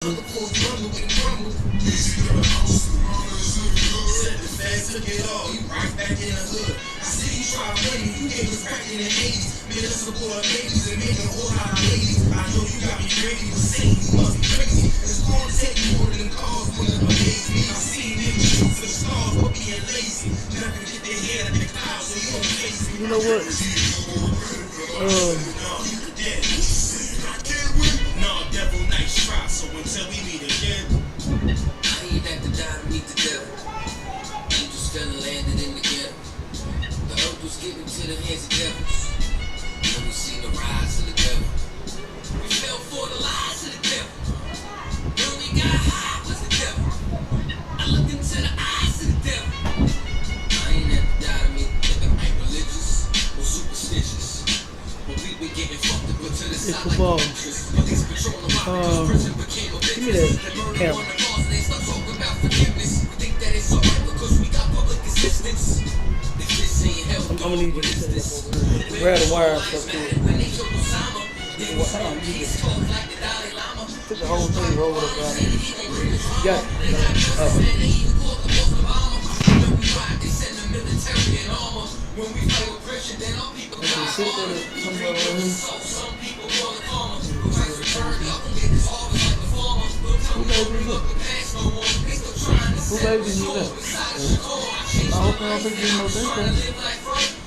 Took it all, you right back in the hood. I see you try money, you gave us back in the 80s. Made us support babies and make a whole lot of ladies. I know you got me ready to sing, you must be crazy. It's gonna take you one of them calls when it amaze me. I see niggas shoot to the stars for being lazy. Never get their head at the clouds, so you don't face me. You know what? No, devil, nice try. So until we meet again, I ain't at the die to meet the devil. Still landed in the ghetto. The earth was given to the hands of devils. And we seen the rise of the devil. We fell for the lies of the devil. When we got high was the devil. I looked into the eyes of the devil. I ain't at the die to meet the devil. I ain't religious or superstitious. But we been getting fucked up to the side like police patrol the mob. Prison became a give me that camera. They start talking about forgiveness. Think that it's alright because we got public assistance. I'm gonna need you to grab the wire and stuff too. Took the whole thing, roll it down. You got it. Sit there somewhere over here. Who baby is that? Who baby is that? I hope I don't think you know that.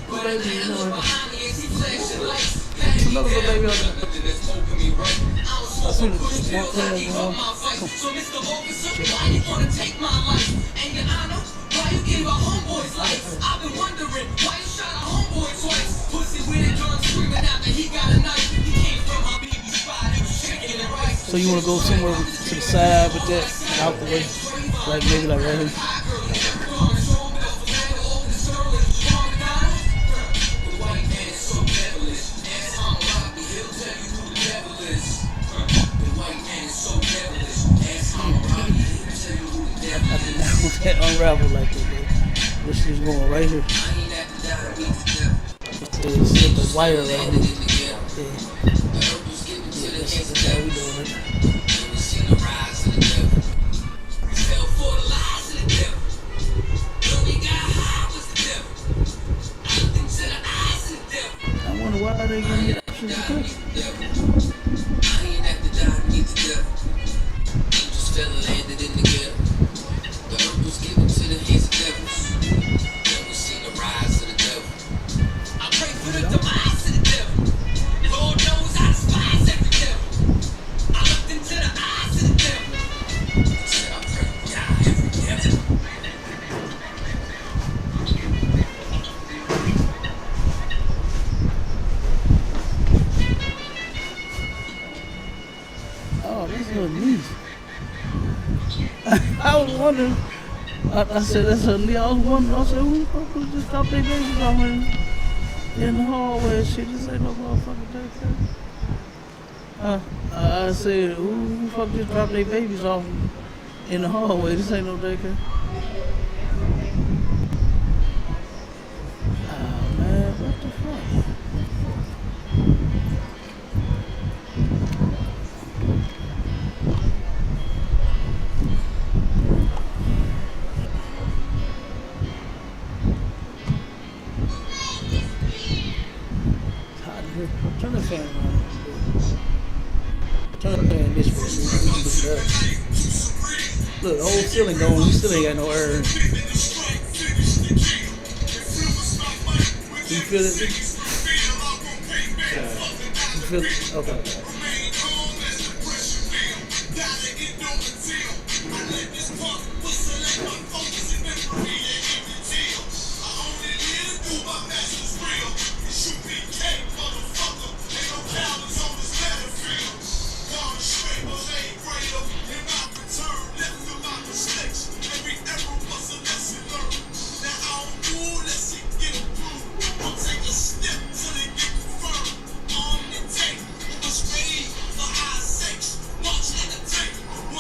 Who baby is that? Another little baby out there. I see the one thing going on. So Mr. Officer, why you wanna take my life? And your honor, why you gave a homeboy's life? I've been wondering why you shot a homeboy twice. Pussy with a gun screaming out that he got a knife. He came from my baby's spot, he was shaking it right. So you wanna go somewhere to the side with that out the way? Like maybe like right here. Unravel like that, bro. This is going right here. It's the wire right here. Yeah. That's how we doing it. I wonder why they gonna get options to cook. I ain't at the die to meet the devil. Just fell and landed in the ghetto. The earth was given to the hands of devils. Then we seen the rise of the devil. I pray for the demise of the devil. Lord knows I despise every devil. I looked into the eyes of the devil. I said I pray to die every devil. Oh, this is neat. I was wondering. I said, that's a Lee. I was wondering. I said, who the fuck would just drop their babies off in the hallway and shit? This ain't no motherfucking daycare. I said, who the fuck just dropped their babies off in the hallway? This ain't no daycare. Oh man, what the fuck? Turn the fan on. Turn the fan this way. Look, the whole ceiling going. We still ain't got no air. You feel it? You feel it? Okay.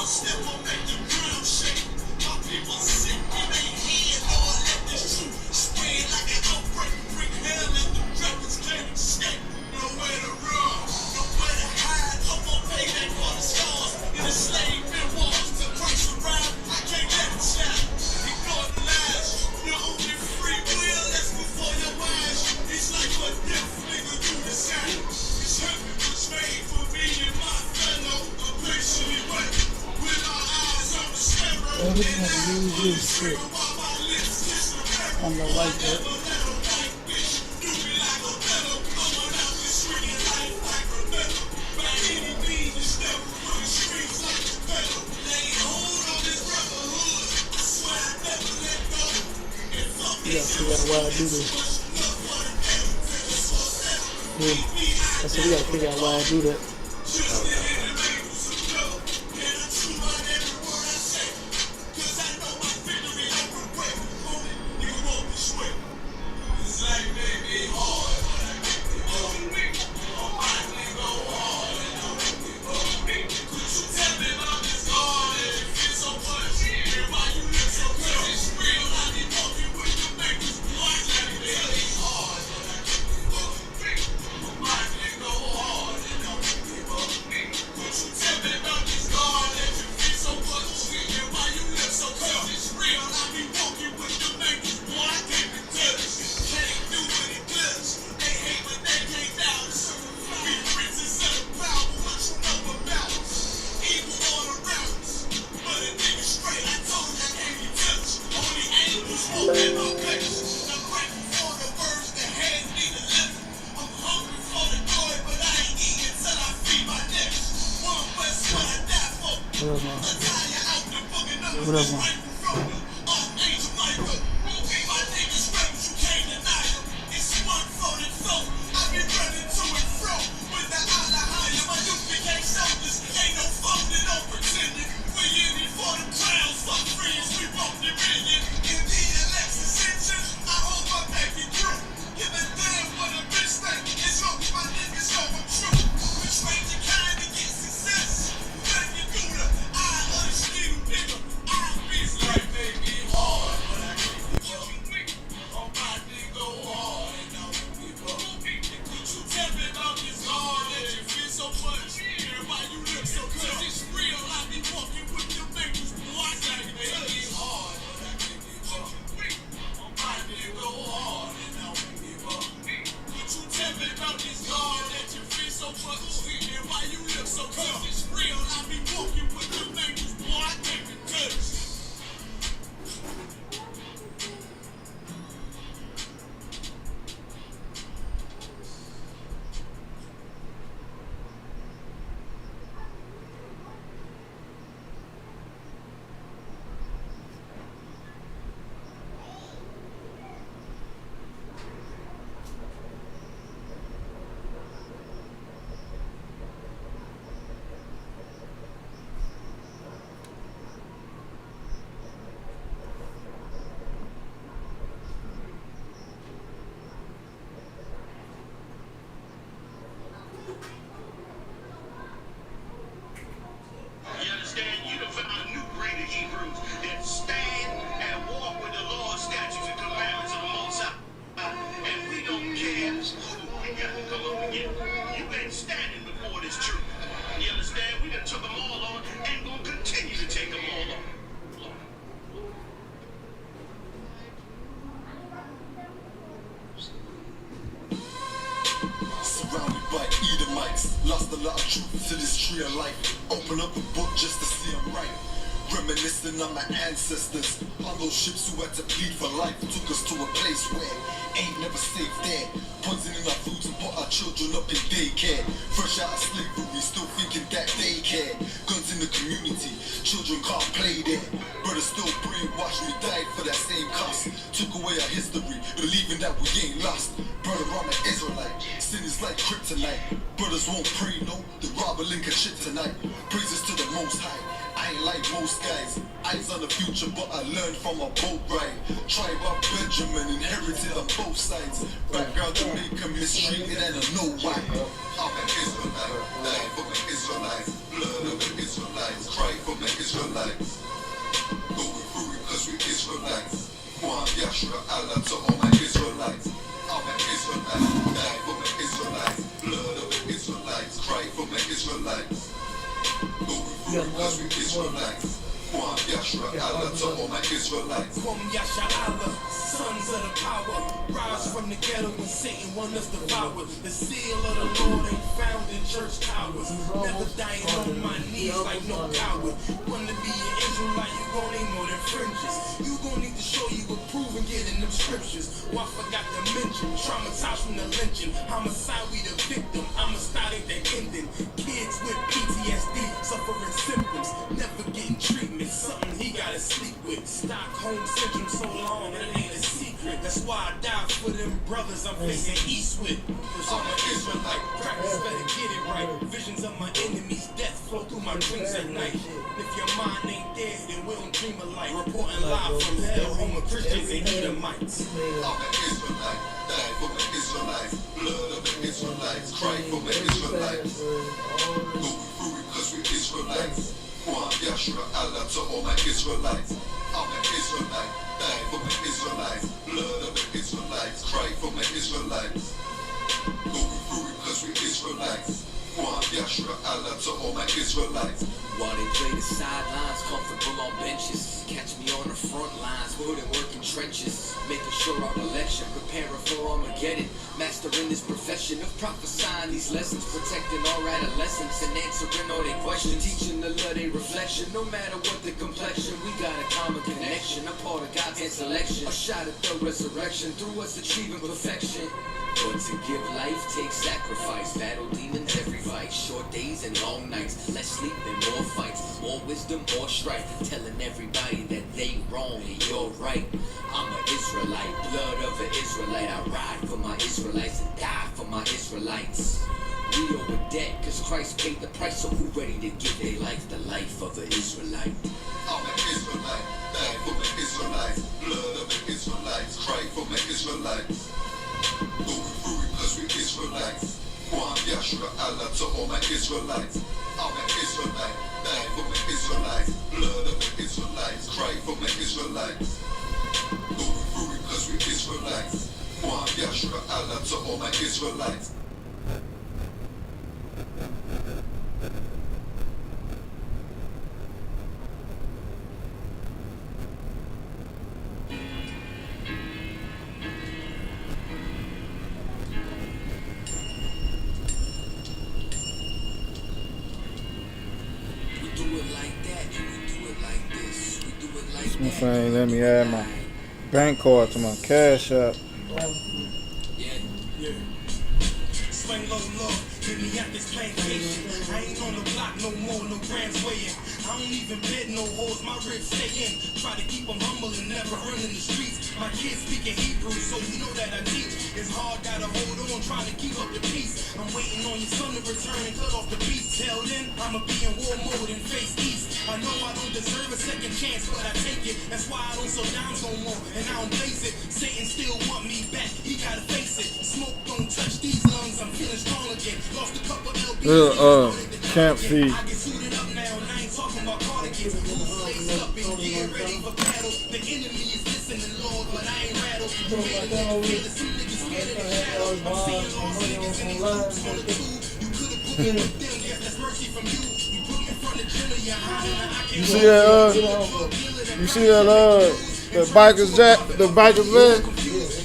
Step will make the ground shake. My people Oh, this one use this shit. I'm gonna like that. You gotta figure out why I do this. Yeah. I said we gotta figure out why I do that. Whatever. Surrounded by Edomites, lost a lot of truth to this tree of life. Open up the book just to see I'm right. Reminiscing on my ancestors, on those ships who had to plead for life. Took us to a place where ain't never safe there. Poisoning our foods and put our children up in daycare. Fresh out of slavery, still thinking that they care. Guns in the community, children can't play there. Brothers still brainwashed, we died for that same cause. Took away our history, believing that we ain't lost. Brother, I'm an Israelite, sin is like kryptonite. Brothers won't pray, no, they rob a link of shit tonight. Praises to the Most High, I ain't like most guys. Eyes on the future, but I learned from a boat ride. Tribe of Benjamin, inherited on both sides. Background Jamaica, mistreated and I know why. I'm an Israelite, die for the Israelites. Blood of the Israelites, cry for the Israelites. Going through it cause we Israelites. One Yashra Allah to all my Israelites. I'm an Israelite, die for the Israelites. Blood of the Israelites, cry for the Israelites. Going through it cause we Israelites. One Yashra Yashra Allah to all my Israelites. Kwam Yasha Allah, sons of the power. Rise from the ghetto when Satan want us devoured. The seal of the Lord ain't found in church towers. Never dying on my knees like no coward. Wanna be an Israelite, you gon' need more than fringes. You gon' need to show you approve and get in them scriptures. Well, I forgot to mention, traumatized from the lynching. Homicide, we the victim. I'm a starting the ending. Kids with PTSD, suffering symptoms. Never getting treatment, something he gotta sleep with. Stockholm syndrome so long, it ain't a secret. That's why I die for them brothers I'm facing east with. Cause I'm an Israelite, practice better get it right. Visions of my enemies, death flow through my dreams at night. If your mind ain't there, then we don't dream alike. Reporting live from hell, home of Christians and Edomites. I'm an Israelite, die for my Israelites. Blood of the Israelites, cry for my Israelites. Go through it cause we're Israelites. Kwam Yashra Allah to all my Israelites. I'm an Israelite, die for my Israelites. Blood of the Israelites, cry for my Israelites. Go through it cause we're Israelites. Kwam Yashra Allah to all my Israelites. While they play the sidelines, comfortable on benches. Catch me on the front lines, putting work in trenches. Making sure I'm election, preparing for Armageddon. Mastering this profession of prophesying these lessons. Protecting our adolescents and answering all their questions. Teaching the love they reflection, no matter what the complexion. We got a common connection, a part of God's hand selection. A shot at the resurrection, through us achieving perfection. But to give life takes sacrifice. Battle demons every fight. Short days and long nights. Less sleep and more fights. More wisdom, more strife. Telling everybody that they wrong and you're right. I'm an Israelite, blood of an Israelite. I ride for my Israelites and die for my Israelites. We owe a debt cause Christ paid the price. So who ready to give their life the life of an Israelite? I'm an Israelite, die for my Israelites. Blood of the Israelites, cry for my Israelites. Go through it cause we're Israelites. Kwam Yashra Allah to all my Israelites. I'm an Israelite, die for my Israelites. Blood of the Israelites, cry for my Israelites. Go through it cause we're Israelites. Kwam Yashra Allah to all my Israelites. My friend let me add my bank card to my Cash App. Swing low, get me out this plantation. I ain't on the block no more, no grams weighing. I don't even bid no hoes, my ribs stay in. Try to keep them humble and never run in the streets. My kids speaking Hebrew, so you know that I teach. It's hard, gotta hold on, trying to keep up the peace. I'm waiting on your son to return and cut off the beats. Till then, I'ma be in war mode and face east. I know I don't deserve a second chance, but I take it. That's why I don't slow down no more, and I don't blaze it. Satan still want me back, he gotta face it. Smoke don't touch these lungs, I'm feeling strong again. Lost a couple LBs. Camp feed. I get suited up now, and I ain't talking about cardigans. Who's laced up and get ready for battle? The enemy is listening, Lord, but I ain't rattled. You made a nigga feel it, some niggas scared of the shadow. I'm seeing lost niggas in these loops on the tube. You could've put me with them, yes, that's mercy from you. You put me in front of Jimmy, you're hiding, and I can't You see that? You see that? The bikers jack, the bikers leg.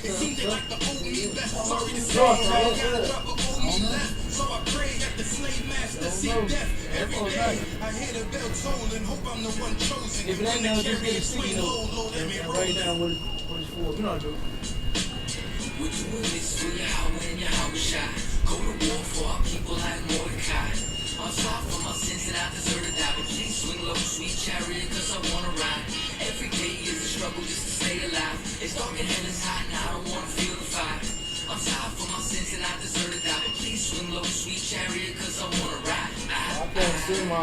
it seems they like the old me best. Sorry to say, I gotta drop a old me left. So I pray that the slave master see death every day. I hear the bell toll and hope I'm the one chosen. If it ain't When never the just get chariot a sticky swing low, note, Lord, let me and roll write it. down what it's for. You know what I'm doing. We're doing this for Yahweh and Yahushua. Go to war for our people like Mordecai. I'm sorry for my sins and I deserve to die. But please swing low, sweet chariot, cause I wanna ride. Every day is a struggle just to stay alive. It's dark and hell is hot and I don't wanna feel the fire. I'm sorry for my sins and I deserve to die. But please swing low, sweet chariot, cause I wanna ride. I can't see my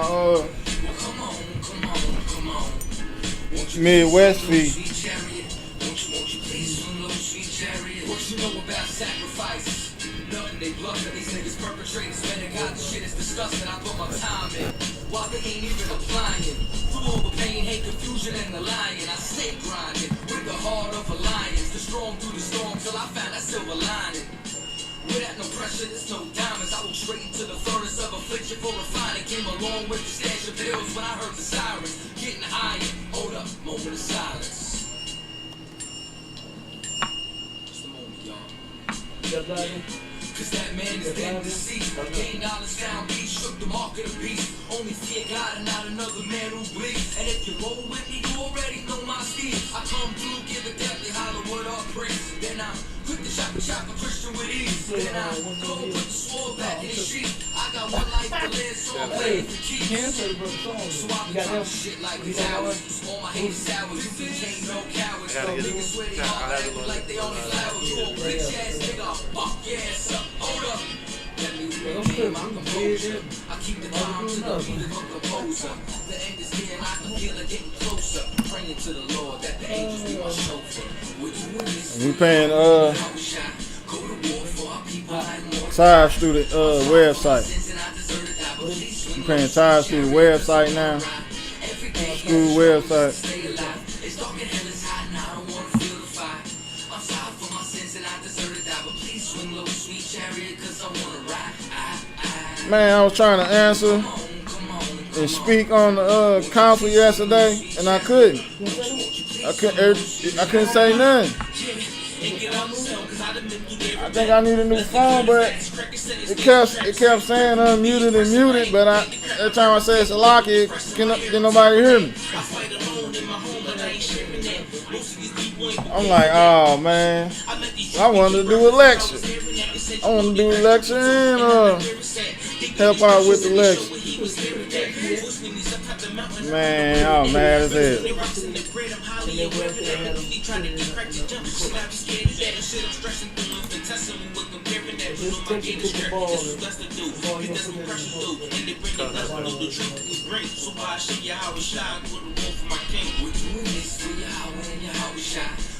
Well, come on. Won't you Midwest please feed. swing low, sweet chariot? Won't you please swing low, sweet chariot? What you know about sacrifice? Nothing, they bluff that these niggas perpetrators. Man, God, this shit is disgusting. I put my time in. Why they ain't even applying? Through all the pain, hate, confusion, and the lying, I stay grinding with the heart of a lion. The strong through the storm till I found that silver lining. Without no pressure, there's no diamonds. I will straight into the furnace of affliction for refining. Came along with the stash of bills when I heard the sirens getting higher. Hold Cause that man is dead deceased. $10 sound beat shook the mark of the beast. Only fear God and not another man who bleeds. And if you roll with me, you already know my speed. I come through, give a deadly Hollywood or praise. Then I quick to shop a Christian with ease. Then I go put the sword back in the sheath. I got one life to live, so I'm playing for keys. So I be talking shit like it's ours. All my haters sour, you became no cowards. Niggas swear they all acting like they only flowers. You a bitch ass nigga, fuck your ass up. Hold up. Let me maintain my composure. I keep the time to the beat of a composer. The end is near and I can feel it getting closer. Praying to the Lord that the angels be my chauffeur. Would you win this? We paying Go to war for our people like more. Tire Student website. We paying Tire Student website now. School website. It's dark and hell is hot and I don't want to feel the fire. I'm sorry for my sins and I deserve to die, but please swing low, sweet chariot, cause I want to ride. Man, I was trying to answer and speak on the council yesterday, and I couldn't. I couldn't say nothing. I think I need a new phone, but it kept saying unmuted and muted. But every time I say it's a lock, can nobody hear me? I'm like, oh man, I wanted to do a lecture. I want to do a lecture and help out with the lecture. Man, I'm mad as hell.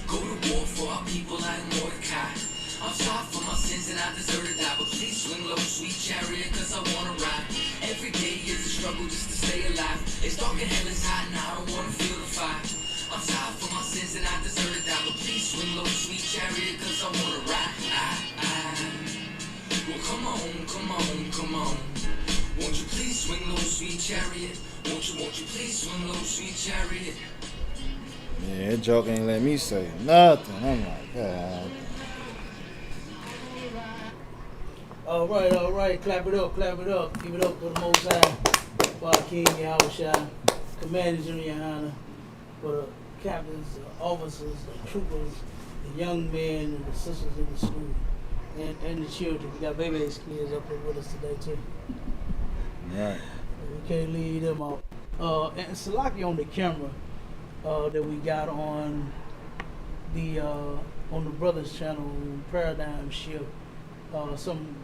Go to war for our people like Mordecai. I'm sorry for my sins and I deserve to die, but please swing low, sweet chariot, cause I wanna ride. Every day is a struggle just to stay alive. It's dark and hell is hot and I don't wanna feel the fire. I'm sorry for my sins and I deserve to die, but please swing low, sweet chariot, cause I wanna ride. Well, come on. Won't you please swing low, sweet chariot? Won't you please swing low, sweet chariot? Yeah, that joke ain't let me say nothing. I'm like, God. All right. Clap it up. Give it up for the Most High, for our King Yahushua, Commanders in your honor, for the captains, the officers, the troopers, the young men, and the sisters in the school, and the children. We got baby's kids up there with us today too. Right. We can't leave them out. And Salaki on the camera that we got on the Brothers channel, Paradigm Shift. Something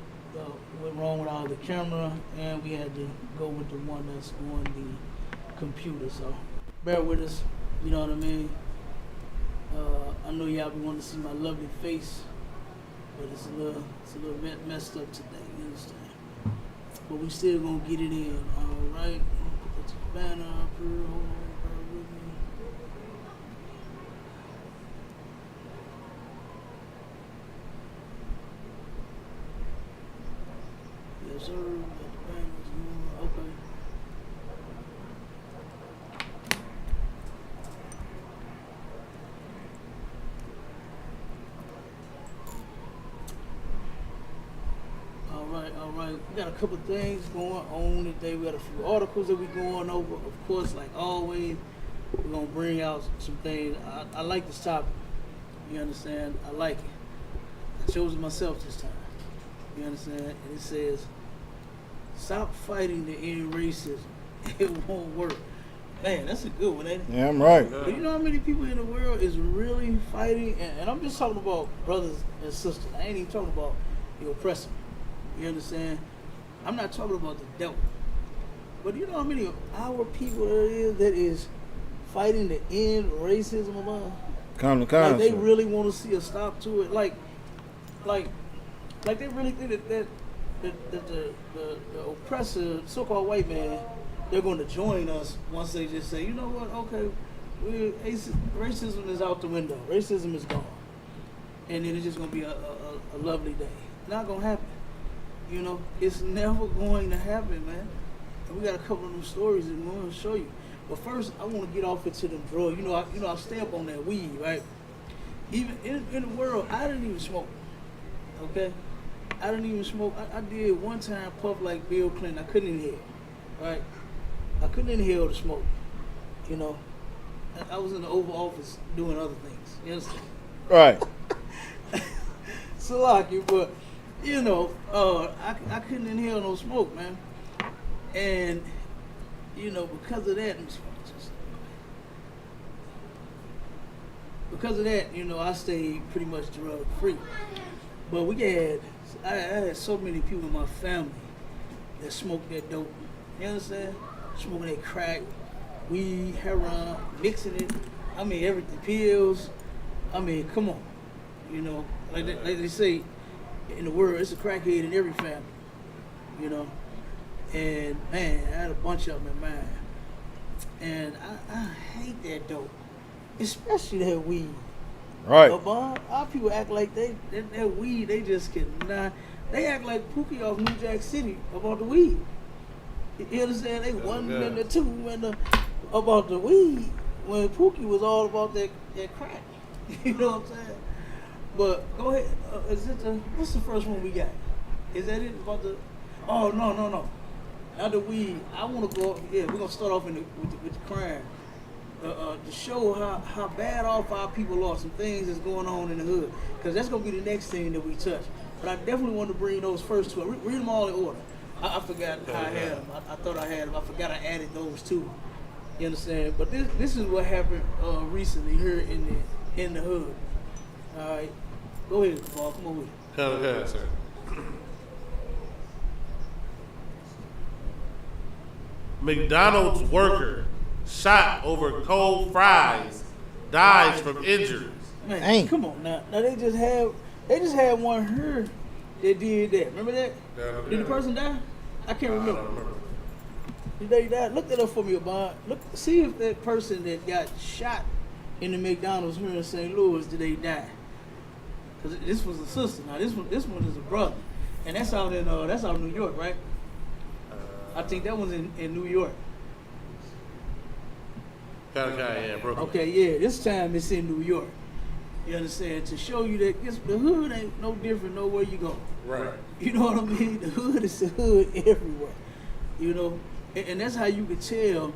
went wrong with our the camera, and we had to go with the one that's on the computer. So bear with us, you know what I mean. I know y'all be wanting to see my lovely face, but it's a little messed up today. You understand? But we still gonna get it in. All right. Put the banner up here. Hold on, bear with me. Yes, sir. Got the banners going. Okay. All right. We got a couple of things going on today. We got a few articles that we're going over. Of course, like always, we're gonna bring out some things. I like this topic. You understand? I like it. I chose it myself this time. You understand? And it says, "Stop fighting to end racism. It won't work." Man, that's a good one, ain't it? Yeah, I'm right. But you know how many people in the world is really fighting? And I'm just talking about brothers and sisters. I ain't even talking about the oppressor. You understand? I'm not talking about the devil. But you know how many of our people there is that is fighting to end racism among? Come to Like concept. they really want to see a stop to it. Like they really think that the oppressor, so-called white man, they're going to join us once they just say, you know what, okay, racism is out the window. Racism is gone. And then it's just going to be a lovely day. Not going to happen. You know, it's never going to happen, man. And we got a couple of new stories that we want to show you. But first, I want to get off into them drugs. You know, I stay up on that weed, right? Even in the world, I didn't even smoke. Okay? I didn't even smoke. I did one time puff like Bill Clinton. I couldn't inhale. Right? I couldn't inhale the smoke. You know? I was in the Oval Office doing other things. You understand? Right. Salaki, but you know, I couldn't inhale no smoke, man. And you know, because of that, you know, I stayed pretty much drug free. But I had so many people in my family that smoked that dope. You understand? Smoking that crack, weed, heroin, mixing it. I mean, everything, pills. I mean, come on. You know, like they say in the world, it's a crackhead in every family. You know? And man, I had a bunch of them in mind. And I hate that dope. Especially that weed. Right. Our people act like that weed, they just cannot. They act like Pookie off New Jack City about the weed. You understand? They 1 minute, 2 minutes about the weed when Pookie was all about that crack. You know what I'm saying? But go ahead. What's the first one we got? Is that it? About the? Oh no. Not the weed. I want to go. Yeah, we're gonna start off with the crime. To show how bad off our people are, some things that's going on in the hood. Because that's going to be the next thing that we touch. But I definitely want to bring those first two. Read them all in order. I forgot how I had them. I thought I had them. I forgot I added those two. You understand? But this is what happened recently here in the hood. All right. Go ahead, Paul. Come on with it. Go ahead, sir. McDonald's worker shot over cold fries, dies from injuries. Man, Dang. come on now. Now they just had one here that did that. Remember that? Did the person die? I can't remember. Did they die? Look that up for me, Abad. See if that person that got shot in the McDonald's here in St. Louis, did they die? Because this was a sister. Now this one is a brother, and that's out in New York, right? I think that one's in New York. Yeah, Brooklyn. Okay, yeah, this time it's in New York. You understand? To show you that the hood ain't no different nowhere you go. Right. You know what I mean? The hood is the hood everywhere. You know? And that's how you can tell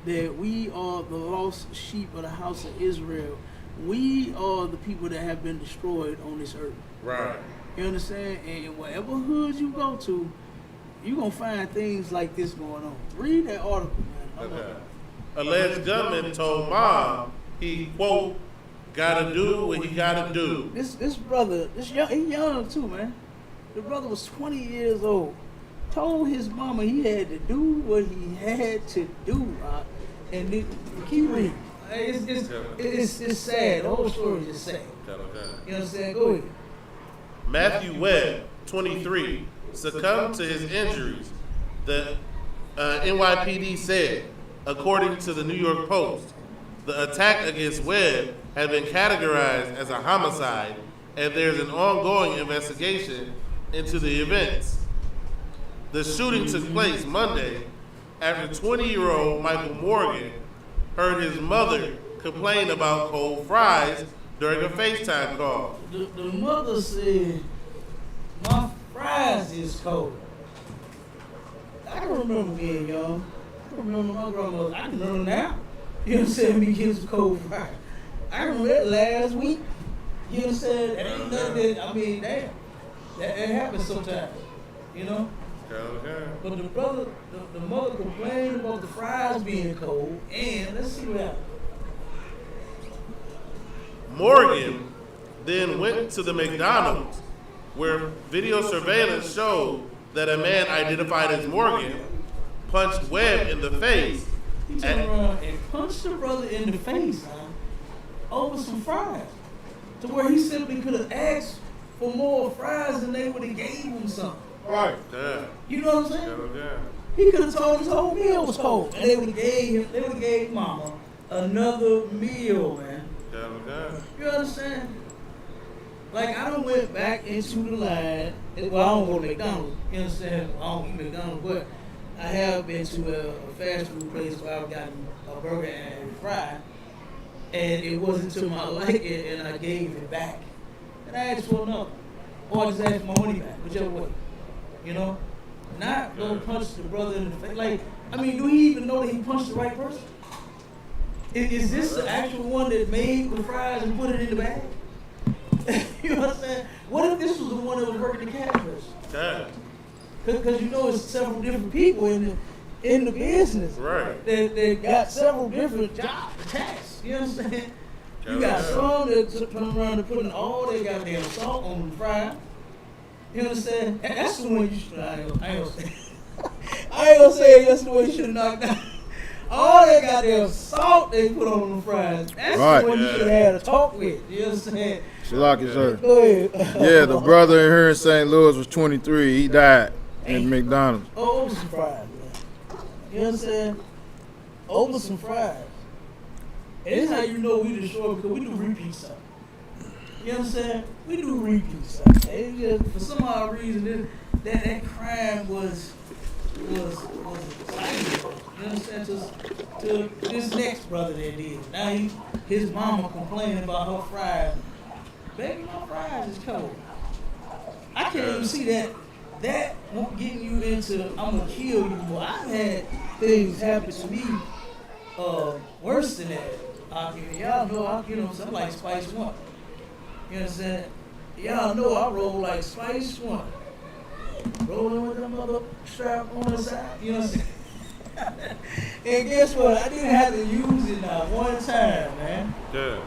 that we are the lost sheep of the house of Israel. We are the people that have been destroyed on this earth. Right. You understand? And whatever hood you go to, you're going to find things like this going on. Read that article, man. Okay. Alleged gunman told mom he, quote, gotta do what he gotta do. This brother, he's young too, man. The brother was 20 years old. Told his mama he had to do what he had to do. And keep reading. It's sad. The whole story is just sad. You know what I'm saying? Go ahead. Matthew Webb, 23, succumbed to his injuries. The NYPD said, according to the New York Post, the attack against Webb had been categorized as a homicide, and there's an ongoing investigation into the events. The shooting took place Monday after 20-year-old Michael Morgan heard his mother complain about cold fries during a FaceTime call. The mother said, my fries is cold. I can remember being young. I can remember my grandmother. I can remember now. You know what I'm saying? Me getting some cold fries. I remember that last week. You know what I'm saying? That ain't nothing that, I mean, damn. That happens sometimes. You know? Okay. But the mother complained about the fries being cold, and let's see what happened. Morgan then went to the McDonald's, where video surveillance showed that a man identified as Morgan punched Webb in the face. He turned around and punched the brother in the face, over some fries, to where he simply could have asked for more fries and they would have gave him some. Right. Yeah. You know what I'm saying? Okay. He could have told his whole meal was cold, and they would have gave mama another meal, man. Okay. You understand? Like, I done went back into the line. Well, I don't go to McDonald's. You understand? I don't eat McDonald's, but I have been to a fast food place where I've gotten a burger and a fry, and it wasn't to my liking, and I gave it back. And I asked for another. or just ask my money back, whichever way. You know? Not go punch the brother in the face. Like, I mean, do he even know that he punched the right person? Is this the actual one that made the fries and put it in the bag? You know what I'm saying? What if this was the one that was working the cash register? Because you know it's several different people in the business. Right. They got several different job tasks. You know what I'm saying? You got some that turn around and putting all their goddamn salt on the fry. You understand? And that's the one you should. I ain't gonna say that's the one you should have knocked down. All that goddamn salt they put on the fries. That's the one you should have had a talk with. You understand? Shalaki, sir. Go ahead. Yeah, the brother in here in St. Louis was 23. He died at McDonald's. Over some fries, man. You understand? Over some fries. And this is how you know we destroy because we do repeat stuff. You understand? We do repeat stuff. It's just, for some odd reason, that crime was exciting. You understand? To this next brother that did. Now his mama complaining about her fries. Baby, my fries is cold. I can't even see that. That won't get you into I'm gonna kill you. Well, I've had things happen to me worse than that. Y'all know I'm like Spice One. You understand? Y'all know I roll like Spice One. Rolling with them mother strap on the side. You know what I'm saying? And guess what? I didn't have to use it not one time, man. Yeah.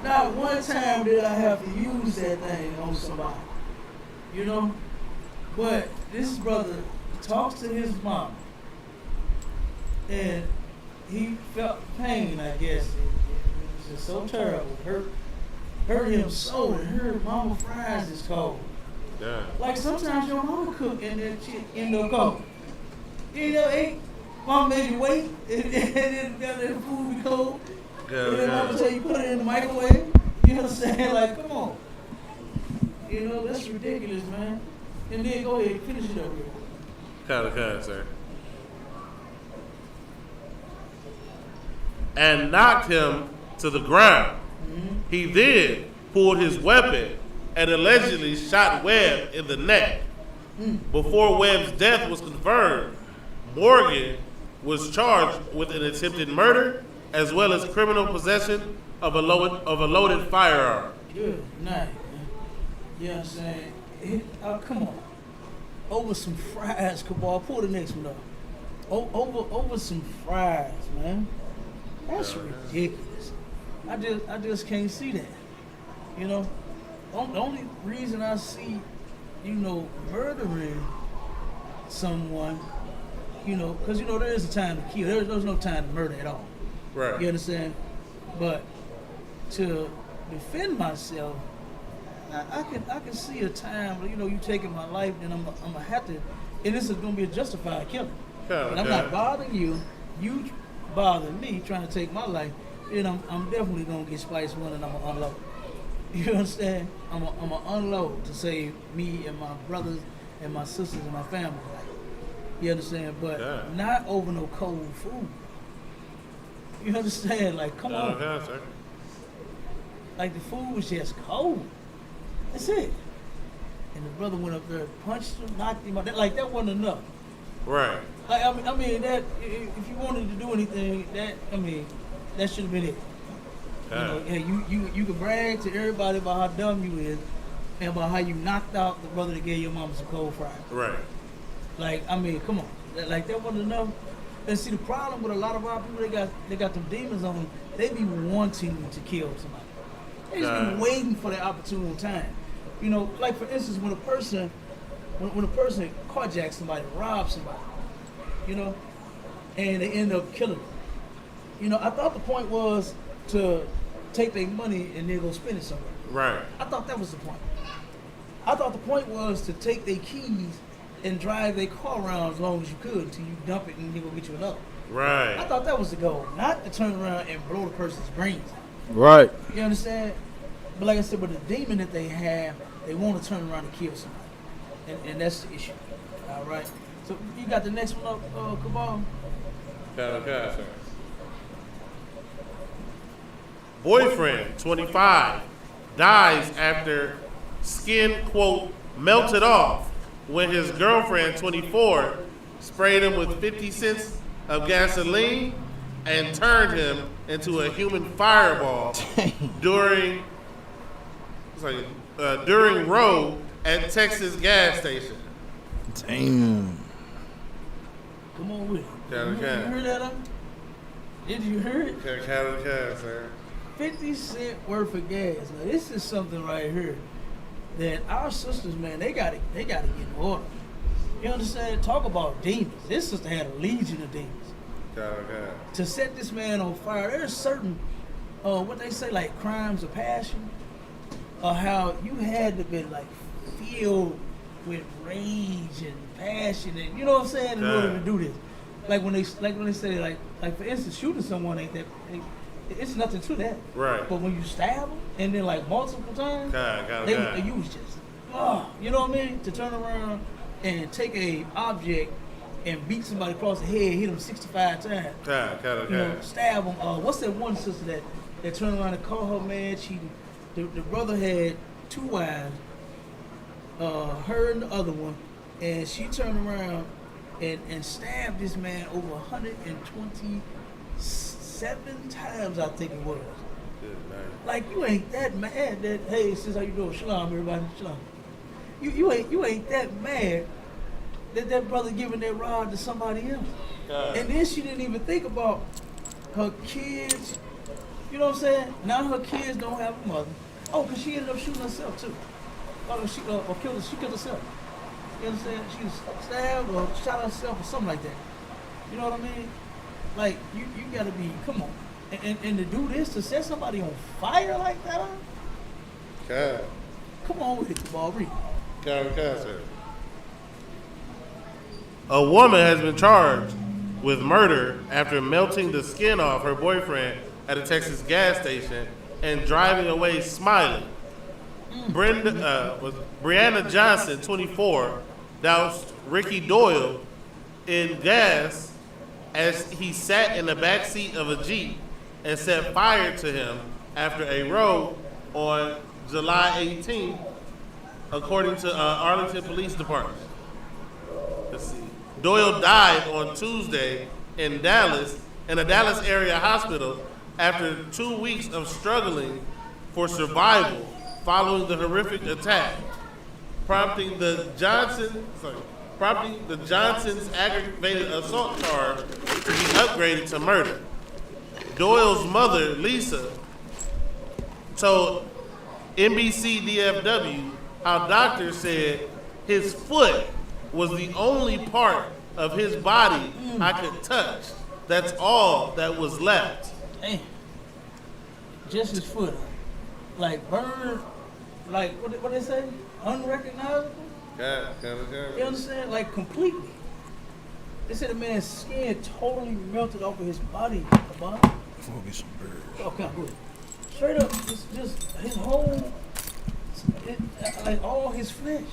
Not one time did I have to use that thing on somebody. You know? But this brother talks to his mom. And he felt pain, I guess. It was just so terrible. Hurt him so, and her mama fries is cold. Yeah. Like sometimes your mama cook and that shit end up cold. You know, ain't mama made you wait and then the food be cold. Yeah, And then mama tell you put it in the microwave. You know what I'm saying? Like, come on. You know, that's ridiculous, man. And then go ahead, finish it up here. Kind of, sir. And knocked him to the ground. Mm-hmm. He then pulled his weapon and allegedly shot Webb in the neck. Before Webb's death was confirmed, Morgan was charged with an attempted murder as well as criminal possession of a loaded firearm. Good night, man. You know what I'm saying? Come on. Over some fries, Cabal. Pull the next one up. Over some fries, man. That's ridiculous. I just can't see that. You know? The only reason I see, murdering someone, because, there is a time to kill. There's no time to murder at all. Right. You understand? But to defend myself, I can see a time where, you taking my life, and I'm gonna have to, and this is gonna be a justified killing. But I'm not bothering you. You bothering me, trying to take my life. And I'm definitely gonna get Spice One, and I'm gonna unload. You understand? I'm gonna unload to save me and my brothers and my sisters and my family. You understand? But not over no cold food. You understand? Like, come on. Sir. Like, the food was just cold. That's it. And the brother went up there, punched him, knocked him out. That wasn't enough. Right. Like, I mean, that if you wanted to do anything, that should have been it. You could brag to everybody about how dumb you is and about how you knocked out the brother that gave your mama some cold fries. Right. Like, come on. That wasn't enough. And see, the problem with a lot of our people, they got them demons on them. They be wanting to kill somebody. They just be waiting for the opportune time. Like, for instance, when a person carjacks somebody, robs somebody, and they end up killing them. I thought the point was to take their money and then go spend it somewhere. Right. I thought that was the point. I thought the point was to take their keys and drive their car around as long as you could until you dump it and then go get you another. Right. I thought that was the goal, not to turn around and blow the person's brains out. Right. You understand? But like I said, with the demon that they have, they want to turn around and kill somebody. And that's the issue. All right? So you got the next one up, Cabal? Okay, sir. Boyfriend, 25, dies after skin, quote, melted off when his girlfriend, 24, sprayed him with 50 cents of gasoline and turned him into a human fireball during row at Texas gas station. Damn. Come on with it. Yeah, You heard that? Did you hear it? Sir. 50 cent worth of gas. Now this is something right here that our sisters, man, they gotta get in order. You understand? Talk about demons. This sister had a legion of demons. To set this man on fire, there's certain what they say, like crimes of passion, or how you had to be like filled with rage and passion, and you know what I'm saying, in order to do this. Like when they say like for instance, shooting someone ain't that. It's nothing to that. Right. But when you stab them and then like multiple times, you was just, you know what I mean? To turn around and take a object and beat somebody across the head, hit them 65 times. You know, stab them. What's that one sister that turned around and called her man cheating? The brother had 2 wives, her and the other one, and she turned around and stabbed this man over 127 times, I think it was. Like, you ain't that mad that, hey, sis, how you doing? Shalom, everybody, shalom. You ain't that mad that brother giving that rod to somebody else. And then she didn't even think about her kids. You know what I'm saying? Now her kids don't have a mother. Oh, because she ended up shooting herself too. She killed herself. You understand? She was stabbed or shot herself or something like that. You know what I mean? Like, you gotta be, come on. And to do this, to set somebody on fire like that, come on with it, Kabal. Read. A woman has been charged with murder after melting the skin off her boyfriend at a Texas gas station and driving away smiling. Brianna Johnson, 24, doused Ricky Doyle in gas as he sat in the back seat of a Jeep and set fire to him after a row on July 18th, according to Arlington Police Department. Let's see. Doyle died on Tuesday in a Dallas area hospital after 2 weeks of struggling for survival following the horrific attack, prompting the Johnson's aggravated assault charge to be upgraded to murder. Doyle's mother, Lisa, told NBC DFW how doctors said his foot was the only part of his body I could touch. That's all that was left. Damn. Just his foot. Like burned, like what they say? Unrecognizable? You understand? Like completely. They said the man's skin totally melted off of his body. Before we get some birds. Okay, good. Straight up, just his whole, like all his flesh.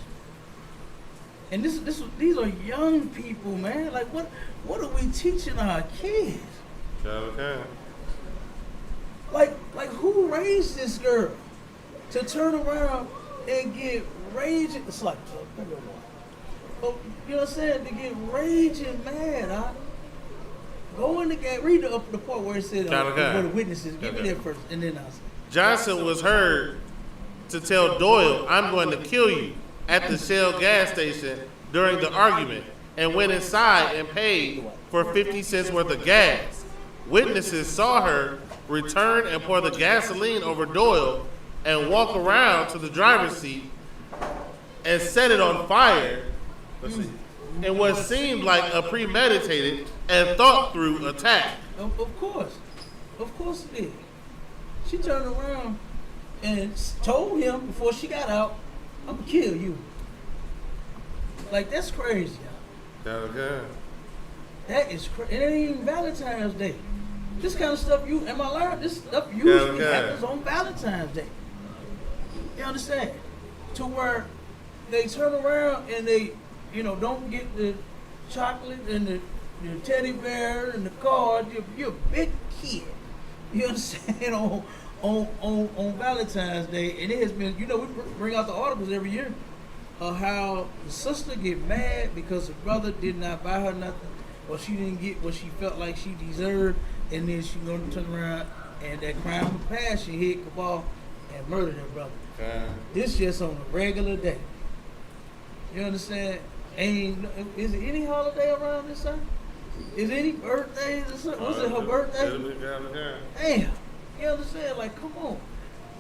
And these are young people, man. Like what are we teaching our kids? Like who raised this girl to turn around and get raging? It's like, you know what I'm saying? To get raging mad, Go in the game. Read the part where it said where the witnesses. Give me that first, and then I'll say. Johnson was heard to tell Doyle, "I'm going to kill you," at the Shell gas station during the argument, and went inside and paid for 50 cents worth of gas. Witnesses saw her return and pour the gasoline over Doyle and walk around to the driver's seat and set it on fire. Let's see. In what seemed like a premeditated and thought-through attack. Of course it did. She turned around and told him before she got out, "I'm gonna kill you." Like, that's crazy, y'all. That is crazy. It ain't even Valentine's Day. This kind of stuff this stuff usually happens on Valentine's Day. You understand? To where they turn around and they, don't get the chocolate and the teddy bear and the card. You're a big kid. You understand? On Valentine's Day, and it has been. We bring out the articles every year of how the sister get mad because the brother did not buy her nothing, or she didn't get what she felt like she deserved, and then she gonna turn around and that crime of passion hit Cabal and murdered her brother. This just on a regular day. You understand? Is it any holiday around this time? Is any birthdays or something? Was it her birthday? Damn. You understand? Like, come on.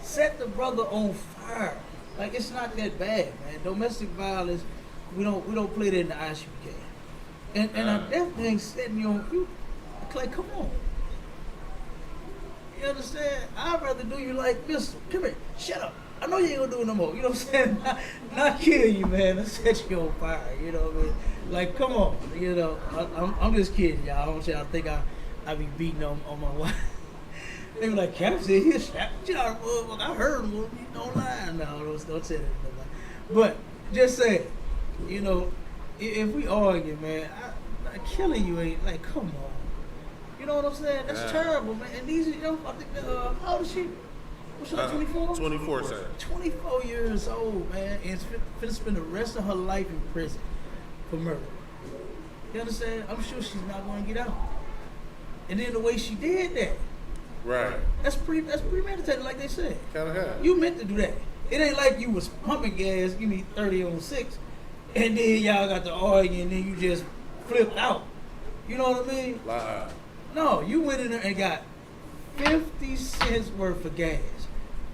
Set the brother on fire. Like, it's not that bad, man. Domestic violence, we don't play that in the ISUK. And I definitely ain't setting you on you. Like, come on. You understand? I'd rather do you like this. Come here. Shut up. I know you ain't gonna do it no more. You know what I'm saying? Not kill you, man. I'll set you on fire. You know what I mean? Like, come on. You know, I'm just kidding, y'all. I don't want y'all to think I be beating on my wife. They be like, Cap said he'll slap you out, motherfucker. I heard him. You don't lie. No, don't say that. But just say, you know, if we argue, man, killing you ain't like, come on. You know what I'm saying? That's terrible, man. And these, you know, I think, how old is she? What's she, 24? 24, sir. 24 years old, man, and finna spend the rest of her life in prison for murder. You understand? I'm sure she's not going to get out. And then the way she did that, right? That's premeditated, like they said. Kind of. You meant to do that. It ain't like you was pumping gas. You need 30 on 6, and then y'all got to argue, and then you just flipped out. You know what I mean? No, you went in there and got 50 cents worth of gas.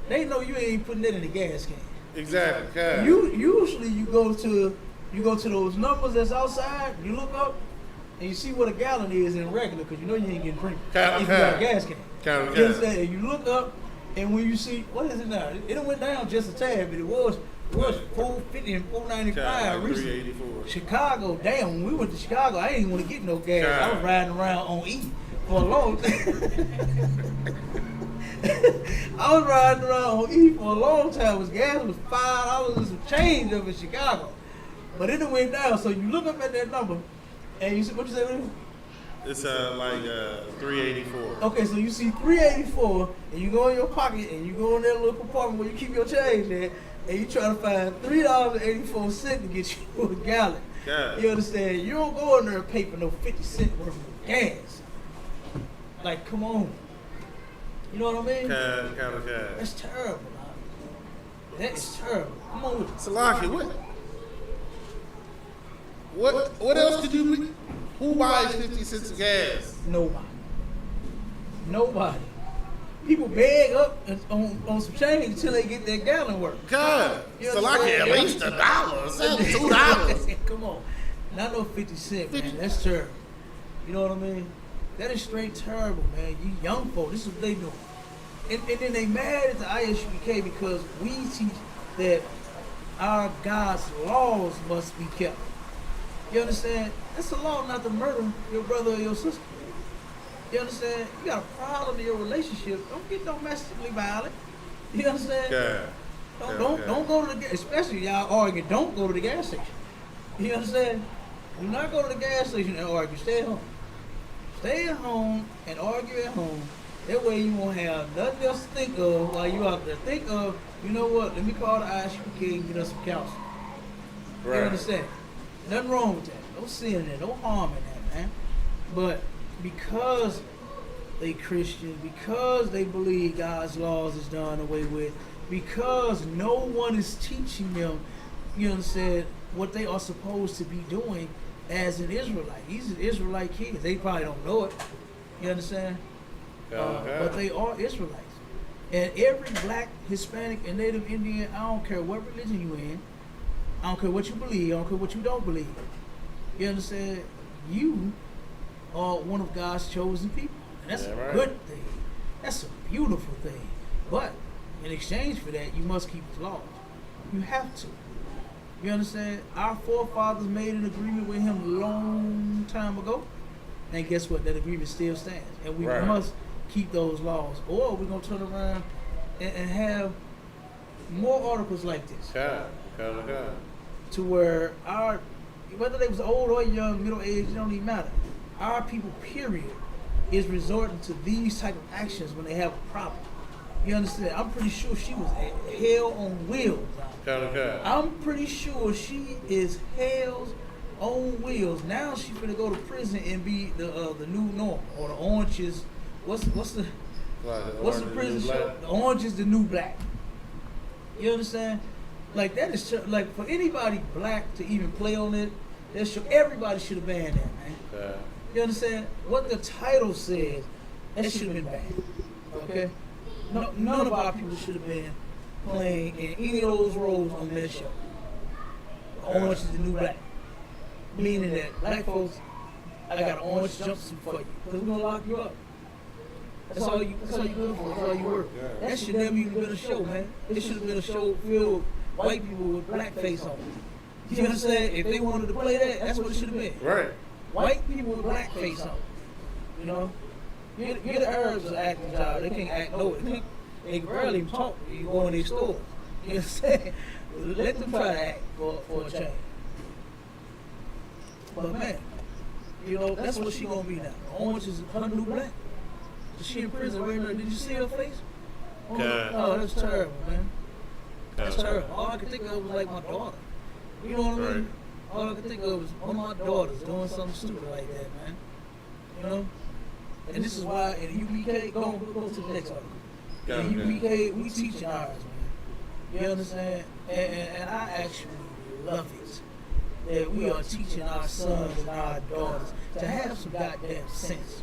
They know you ain't putting that in the gas can. Exactly. Usually you go to those numbers that's outside. You look up and you see what a gallon is in regular, because you know you ain't getting premium if you got a gas can. You understand? And you look up, and when you see, what is it now? It went down just a tad, but it was $4.50 and $4.95 recently. $3.84. Chicago, damn, when we went to Chicago, I didn't even want to get no gas. I was riding around on E for a long time. I was riding around on E for a long time. Gas was $5 and some change up in Chicago. But it went down, so you look up at that number, and you see, what you say? It's like 384. Okay, so you see 384, and you go in your pocket, and you go in that little compartment where you keep your change at, and you try to find $3.84 to get you a gallon. God. You understand? You don't go in there and pay for no 50 cent worth of gas. Like, come on. You know what I mean? God. That's terrible, man. That is terrible. Come on with it. Salaki, what else could you do? Who buys 50 cents of gas? Nobody. People beg up on some change until they get their gallon work. God, Salaki, at least $1, $2. Come on. Not no 50 cents, man. That's terrible. You know what I mean? That is straight terrible, man. You young folk, this is what they doing. And then they mad at the ISUK because we teach that our God's laws must be kept. You understand? It's a law not to murder your brother or your sister. You understand? You got a problem in your relationship. Don't get domestically violent. You understand? Yeah. Don't go to the gas, especially y'all argue. Don't go to the gas station. You understand? Do not go to the gas station and argue. Stay at home. Stay at home and argue at home. That way you won't have nothing else to think of while you out there. Think of, you know what? Let me call the ISUK and get us some counsel. Right. You understand? Nothing wrong with that. No sin in that. No harm in that, man. But because they Christian, because they believe God's laws is done away with, because no one is teaching them, you understand, what they are supposed to be doing as an Israelite. These are Israelite kids. They probably don't know it. You understand? But they are Israelites. And every black, Hispanic, and Native Indian, I don't care what religion you in, I don't care what you believe, I don't care what you don't believe. You understand? You are one of God's chosen people. And that's a good thing. That's a beautiful thing. But in exchange for that, you must keep his laws. You have to. You understand? Our forefathers made an agreement with him a long time ago. And guess what? That agreement still stands. And we must keep those laws. Or we're going to turn around and have more articles like this. To where whether they was old or young, middle age, it don't even matter. Our people, period, is resorting to these type of actions when they have a problem. You understand? I'm pretty sure she was hell on wheels. Okay. I'm pretty sure she is hell's on wheels. Now she's gonna go to prison and be the new norm, or the orange is what's the prison show? The orange is the new black. You understand? Like that is like for anybody black to even play on it. Everybody should have banned that, man. Yeah. You understand? What the title says, that should have been banned. Okay? No, none of our people should have been playing in any of those roles on that show. Orange is the new black. Meaning that black folks, I got an orange jumpsuit for you. Because we're going to lock you up. That's all you good for. That's all you work. That should never even been a show, man. It should have been a show filled with white people with blackface on. You understand? If they wanted to play that, that's what it should have been. Right. White people with blackface on. You know? Get the Arabs an acting job. They can't act no. They can barely even talk when you go in these stores. You understand? Let them try to act for a change. But man, you know, that's what she gonna be now. Orange is her new black. She in prison right now. Did you see her face? Oh, that's terrible, man. That's terrible. All I could think of was like my daughter. You know what I mean? All I could think of was one of my daughters doing something stupid like that, man. You know? And this is why in UPK, go to the next article. In UPK, we teaching ours, man. You understand? And I actually love it that we are teaching our sons and our daughters to have some goddamn sense.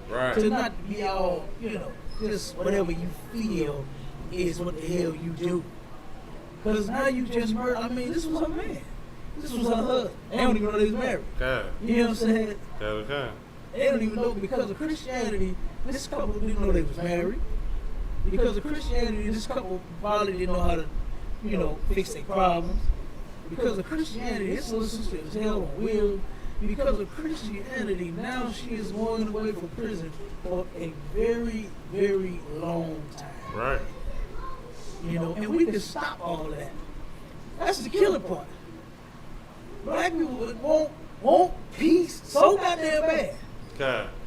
Right. To not be all, you know, just whatever you feel is what the hell you do. Because now you just murdered. I mean, this was her man. This was her husband. They don't even know they was married. Okay. You know what I'm saying? Okay. They don't even know because of Christianity, this couple didn't know they was married. Because of Christianity, this couple probably didn't know how to, you know, fix their problems. Because of Christianity, this little sister is held on wheels. Because of Christianity, now she is going away from prison for a very, very long time. Right. You know, and we can stop all of that. That's the killing part. Black people want peace so goddamn bad.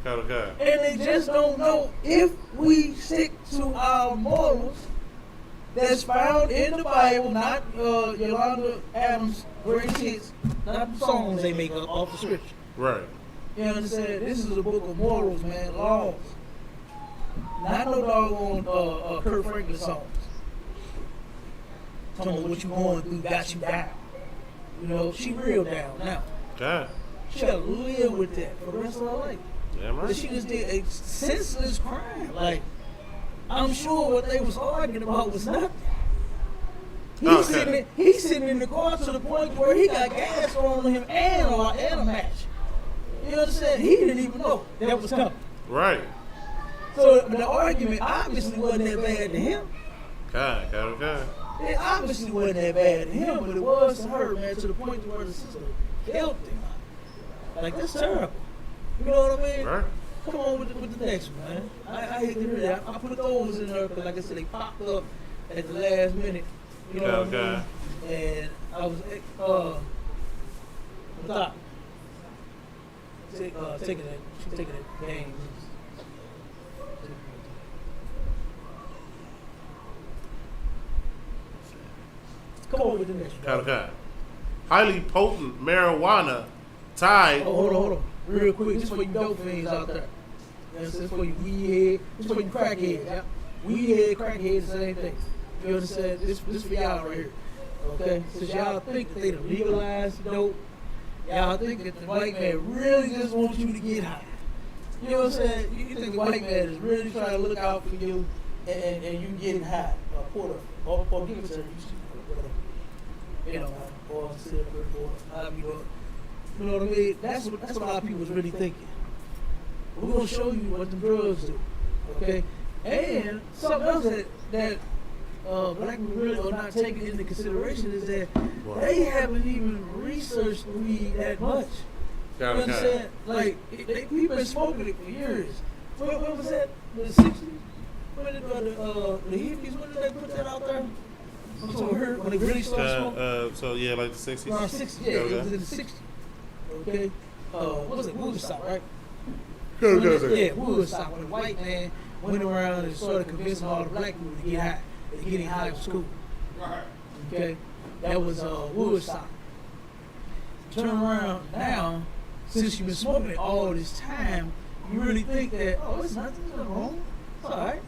Okay. And they just don't know if we stick to our morals that's found in the Bible, not Yolanda Adams' greatest hits, not the songs they make up off the scripture. Right. You understand? This is a book of morals, man, laws. Not no doggone Kurt Franklin songs. Talking about what you going through got you down. You know, she real down now. Okay. She gotta live with that for the rest of her life. Yeah, right. But she just did a senseless crime. Like, I'm sure what they was arguing about was nothing. He's sitting in the car to the point where he got gas on him and a match. You understand? He didn't even know that was coming. Right. So the argument obviously wasn't that bad to him. Okay. It obviously wasn't that bad to him, but it was to her, man, to the point where the sister killed him. Like, that's terrible. You know what I mean? Right. Come on with the next one, man. I hate to hear that. I put those in there because, like I said, they popped up at the last minute. You know what I mean? And I was taking that game. Come on with the next one. Okay. Highly potent marijuana tied. Oh, hold on. Real quick, this for you dope fiends out there. This for you weed head. This for you crackheads. Yeah? Weed head, crackheads, the same thing. You understand? This for y'all right here. Okay? Since y'all think that they done legalized dope, y'all think that the white man really just wants you to get high. You know what I'm saying? You think the white man is really trying to look out for you and you getting high. Or give it to him. You know, or silver, or however you do it. You know what I mean? That's what a lot of people is really thinking. We're gonna show you what the drugs do, okay? And something else that black people really are not taking into consideration is that they haven't even researched weed that much. You understand? Like we've been smoking it for years. When was that? The 60s? When did the hippies? When did they put that out there? So when they really started smoking? Like the 60s? Around 60s, yeah, it was in the 60s. Okay? What was it? Woodstock, right? Yeah, Woodstock. When the white man went around and started convincing all the black people to get high, getting high in school. Okay, that was Woodstock. Turn around now, since you've been smoking it all this time, you really think that it's nothing wrong. It's all right,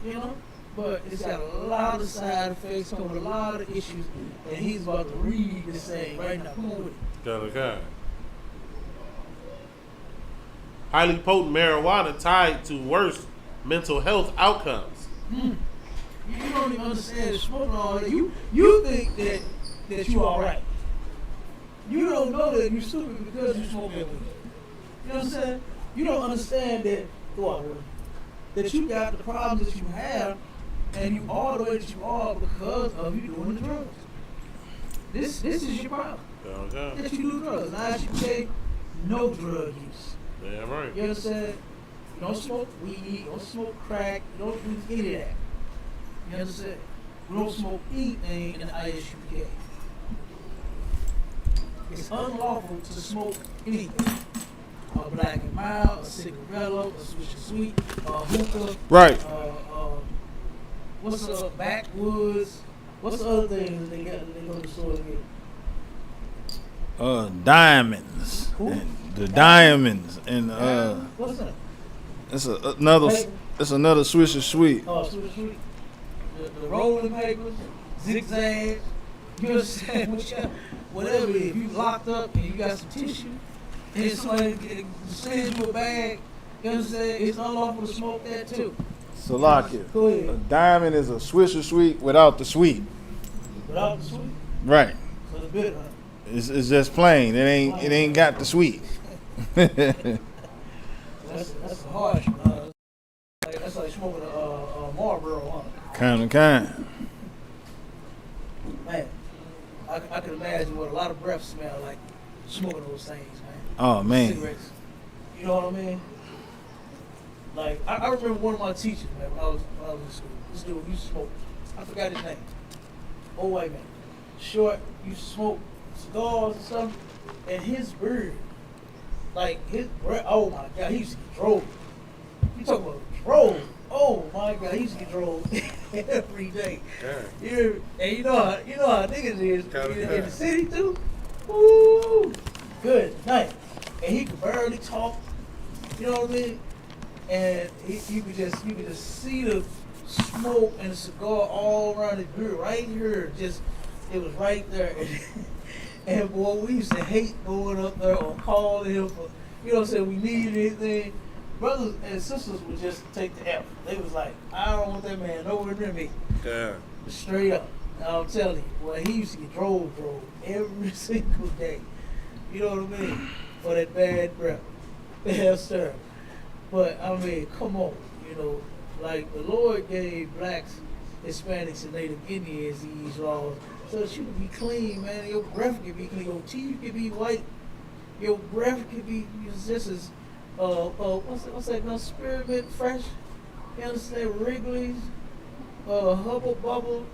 you know. But it's got a lot of side effects, come with a lot of issues, and he's about to read this thing right now. Come on with it. Okay. Highly potent marijuana tied to worse mental health outcomes. You don't even understand the smoking all that. You think that you all right. You don't know that you're stupid because you smoke every day. You know what I'm saying? You don't understand that you got the problems that you have, and you are the way that you are because of you doing the drugs. This is your problem. Okay. That you do drugs. Now you say no drug use. Yeah, right. You understand? You don't smoke weed, you don't smoke crack, you don't do any of that. You understand? You don't smoke anything in the ISUPK. It's unlawful to smoke anything. A black and mild, a cigarillo, a switch of sweet, a hookah. Right. What's backwoods? What's the other things they got? They go to the store and get? Diamonds. And the diamonds and what's that? it's another Swisher Sweet. Oh, switch of sweet. The rolling papers, zigzags. You understand? Whatever. If you locked up and you got some tissue, and somebody sends you a bag, you understand? It's unlawful to smoke that too. Salakia. Go ahead. A diamond is a Swisher Sweet without the sweet. Without the sweet. Right. So the bitter. It's just plain. It ain't got the sweet. That's harsh. That's like smoking a Marlboro, huh? Kind. Man, I can imagine what a lot of breath smell like smoking those things, man. Oh man. Cigarettes. You know what I mean? Like I remember one of my teachers, man, when I was in school. This dude used to smoke. I forgot his name. Old white man. Short, used to smoke cigars and stuff. And his beard, like his breath, oh my God, he used to get drove. You talking about drove? Oh my God, he used to get drove every day. Yeah. And you know how niggas is in the city too. Woo, good night. And he could barely talk. You know what I mean? And you could just see the smoke and the cigar all around his beard right here. Just it was right there. And boy, we used to hate going up there or calling him for, you know what I'm saying, we needed anything. Brothers and sisters would just take the F. They was like, I don't want that man nowhere near me. Yeah. Straight up. I'm telling you, boy, he used to get drove every single day. You know what I mean? For that bad breath. Bad stir. But I mean, come on, you know, like the Lord gave blacks, Hispanics, and Native Indians these laws so that you can be clean, man. Your breath can be clean, your teeth can be white, your breath can be just as what's that? No, spearmint fresh. You understand? Wrigley's, Hubble Bubble,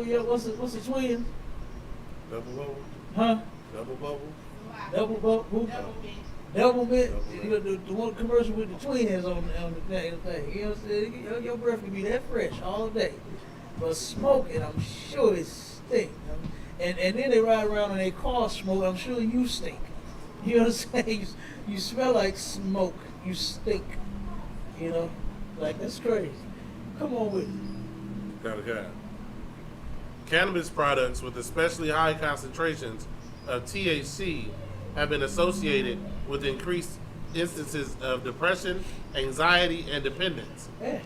yeah. What's the twins? Double bubble. Huh? Double bubble. Double Bubble. Double mint, you know, the one commercial with the twins on the thing. You know what I'm saying? Your breath can be that fresh all day. But smoking, I'm sure it stink. And then they ride around in their car smoke, I'm sure you stink. You know what I'm saying? You smell like smoke. You stink. You know? Like, that's crazy. Come on with it. Okay. Cannabis products with especially high concentrations of THC have been associated with increased instances of depression, anxiety, and dependence. Yeah.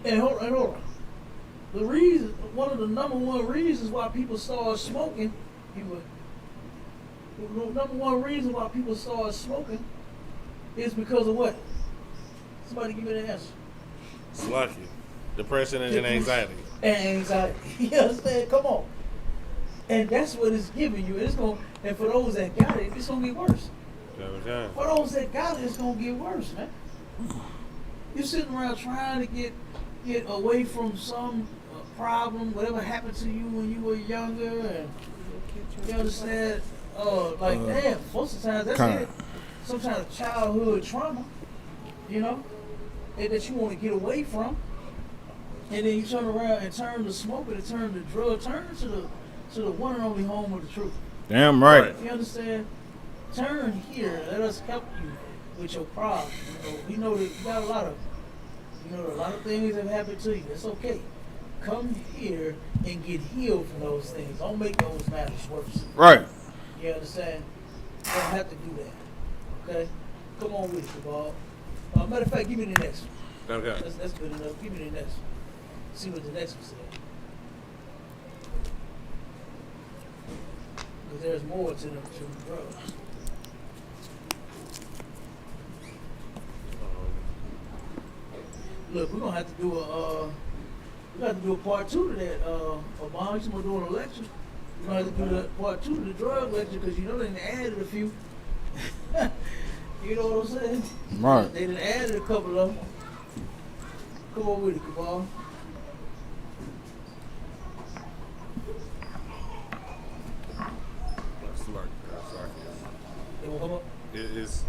And hold on. The reason, one of the number one reasons why people started smoking, the number one reason why people started smoking is because of what? Somebody give me the answer. It's lucky. Depression and anxiety. And anxiety. You understand? Come on. And that's what it's giving you. And for those that got it, it's gonna get worse. Okay. For those that got it, it's gonna get worse, man. You're sitting around trying to get away from some problem, whatever happened to you when you were younger, and you understand? Damn, most of the times that's it. Some kind of childhood trauma, you know. that you want to get away from, and then you turn around and turn the smoke and turn the drug, turn to the one and only home of the truth. Damn right. You understand? Turn here. Let us help you with your problem. We know that you got a lot of things that happened to you. It's okay. Come here and get healed from those things. Don't make those matters worse. Right. You understand? You don't have to do that. Okay? Come on with it, Bob. Matter of fact, give me the next one. Okay. That's good enough. Give me the next one. See what the next one says. Because there's more to the drugs. Look, we're gonna have to do a part 2 to that. Obama, you're doing a lecture. We're gonna have to do the part 2 to the drug lecture because you know they done added a few. You know what I'm saying? Right. They done added a couple of them. Come on with it, Kabal. They won't come up? It's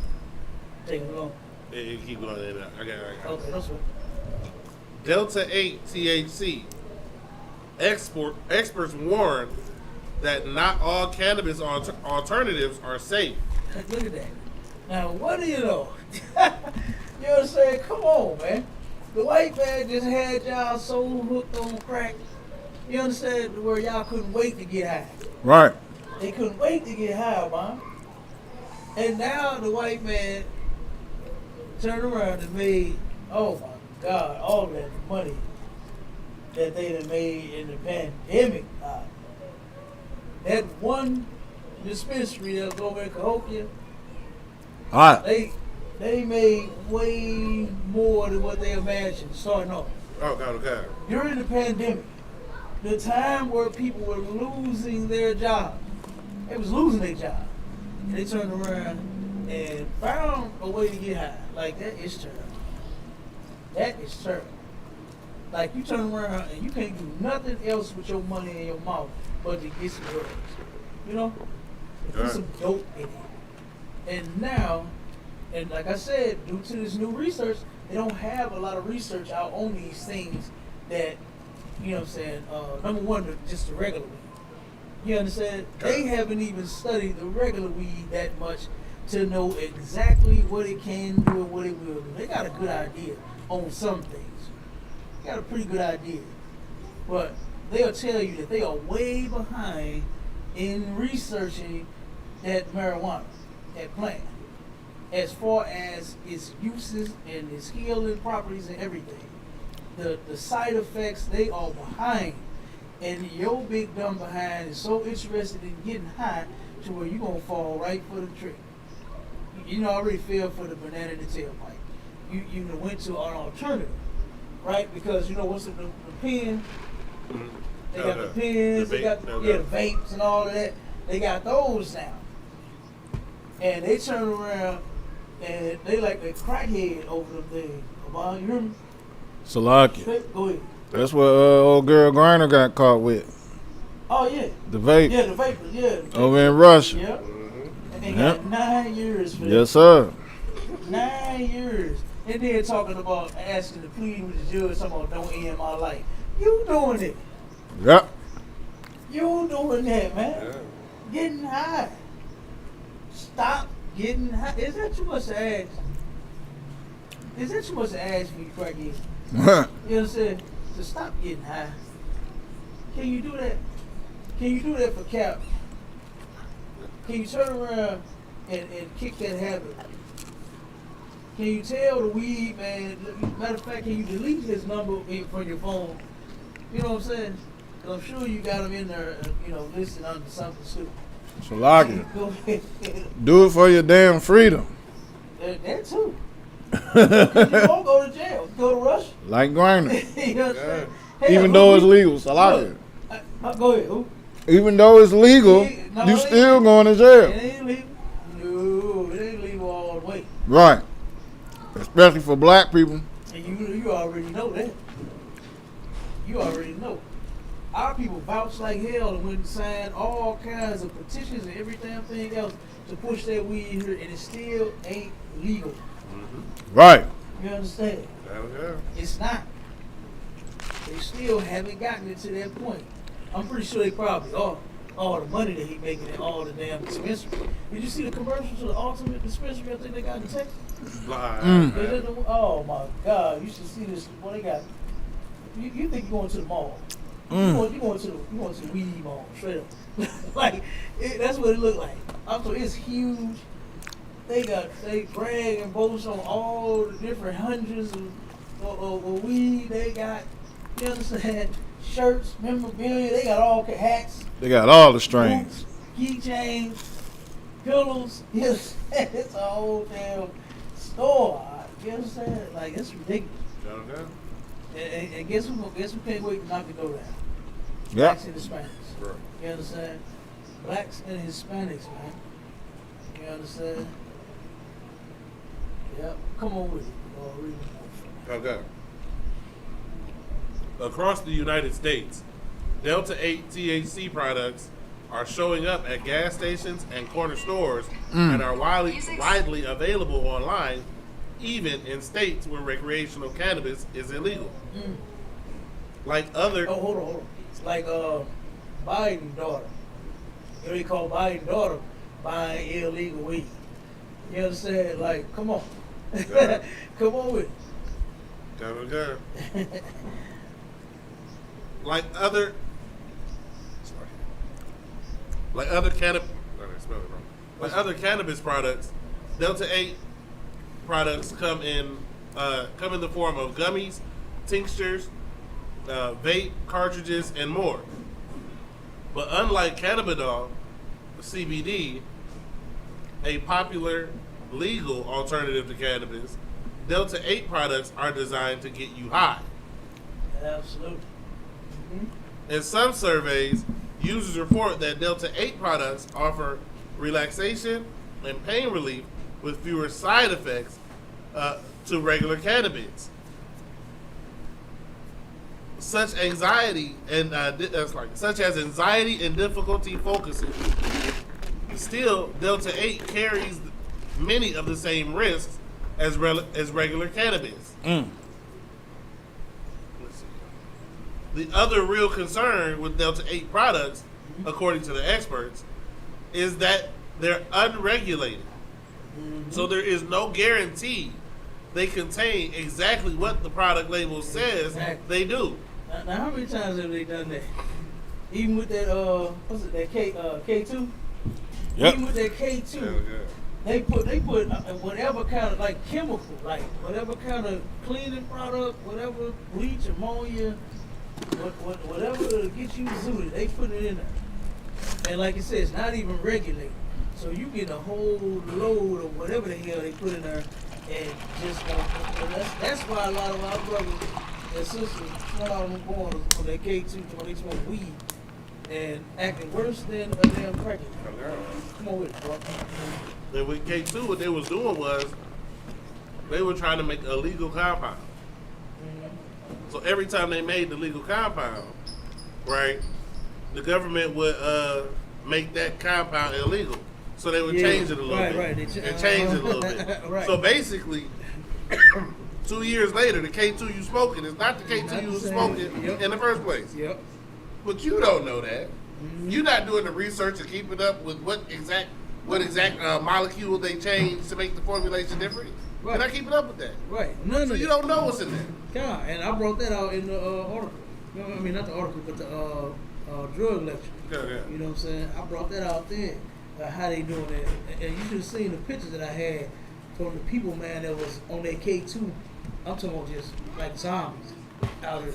Take it along. it keep going in. I got. Okay, that's right. Delta 8 THC. Experts warn that not all cannabis alternatives are safe. Look at that. Now, what do you know? You know what I'm saying? Come on, man. The white man just had y'all so hooked on crack. You understand? Where y'all couldn't wait to get high. Right. They couldn't wait to get high, man. And now the white man turned around and made, oh my God, all that money that they done made in the pandemic. That one dispensary that was over in Cahokia, All right. they made way more than what they imagined starting off. Oh God, okay. During the pandemic, the time where people were losing their job, they was losing their job, and they turned around and found a way to get high. Like, that is terrible. That is terrible. Like, you turn around and you can't do nothing else with your money in your mouth but to get some drugs. You know? Put some dope in it. And now, and like I said, due to this new research, they don't have a lot of research out on these things that, you know what I'm saying, number one, just the regular weed. You understand? They haven't even studied the regular weed that much to know exactly what it can do and what it will do. They got a good idea on some things. They got a pretty good idea. But they'll tell you that they are way behind in researching that marijuana, that plant, as far as its uses and its healing properties and everything. The side effects, they are behind. And your big dumb behind is so interested in getting high to where you're going to fall right for the trick. You already fell for the banana in the tailpipe. You went to an alternative, right? Because you know what's the pen? Mm-hmm. They got the pens, they got the vapes and all of that. They got those now. And they turn around and they like a crackhead over them things. About, you hear me? Salaki. Go ahead. That's what old girl Griner got caught with. Oh, yeah. The vape. Yeah, the vapors, yeah. Over in Russia. Yep. And they got 9 years for that. Yes, sir. 9 years. And then talking about asking to plead with the judge, talking about don't end my life. You doing it. Yep. You doing that, man. Yeah. Getting high. Stop getting high. Is that too much to ask? Is that too much to ask for you, crackhead? You know what I'm saying? So stop getting high. Can you do that? Can you do that for Cap? Can you turn around and kick that habit? Can you tell the weed man, matter of fact, can you delete his number from your phone? You know what I'm saying? 'Cause I'm sure you got him in there, listening under something stupid. Salaki. Go ahead. Do it for your damn freedom. That too. You won't go to jail. Go to Russia. Like Griner. You know what I'm saying? Hell, Even though it's legal. Salaki. Go ahead. Who? Even though it's legal, No, you it still ain't. going to It jail. ain't legal. No, it ain't legal all the way. Right. Especially for black people. And you already know that. You already know. Our people vouch like hell and went and signed all kinds of petitions and every damn thing else to push that weed here, and it still ain't legal. Right. You understand? Okay. It's not. They still haven't gotten it to that point. I'm pretty sure they probably are. All the money that he making in all the damn dispensaries. Did you see the commercial to the ultimate dispensary? I think they got in Texas. Oh my God! You should see this. What they got? You think you're going to the mall? You going to the weed mall straight up? Like that's what it looked like. So it's huge. They brag and boast on all the different hundreds of weed they got. You understand? Shirts, memorabilia, they got all hats. They got all the strains. Keychains, pillows. Yes, it's a whole damn store. You understand? Like it's ridiculous. Okay. And guess who can't wait to knock the door down? Yeah. Blacks and Hispanics. Right. You understand? Blacks and Hispanics, man. You understand? Yep. Come on with it. Read it. Okay. Across the United States, Delta 8 THC products are showing up at gas stations and corner stores and are widely available online, even in states where recreational cannabis is illegal. Like other... Oh, hold on. It's like Biden's daughter. You know, they call Biden's daughter buying illegal weed. You understand? Like, come on. Come on with it. Okay. Like other cannabis products, Delta 8 products come in the form of gummies, tinctures, vape cartridges, and more. But unlike cannabidiol, CBD, a popular legal alternative to cannabis, Delta 8 products are designed to get you high. Absolutely. In some surveys, users report that Delta 8 products offer relaxation and pain relief with fewer side effects to regular cannabis, such as anxiety and difficulty focusing. Still, Delta 8 carries many of the same risks as regular cannabis. The other real concern with Delta 8 products, according to the experts, is that they're unregulated. So there is no guarantee they contain exactly what the product label says they do. Now, how many times have they done that? Even with that, K2? Yep. Even with that K2, they put whatever kind of like chemical, like whatever kind of cleaning product, whatever bleach, ammonia, whatever to get you zooted, they put it in there. And like you said, it's not even regulated. So you get a whole load of whatever the hell they put in there, and just that's why a lot of our brothers and sisters, a lot of them going on their K2 when they smoke weed and acting worse than a damn pregnant. Come on with it, bro. And with K2, what they was doing was they were trying to make a legal compound. So every time they made the legal compound, right, the government would make that compound illegal. So they would change it a little bit. Right. Change it a little bit. Right. So basically, 2 years later, the K2 you smoking is not the K2 you was smoking in the first place. Yep. But you don't know that. You're not doing the research to keep it up with what exact molecule they changed to make the formulation different. Right. You're not keeping up with that. Right. None So of you it. don't know what's in there. Yeah, and I brought that out in the article. I mean, not the article, but the drug lecture. Okay. You know what I'm saying? I brought that out then. How they doing that? And you should have seen the pictures that I had from the people, man, that was on their K2. I'm talking about just like zombies out here.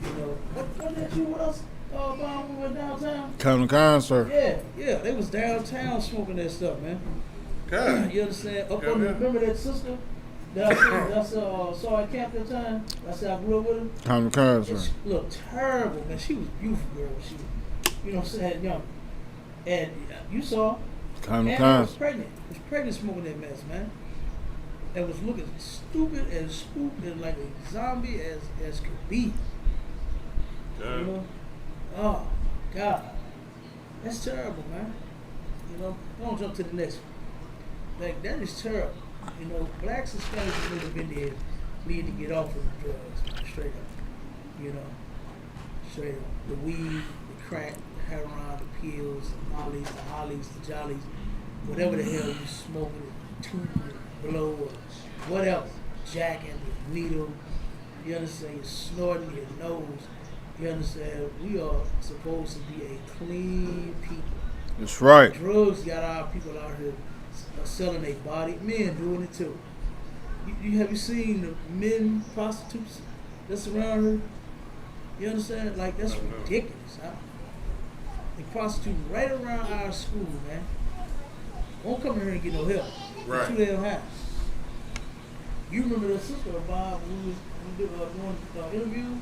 You know, what did you? What else? When we went downtown. Come to concert. Yeah, they was downtown smoking that stuff, man. Okay. You understand? Okay. Remember that sister that I saw at camp that time? I said I grew up with her. Come to concert. She looked terrible, man. She was a beautiful girl. She was, you know what I'm saying, young. And you saw, Come to and concert. was pregnant. Was pregnant smoking that mess, man. And was looking stupid and spooked and like a zombie as could be. Okay. You know? Oh my God. That's terrible, man. You know, don't jump to the next one. Like, that is terrible. You know, blacks and Hispanics would have been there, need to get off of the drugs, man, straight up. You know, straight up. The weed, the crack, the heroin, the pills, the mollies, the hollies, the jollies, whatever the hell you smoking, tooting, blow, or what else, jacking, the needle. You understand? You're snorting your nose. You understand? We are supposed to be a clean people. That's right. Drugs got our people out here selling their body. Men doing it too. Have you seen the men prostitutes that's around here? You understand? Like, that's ridiculous. Huh? They prostitute right around our school, man. Won't come in here and get no help. Right. Too damn high. You remember the sister of Bob who was doing interview?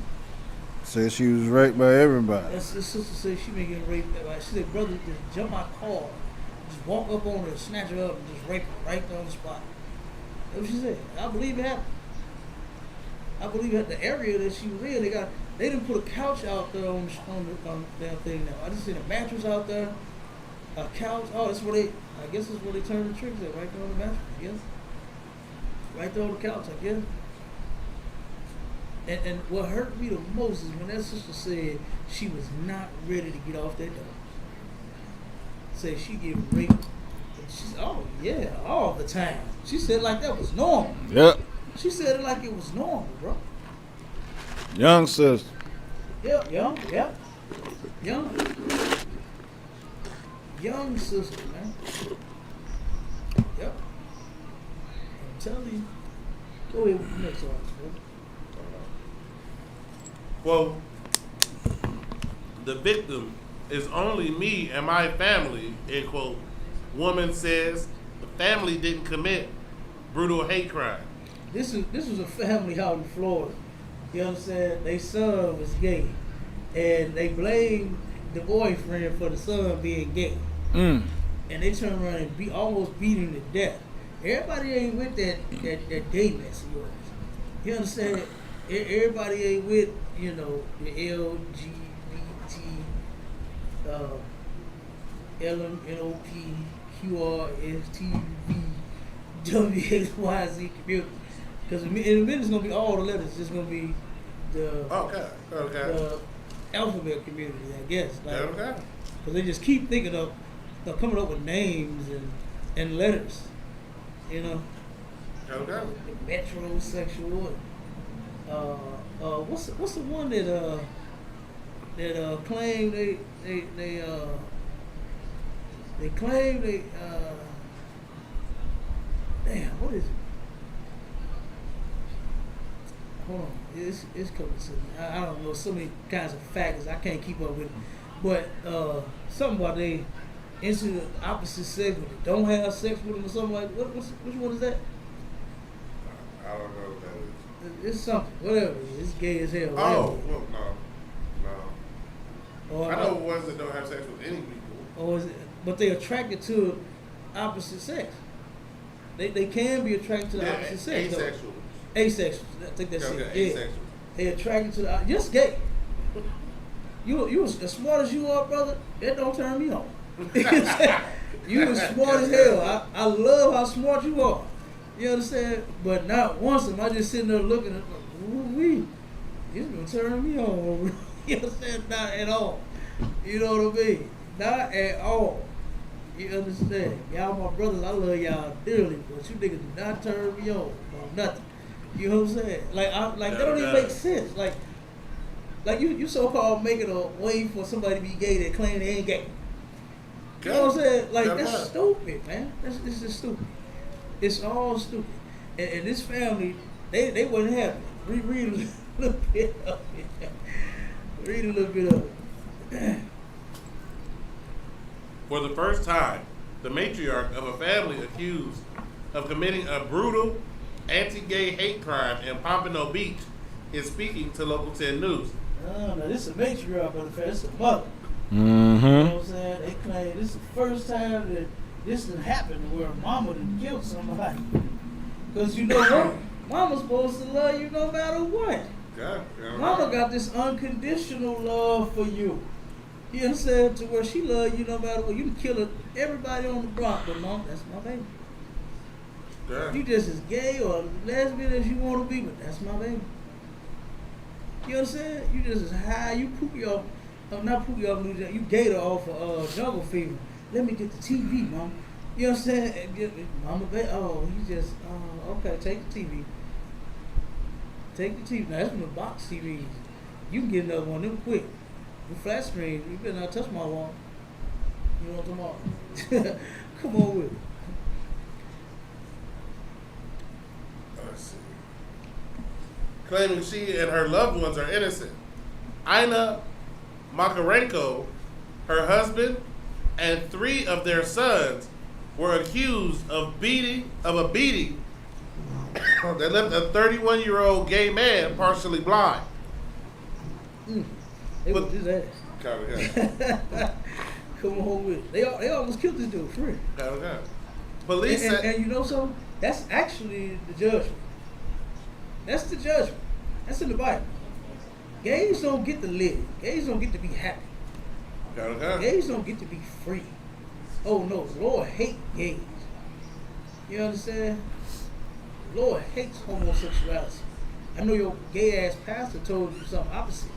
Said she was raped by everybody. That's his sister said she been getting raped. Like, she said, brother, just jump my car, just walk up on her, snatch her up, and just rape her right there on the spot. That's what she said. I believe it happened. I believe at the area that she was in, they didn't put a couch out there on the damn thing now. I just seen a mattress out there, a couch. Oh, that's where I guess that's where they turn the tricks at, right there on the mattress, I guess. Right there on the couch, I guess. And what hurt me the most is when that sister said she was not ready to get off that dog. Said she get raped. And she said, oh yeah, all the time. She said like that was normal. Yep. She said it like it was normal, bro. Young sister. Yep. Young sister, man. Yep. I'm telling you. Go ahead with the next artist, bro. Quote, the victim is only me and my family, end quote. Woman says the family didn't commit brutal hate crime. This was a family out in Florida. You understand? Their son was gay. And they blamed the boyfriend for the son being gay. And they turned around and almost beat him to death. Everybody ain't with that gay mess of yours. You understand? Everybody ain't with, you know, the LGBT, LMNOP, QRSTV, WXYZ community. Because in a minute it's going to be all the letters. It's going to be the alphabet community, I guess. Like, Okay. because they just keep thinking of coming up with names and letters, you know. Okay. The metrosexual. What's the one that claim they claim they damn, what is it? Hold on, it's coming to me. I don't know, so many kinds of factors I can't keep up with it. But something about they into the opposite sex, but they don't have sex with them or something like that. Which one is that? I don't know what that is. It's something, whatever. It's gay as hell. Oh, well, no. Or, I know ones that don't have sex with any people. Or is it, but they're attracted to opposite sex. They can be attracted to the opposite sex. Asexual. Asexual. I think that's it. Yeah. Asexual. They're attracted to the just gay. You as smart as you are, brother, that don't turn me on. You as smart as hell. I love how smart you are. You understand? But not once am I just sitting there looking at ooh-wee. It's gonna turn me on. You understand? Not at all. You know what I mean? Not at all. You understand? Y'all my brothers, I love y'all dearly, but you niggas do not turn me on. No, nothing. You know what I'm saying? Like that don't even make sense. Like you so-called making a way for somebody to be gay that claim they ain't gay. You know what I'm saying? Like, that's stupid, man. This is stupid. It's all stupid. And this family, they wasn't happy. Read a little bit of it. Read a little bit of it. For the first time, the matriarch of a family accused of committing a brutal anti-gay hate crime in Pompano Beach is speaking to Local 10 News. No, this is a matriarch of the family. It's a mother. Mm-hmm. You know what I'm saying? They claim this is the first time that this done happened where a mama done killed somebody. Because you know what? Mama's supposed to love you no matter what. Mama got this unconditional love for you. You understand? To where she love you no matter what. You can kill everybody on the block, but mom, that's my baby. Yeah. You just as gay or lesbian as you want to be, but that's my baby. You understand? You just as high. You Pookie off, not Pookie off New Jack. You Gator off of Jungle Fever. Let me get the TV, mom. You understand? And mama, oh, he just, okay, take the TV. Take the TV. Now, that's from the box TVs. You can get another one of them quick. The flat screen, you better not touch my wall. You know what I'm talking about? Come on with it. Let's see. Claiming she and her loved ones are innocent. Ina Makarenko, her husband, and 3 of their sons were accused of a beating that left a 31-year-old gay man partially blind. They was his ass. Okay. Come on with it. They almost killed this dude, for real. Okay. Police said, And you know something? That's actually the judgment. That's the judgment. That's in the Bible. Gays don't get to live. Gays don't get to be happy. okay. Gays don't get to be free. Oh no, the Lord hate gays. You understand? The Lord hates homosexuality. I know your gay ass pastor told you something opposite.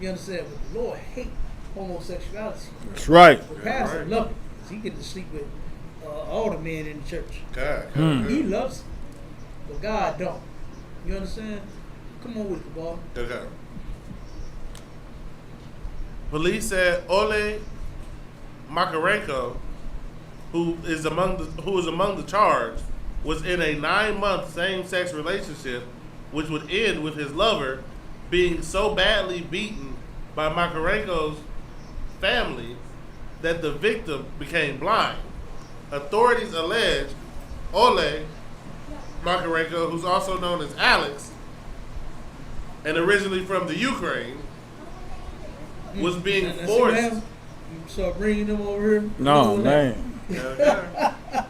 You understand? But the Lord hates homosexuality. That's right. The pastor loves it. 'Cause he get to sleep with all the men in the church. God. He loves it. But God don't. You understand? Come on with it, boy. Okay. Police said Ole Makarenko, who is among the charged, was in a 9-month same-sex relationship, which would end with his lover being so badly beaten by Makarenko's family that the victim became blind. Authorities allege Ole Makarenko, who's also known as Alex, and originally from the Ukraine, was being Now, see what forced. happened? You start bringing them over here. No, Look at man. Okay. that.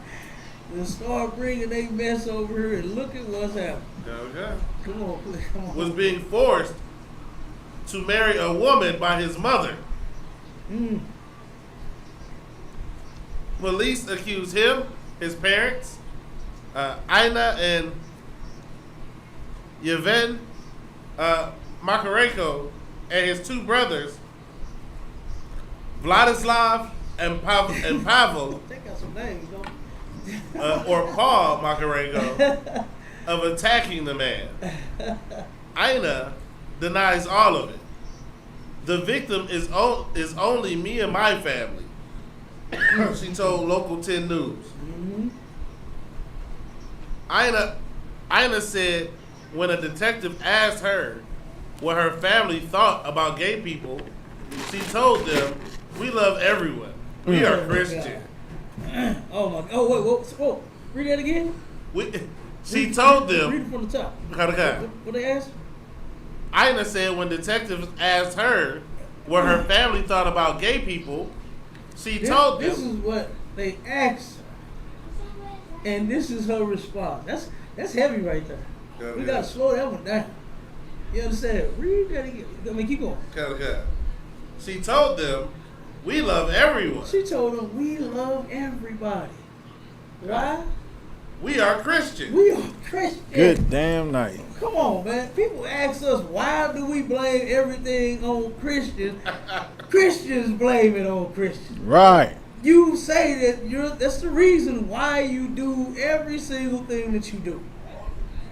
They start bringing they mess over here and look at what's happening. Okay. Come on, please, come on. Was being forced to marry a woman by his mother. Police accuse him, his parents, Ina and Yevhen Makarenko, and his 2 brothers, Vladislav and Pavel, They got some names, don't or Paul Makarenko, of attacking the man. Ina denies all of it. The victim is only me and my family. She told Local 10 News. Ina said when a detective asked her what her family thought about gay people, she told them, "We love everyone. We are Christian." Oh my! Oh wait! Whoa! Read that again. She told Read them. it from the top. Okay. What they asked? Ina said when detectives asked her what her family thought about gay people, she told This is them. what they asked, and this is her response. That's heavy right there. Yeah, We yeah. gotta slow that one down. You understand? Read that again. I mean, keep going. Okay. She told them, "We love everyone. She told them, "We love everybody. Why? We are Christian." We are Christian." Good damn night. Come on, man. People ask us, why do we blame everything on Christians? Christians blame it on Christians. Right. You say that that's the reason why you do every single thing that you do.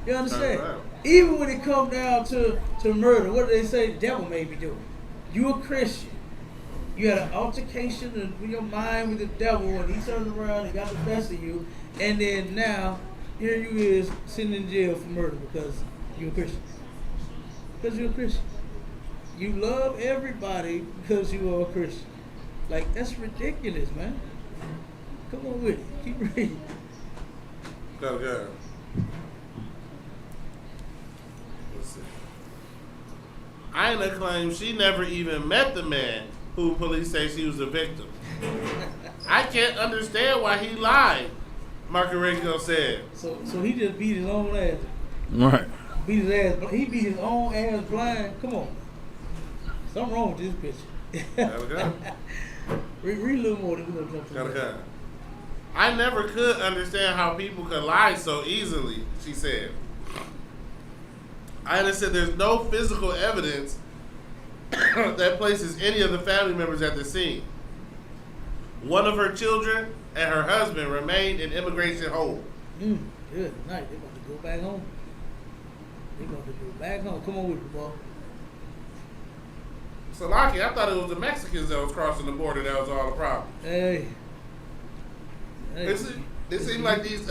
You understand? Right. Even when it comes down to murder, what do they say the devil made me do? You a Christian. You had an altercation in your mind with the devil, and he turned around and got the best of you, and then now here you is sitting in jail for murder because you're a Christian. Because you're a Christian. You love everybody because you are a Christian. Like, that's ridiculous, man. Come on with it. Keep reading. Okay. Let's see. Ina claims she never even met the man who police say she was the victim. "I can't understand why he lied," Makarenko said. So he just beat his own ass. Right. Beat his ass. He beat his own ass blind. Come on. Something wrong with this picture. Okay. read a little more. Then we're gonna jump to Okay. I never could understand how people could lie so easily, she said. I understand there's no physical evidence that places any of the family members at the scene. One of her children and her husband remained in immigration hold. Good night. They about to go back home. Come on with me, boy. Salaki, I thought it was the Mexicans that was crossing the border that was all the problem. Hey. It seemed like these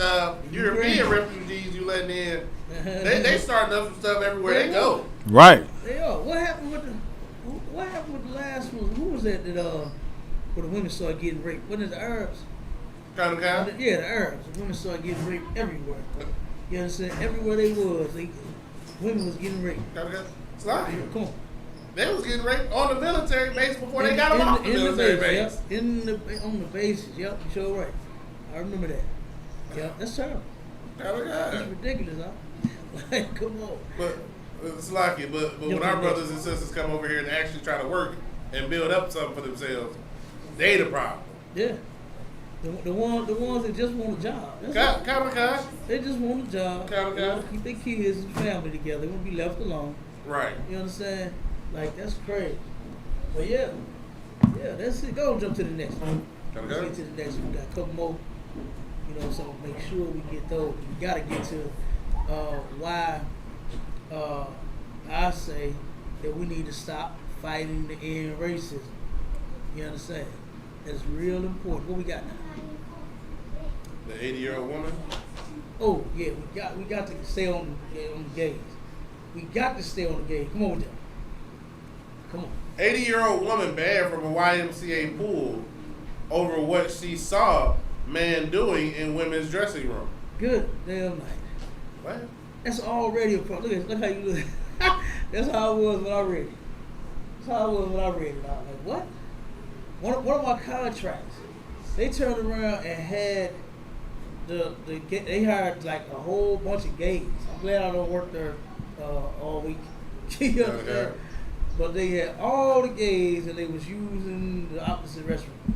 European refugees you letting in, they starting up some stuff everywhere they go. Right. They are. What happened with the last one? Who was that where the women started getting raped? Wasn't it the Arabs? Kind of. Yeah, the Arabs. The women started getting raped everywhere. You understand? Everywhere they was, women was getting raped. Salaki. Come on. They was getting raped on the military base before they got them off the military base. Yep. On the bases. Yep, you sure right. I remember that. Yep, that's terrible. That's ridiculous, huh? Like, come on. But it's lucky. But when our brothers and sisters come over here and actually try to work and build up something for themselves, they the problem. Yeah. The ones that just want a job. They just want a job. They want to keep their kids and family together. They want to be left alone. Right. You understand? Like, that's crazy. But yeah, that's it. Go and jump to the next one. Let's get to the next one. We got a couple more. You know, so make sure we get those. We got to get to why I say that we need to stop fighting to end racism. You understand? That's real important. What we got now? The 80-year-old woman? Oh, yeah, we got to stay on the gays. We got to stay on the gays. Come on with that. Come on. 80-year-old woman banned from a YMCA pool over what she saw man doing in women's dressing room. Good damn night. What? That's already a problem. Look how you look. That's how it was when I read it. That's how it was when I read it. I was like, what? One of my contracts, they turned around and had they hired like a whole bunch of gays. I'm glad I don't work there all week. You understand? But they had all the gays and they was using the opposite restroom.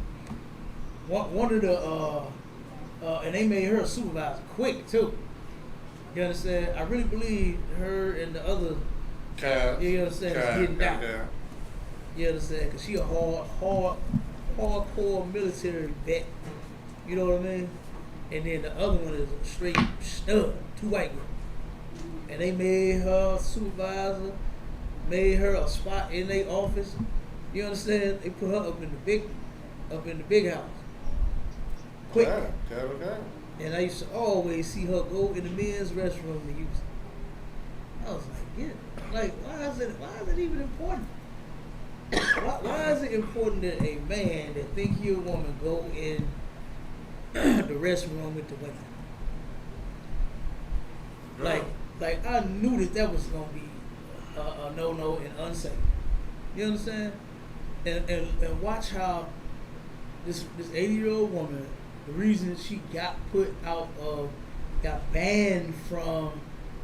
One of the and they made her a supervisor quick too. You understand? I really believe her and the other. You understand? Is getting out. You understand? Because she a hardcore military vet. You know what I mean? And then the other one is a straight stud, 2 white girls. And they made her supervisor, made her a spot in their office. You understand? They put her up in the big house. Quick. Okay. And I used to always see her go in the men's restroom to use it. I was like, yeah. Like, why is it even important? Why is it important that a man that think he a woman go in the restroom with the women? Like I knew that was gonna be a no and unsafe. You understand? And watch how this 80-year-old woman, the reason she got banned from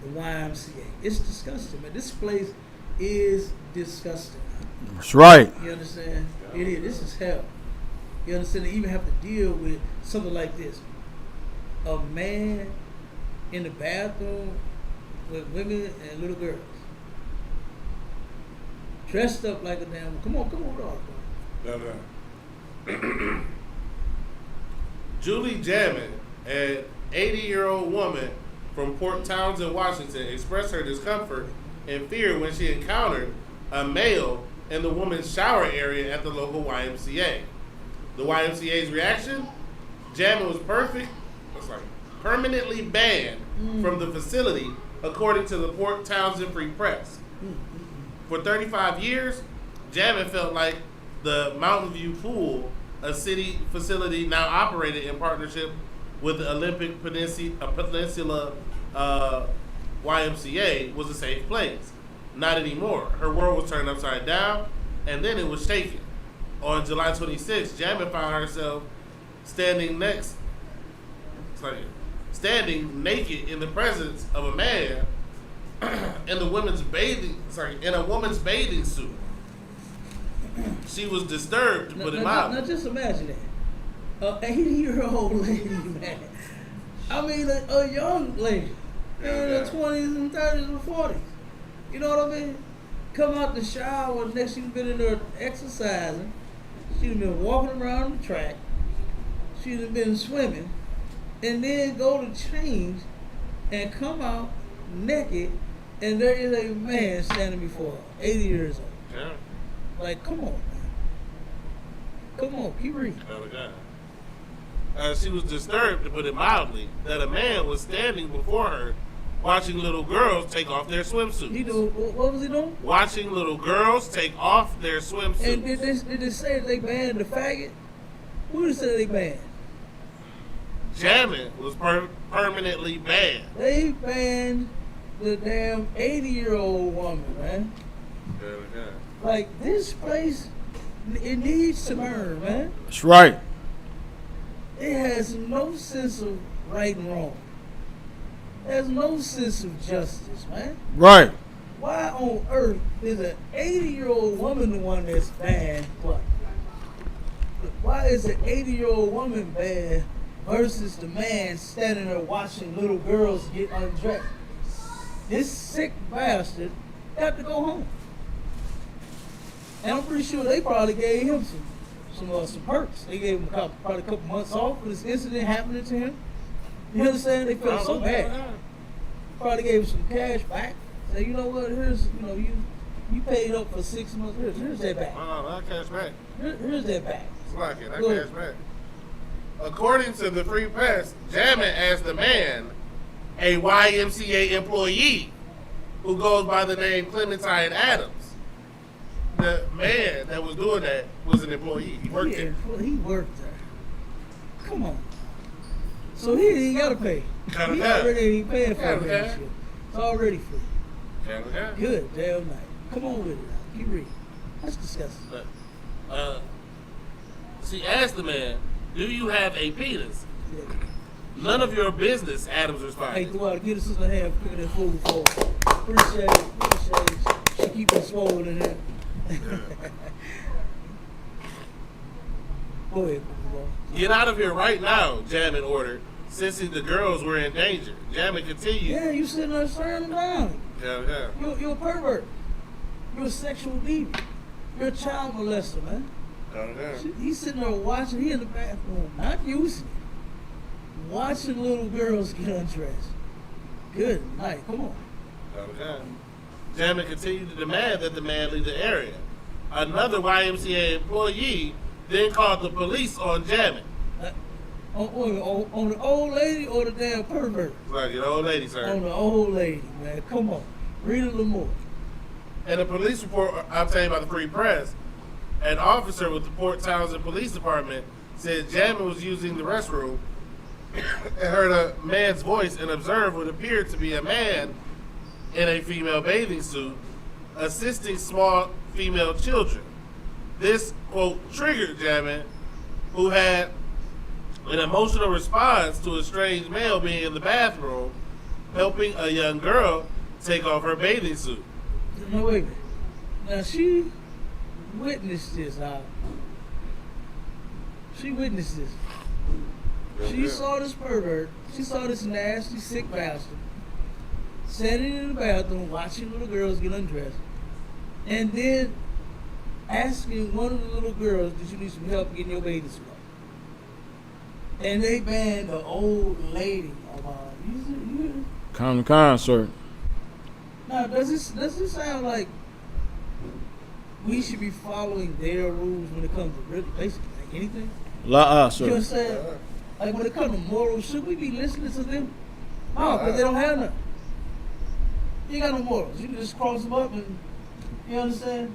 the YMCA. It's disgusting, man. This place is disgusting. That's right. You understand? It is. This is hell. You understand? They even have to deal with something like this. A man in the bathroom with women and little girls. Dressed up like a damn... Come on, dog. No. Julie Jammon, an 80-year-old woman from Port Townsend, Washington, expressed her discomfort and fear when she encountered a male in the woman's shower area at the local YMCA. The YMCA's reaction? Jammon was permanently banned from the facility, according to the Port Townsend Free Press. For 35 years, Jammon felt like the Mountain View Pool, a city facility now operated in partnership with the Olympic Peninsula YMCA, was a safe place. Not anymore. Her world was turned upside down, and then it was shaken. On July 26th, Jammon found herself standing naked in the presence of a man in a woman's bathing suit. She was disturbed to put him out. Now just imagine that. An 80-year-old lady, man. I mean, a young lady. In her 20s and 30s and 40s. You know what I mean? Come out the shower, next she's been in there exercising. She's been walking around the track. She's been swimming. And then go to change and come out naked, and there is a man standing before her, 80 years old. Yeah. Like, come on, man. Come on, keep reading. She was disturbed, to put it mildly, that a man was standing before her watching little girls take off their swimsuits. What was he doing? Watching little girls take off their swimsuits. And did they say they banned the faggot? Who did say they banned? Jamming was permanently banned. They banned the damn 80-year-old woman, man. Like, this place, it needs to burn, man. That's right. It has no sense of right and wrong. There's no sense of justice, man. Right. Why on earth is an 80-year-old woman the one that's banned? What? Why is an 80-year-old woman banned versus the man standing there watching little girls get undressed? This sick bastard got to go home. And I'm pretty sure they probably gave him some perks. They gave him probably a couple months off for this incident happening to him. You understand? They felt so bad. Probably gave him some cash back. Say, you know what? Here's, you paid up for 6 months. Here's that back. Not cash back. Here's that back. It's like it. Not cash back. According to the Free Press, Jamming as the man, a YMCA employee who goes by the name Clementine Adams. The man that was doing that was an employee. He worked there. He worked there. Come on. So he ain't got to pay. He already ain't paying for that shit. It's already free. Good damn night. Come on with it now. Keep reading. Let's discuss it. She asked the man, "Do you have a penis?" Yeah. None of your business, Adams Hey, responded. go out, get us in the hand, pick that food for. Appreciate it. She keep it swollen in there. Go ahead, bro. "Get out of here right now," Jamming ordered, sensing the girls were in danger. Jamming continued. Yeah, you sitting there staring them down. Yeah. You're a pervert. You're a sexual deviant. You're a child molester, man. He's sitting there watching. He in the bathroom, not using it, watching little girls get undressed. Good night. Come on. Jamming continued to demand that the man leave the area. Another YMCA employee then called the police on Jamming. On the old lady or the damn pervert? Like an old lady, sir. On the old lady, man. Come on. Read a little more. In a police report obtained by the Free Press, an officer with the Port Townsend Police Department said Jamming was using the restroom and heard a man's voice and observed what appeared to be a man in a female bathing suit assisting small female children. This, quote, triggered Jamming, who had an emotional response to a strange male being in the bathroom helping a young girl take off her bathing suit. No, wait a minute. Now, she witnessed this, She witnessed this. She saw this pervert. She saw this nasty, sick bastard standing in the bathroom watching little girls get undressed. And then asking one of the little girls, did you need some help getting your bathing suit on? And they banned the old lady. Come to concert. Now, does this sound like we should be following their rules when it comes to really basically like anything? You know what sir. I'm saying? Like when it comes to morals, should we be listening to them? No, because they don't have none. You ain't got no morals. You can just cross them up and, you understand?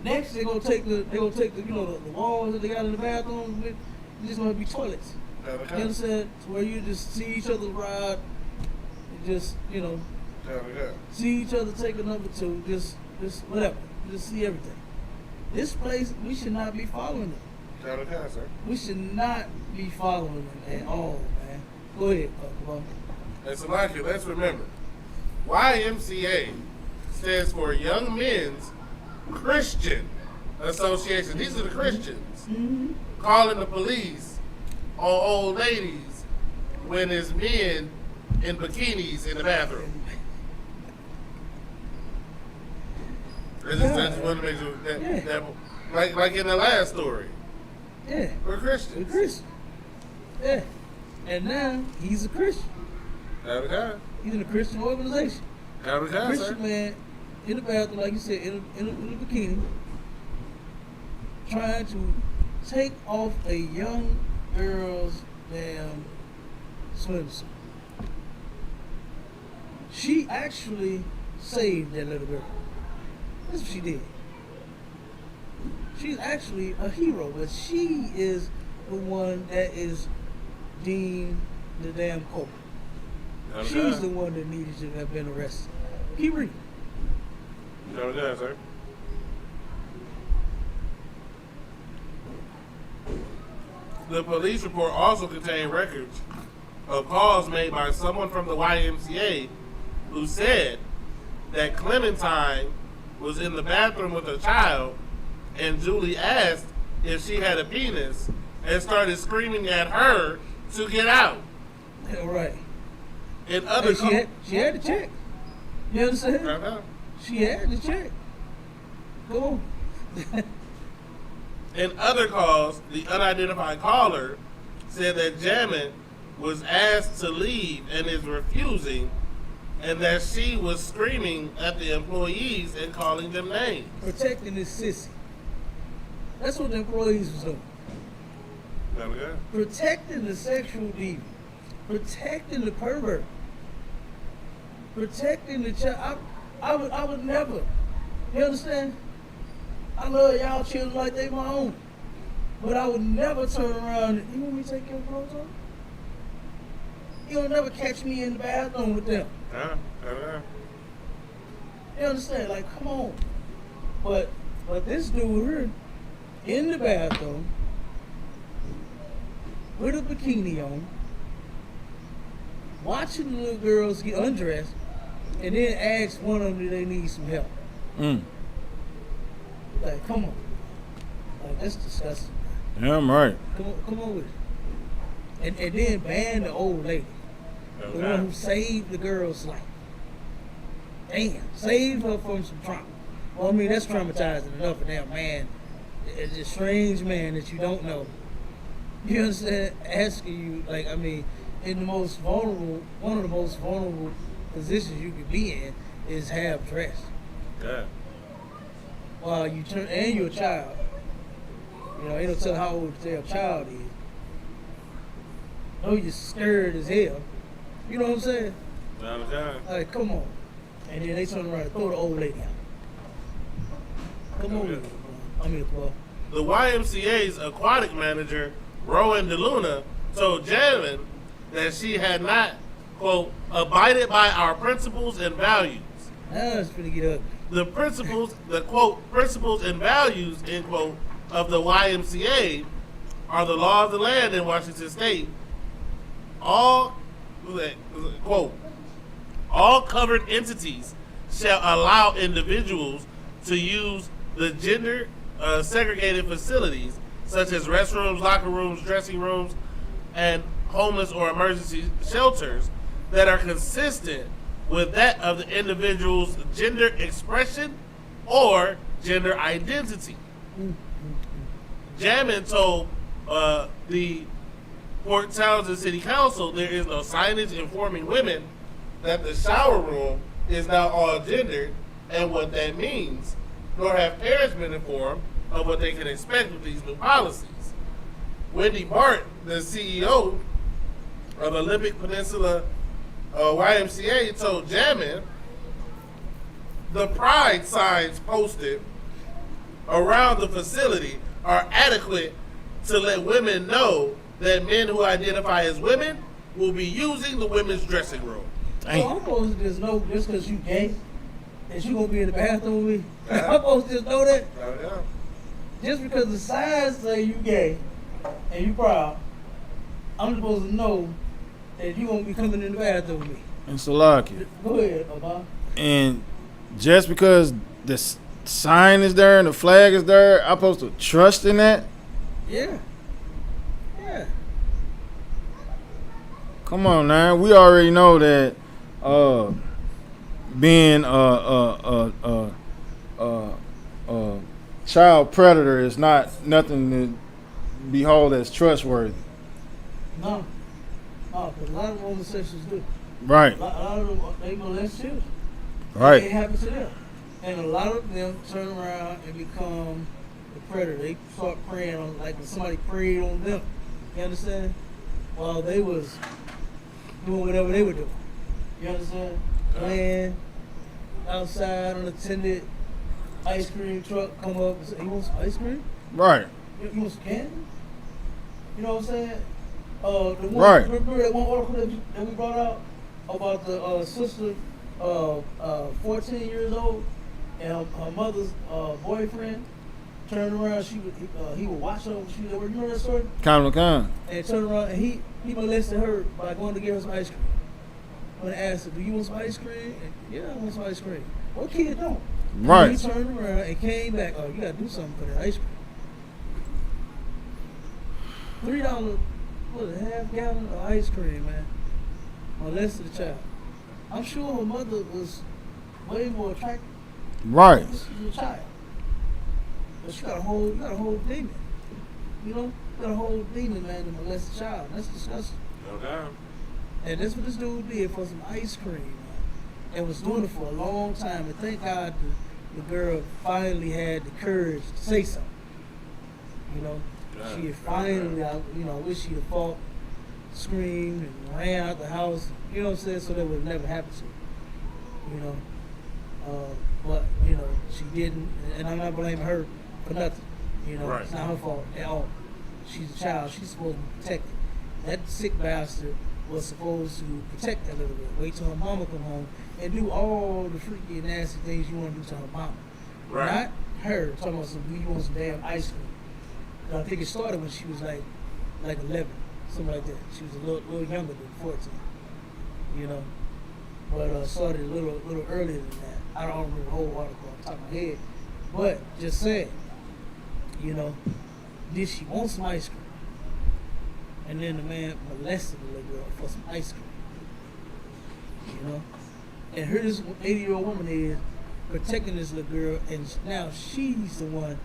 Next, they're gonna take the the walls that they got in the bathroom. It's just gonna be toilets. You understand? So where you just see each other ride, and just see each other take a number two, just whatever, just see everything. This place, we should not be following them. We should not be following them at all, man. Go ahead, Papa. And Salaki, let's remember, YMCA stands for Young Men's Christian Association. These are the Christians calling the police on old ladies when there's men in bikinis in the bathroom. I just want to make sure that like in the last story. Yeah. We're Christians. We're Christian. Yeah. And now he's a Christian. Got a guy. He's in a Christian organization. Got a guy, Christian sir. man in the bathroom, like you said, in a bikini, trying to take off a young girl's damn swimsuit. She actually saved that little girl. That's what she did. She's actually a hero, but she is the one that is deemed the damn culprit. Got a She's guy. the one that needed to have been arrested. Keep reading. Got a guy, sir. The police report also contained records of calls made by someone from the YMCA who said that Clementine was in the bathroom with a child and Julie asked if she had a penis and started screaming at her to get out. Yeah, right. In other Hey, she had to check. You understand? calls, She had to check. Go on. in other calls, the unidentified caller said that Jamin was asked to leave and is refusing, and that she was screaming at the employees and calling them names. Protecting this sissy. That's what the employees was doing. Okay. Protecting the sexual deviant. Protecting the pervert. Protecting the child. I would never. You understand? I love y'all children like they my own. But I would never turn around and, you want me to take your clothes off? You'll never catch me in the bathroom with them. You understand? Like, come on. But this dude here in the bathroom with a bikini on, watching the little girls get undressed, and then ask one of them, do they need some help? Like, come on. Like, that's disgusting. Yeah, I'm right. Come on with it. And then ban the old lady. The one who saved the girl's life. Damn, saved her from some trauma. Well, I mean, that's traumatizing enough for that man. It's a strange man that you don't know. You understand? Asking you, like, I mean, in the most vulnerable, one of the most vulnerable positions you could be in is half dressed. Yeah. While you turn, and you're a child. You know, ain't no telling how old their child is. No, you're scared as hell. You know what I'm saying? Like, come on. And then they turn around and throw the old lady out. Come on. I mean, well, The YMCA's aquatic manager, Rowan DeLuna, told Jamin that she had not, quote, abided by our principles and values. now it's finna get ugly. The principles, the quote, principles and values, end quote, of the YMCA are the law of the land in Washington State. All, quote, all covered entities shall allow individuals to use the gender segregated facilities such as restrooms, locker rooms, dressing rooms, and homeless or emergency shelters that are consistent with that of the individual's gender expression or gender identity. Jamin told the Port Townsend City Council there is no signage informing women that the shower room is now all gendered and what that means, nor have parents been informed of what they can expect with these new policies. Wendy Bart, the CEO of Olympic Peninsula YMCA, told Jamin the pride signs posted around the facility are adequate to let women know that men who identify as women will be using the women's dressing room. So I'm supposed to just know, just because you gay, that you gonna be in the bathroom with me? I'm supposed to just know that? Just because the signs say you gay and you proud, I'm supposed to know that you gonna be coming in the bathroom with me. And Salaki. Go ahead, Obama. And just because this sign is there and the flag is there, I'm supposed to trust in that? Yeah. Yeah. Come on now, we already know that being child predator is not nothing to behold as trustworthy. No. No, because a lot of homosexuals do. Right. A lot of them, they molest children. Right. It happens to them. And a lot of them turn around and become the predator. They start preying on, like when somebody preyed on them. You understand? While they was doing whatever they were doing. You understand? Playing outside unattended, ice cream truck come up and say, "You want some ice cream? Right. You want some candy?" You know what I'm saying? The one, Right. Remember that one article that we brought out about the sister, 14 years old, and her mother's boyfriend turned around. He would watch her when she was at work. You know that story? Con. And turned around and he molested her by going to get her some ice cream. When I asked her, "Do you want some ice cream?" And, "Yeah, I want some ice cream." What kid don't? Right. And he turned around and came back. "Oh, you gotta do something for that ice cream." $3, what, a half gallon of ice cream, man. Molested the child. I'm sure her mother was way more attractive. Right. This is a child. But you got a whole demon. You know? You got a whole demon, man, to molest a child. That's disgusting. No doubt. And that's what this dude did for some ice cream, man. And was doing it for a long time. And thank God the girl finally had the courage to say something. You know? She had finally, I wish she'd have fought, screamed, and ran out the house. You know what I'm saying? So that would never happen to her. You know? But, she didn't. And I'm not blaming her for nothing. You know? Right. It's not her fault at all. She's a child. She's supposed to be protected. That sick bastard was supposed to protect that little girl. Wait till her mama come home and do all the freaky and nasty things you want to do to her mama. Right. Not her talking about do you want some damn ice cream? And I think it started when she was like 11, something like that. She was a little younger than 14. You know? But started a little earlier than that. I don't remember the whole article off the top of my head. But just saying, did she want some ice cream? And then the man molested the little girl for some ice cream. And here this 80-year-old woman is protecting this little girl, and now she's the one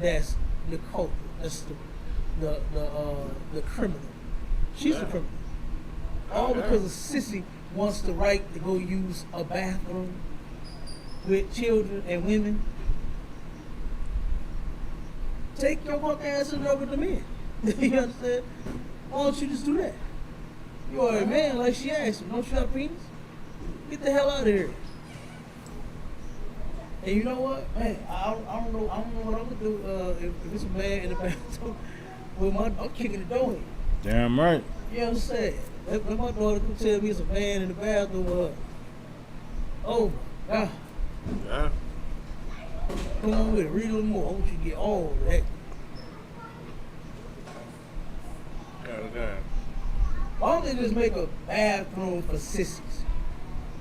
that's the culprit. That's the criminal. She's the criminal. All because a sissy wants the right to go use a bathroom with children and women. Take your punk ass in there with the men. You understand? Why don't you just do that? You are a man, like she asked you. Don't you have a penis? Get the hell out of here. And you know what, man? I don't know what I'm gonna do if it's a man in the bathroom. I'm kicking the door in. Damn right. You understand? If my daughter could tell me it's a man in the bathroom with her. Oh my God. Yeah. Come on with it. Read a little more. I want you to get all of that. Okay. Why don't they just make a bathroom for sissies?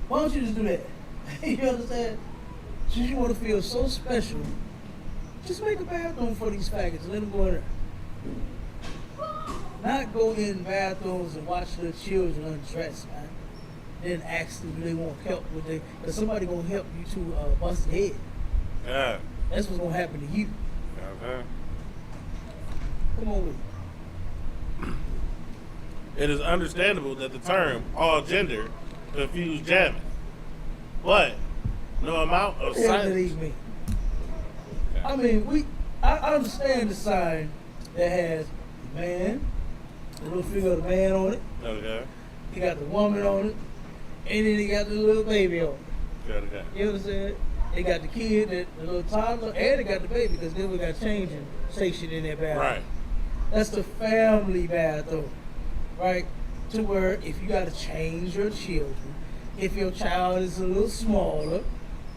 Why don't you just do that? You understand? Since you want to feel so special, just make a bathroom for these faggots and let them go in there. Not go in bathrooms and watch little children undress, man. Then ask them if they want help with it. Because somebody going to help you to bust their head. Yeah. That's what's going to happen to you. Okay. Come on with it. It is understandable that the term all gender confused jamming. But no amount of What does that silence. even mean? I mean, I understand the sign that has the man, the little figure of the man on it. Okay. He got the woman on it, and then he got the little baby on it. Okay. You understand? They got the kid, the little toddler, and they got the baby because then we got changing station in that bathroom. Right. That's the family bathroom, right? To where if you got to change your children, if your child is a little smaller,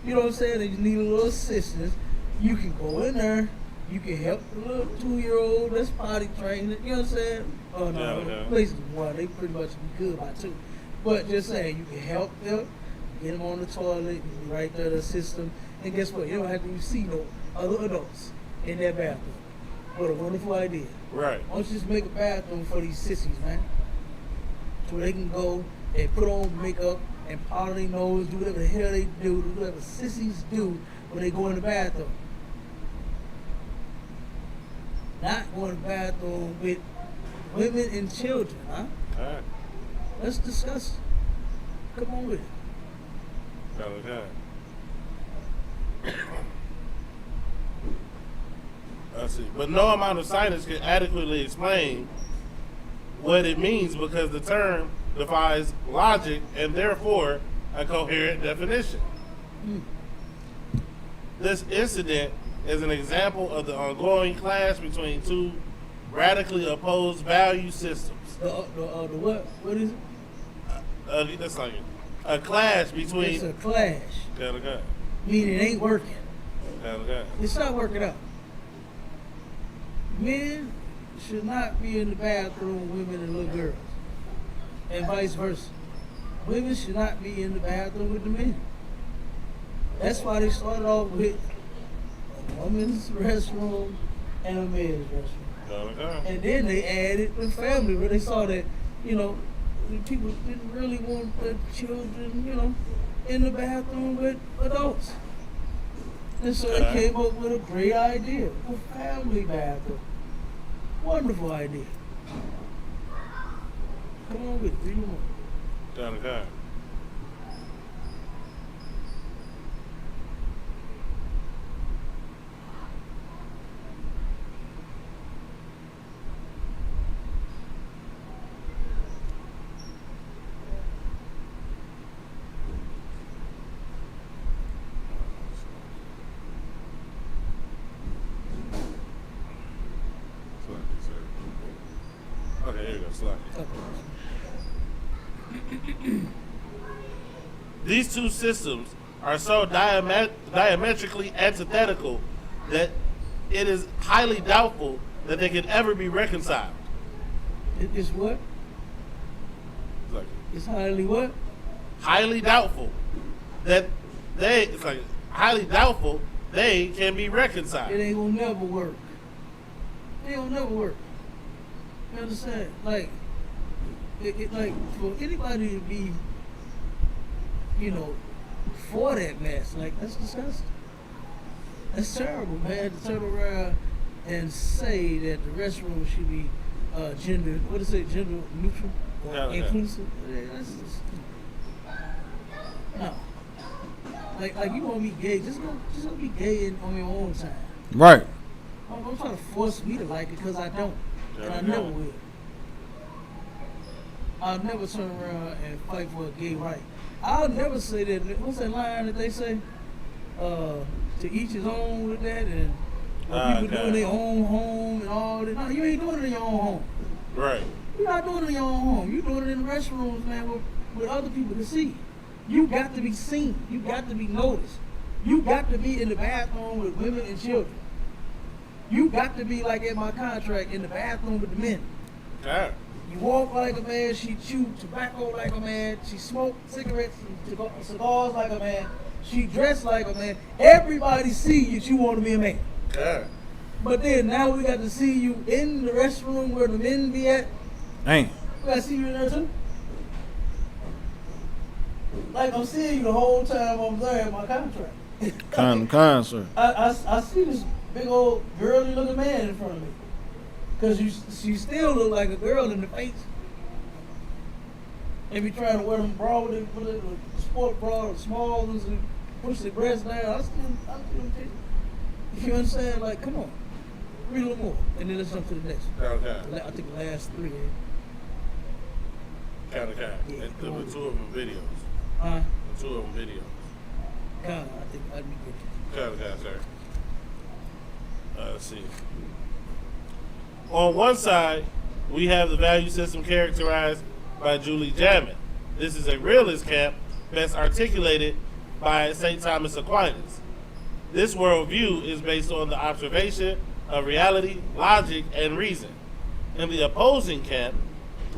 you know what I'm saying, and you need a little assistance, you can go in there. You can help the little 2-year-old that's potty trained. You know what I'm saying? Oh no, Yeah. places one, they pretty much be good by two. But just saying, you can help them. Get them on the toilet, you right there to assist them. And guess what? You don't have to see no other adults in that bathroom. What a wonderful idea. Right. Why don't you just make a bathroom for these sissies, man? So they can go and put on makeup and powder their nose, do whatever the hell they do whatever sissies do when they go in the bathroom. Not going to the bathroom with women and children, huh? All right. Let's discuss. Come on with it. Okay. Let's see. But no amount of science can adequately explain what it means because the term defies logic and therefore a coherent definition. This incident is an example of the ongoing clash between two radically opposed value systems. The what? What is it? That's like a clash between. It's a clash. Okay. Meaning it ain't working. Okay. It's not working out. Men should not be in the bathroom with women and little girls. And vice versa. Women should not be in the bathroom with the men. That's why they started off with a woman's restroom and a men's restroom. Okay. And then they added the family where they saw that, you know, people didn't really want the children, you know, in the bathroom with adults. And so they came up with a great idea, a family bathroom. Wonderful idea. Come on with it, read more. Okay. Okay, here you go. Slack. These two systems are so diametrically antithetical that it is highly doubtful that they can ever be reconciled. It's what? It's like It's highly what? highly doubtful that it's like highly doubtful they can be reconciled. It ain't gonna never work. It ain't gonna never work. You understand? Like, like for anybody to be, you know, for that mess, like that's disgusting. That's terrible, man. To turn around and say that the restroom should be gender, what is it, gender neutral or inclusive? Yeah, that's just, no. Like you want to be gay, just go be gay on your own time. Right. Don't try to force me to like it because I don't. And I never will. I'll never turn around and fight for a gay right. I'll never say that. What's that line that they say? To each his own with that, and people doing their own home and all that. No, you ain't doing it in your own home. Right. You're not doing it in your own home. You're doing it in the restrooms, man, with other people to see. You got to be seen. You got to be noticed. You got to be in the bathroom with women and children. You got to be like in my contract in the bathroom with the men. Okay. You walk like a man, she chew tobacco like a man, she smoke cigarettes and cigars like a man, she dressed like a man. Everybody see that you want to be a man. Okay. But then now we got to see you in the restroom where the men be at. Ain't. We got to see you in there too. Like I'm seeing you the whole time I'm there in my contract. Kind, sir. I see this big old girly looking man in front of me. Because she still look like a girl in the face. They be trying to wear them bra with the sport bra, the small ones, and push the breasts down. I still you understand? Like, come on. Read a little more. And then let's jump to the next one. Okay. I think the last three. Okay. Yeah, There were two of them videos. The two of them videos. I think I'd be good. Okay, sir. Let's see. On one side, we have the value system characterized by Julie Jammett. This is a realist camp best articulated by St. Thomas Aquinas. This worldview is based on the observation of reality, logic, and reason. In the opposing camp,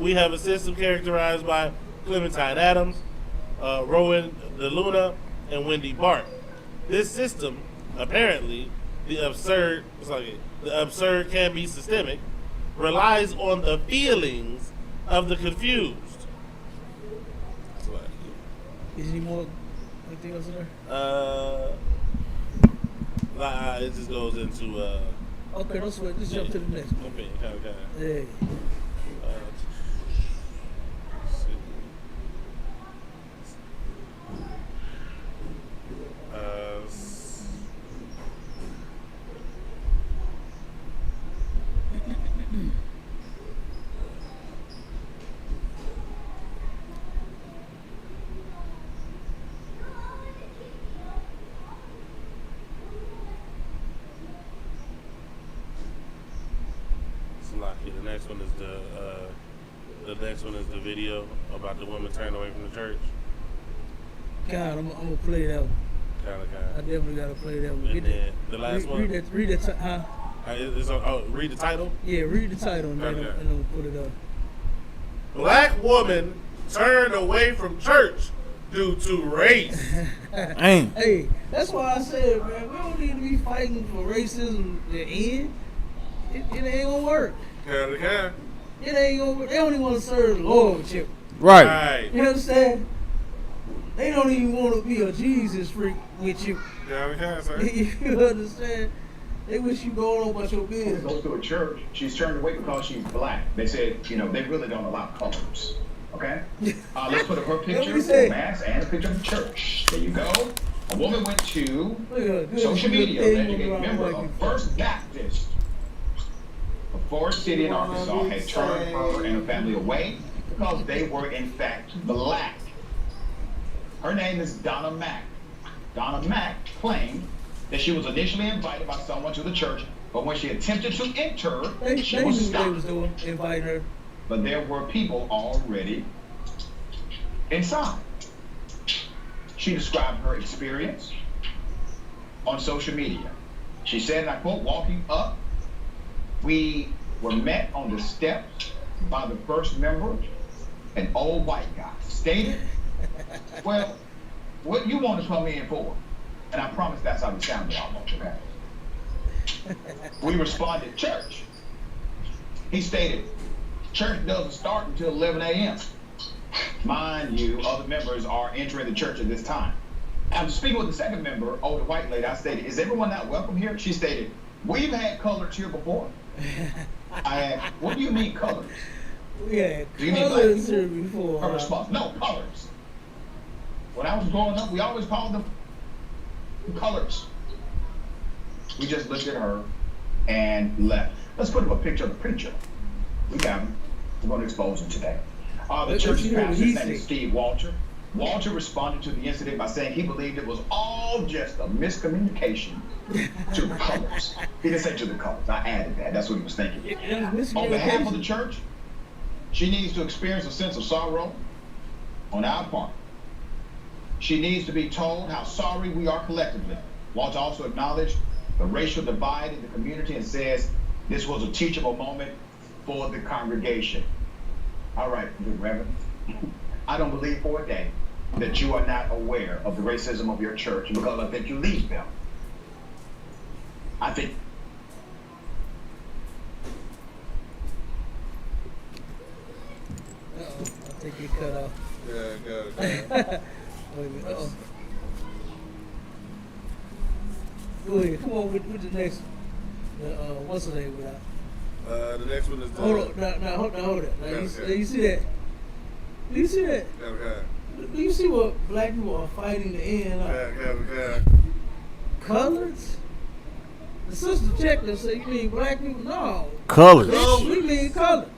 we have a system characterized by Clementine Adams, Rowan DeLuna, and Wendy Bart. This system, apparently, the absurd can be systemic, relies on the feelings of the confused. Is any more anything else in there? It just goes into Okay, don't sweat. Just jump to the next one. okay. Yeah. The next one is the video about the woman turning away from the church. God, I'm gonna play that one. Kind. I definitely gotta play that one. And then the last one. Read that. Huh? Read the title. Yeah, read the title and then we'll put it up. Black woman turned away from church due to race. Damn. Hey, that's why I said, man, we don't need to be fighting for racism to end. It ain't gonna work. Kind. It ain't gonna work. They don't even want to serve the Lord with you. Right. You understand? They don't even want to be a Jesus freak with you. You understand? They wish you go on about your business. Goes to a church. She's turned away because she's black. They said, they really don't allow colors. Okay? Let's put up her picture, the mask, and a picture of the church. There you go. A woman went to social media, alleging a member of First Baptist of Forest City in Arkansas had turned her and her family away because they were in fact black. Her name is Donna Mack. Donna Mack claimed that she was initially invited by someone to the church, but when she attempted to enter, she was stopped. They was doing, inviting her. But there were people already inside. She described her experience on social media. She said, and I quote, walking up, we were met on the steps by the first member, an old white guy, stated, well, what you want to come in for? And I promise that's how it sounded almost, okay? We responded, church. He stated, church doesn't start until 11 a.m. Mind you, other members are entering the church at this time. After speaking with the second member, older white lady, I stated, is everyone not welcome here? She stated, we've had colors here before. I asked, what do you mean colors? We had Do you mean colors black here people? before. Her response, no, colors. When I was growing up, we always called them colors. We just looked at her and left. Let's put up a picture of the preacher. We got him. We're going to expose him today. The church's pastor's name is Steve Walter. Walter responded to the incident by saying he believed it was all just a miscommunication to the colors. He didn't say to the colors. I added that. That's what he was thinking. On behalf of the church, she needs to experience a sense of sorrow on our part. She needs to be told how sorry we are collectively. Walter also acknowledged the racial divide in the community and says this was a teachable moment for the congregation. All right, good Reverend. I don't believe for a day that you are not aware of the racism of your church because I think you lead them. I think. I think you cut off. Yeah, good. Wait a minute. Go ahead. Come on with the next one. What's the name without? The next one is the... Hold on. Now, hold on. Now, you see that? Do you see that? Okay. Do you see what black people are fighting to end? Colors? The sister checked and said, you mean black people? No. Colors. Bitch, we mean colors.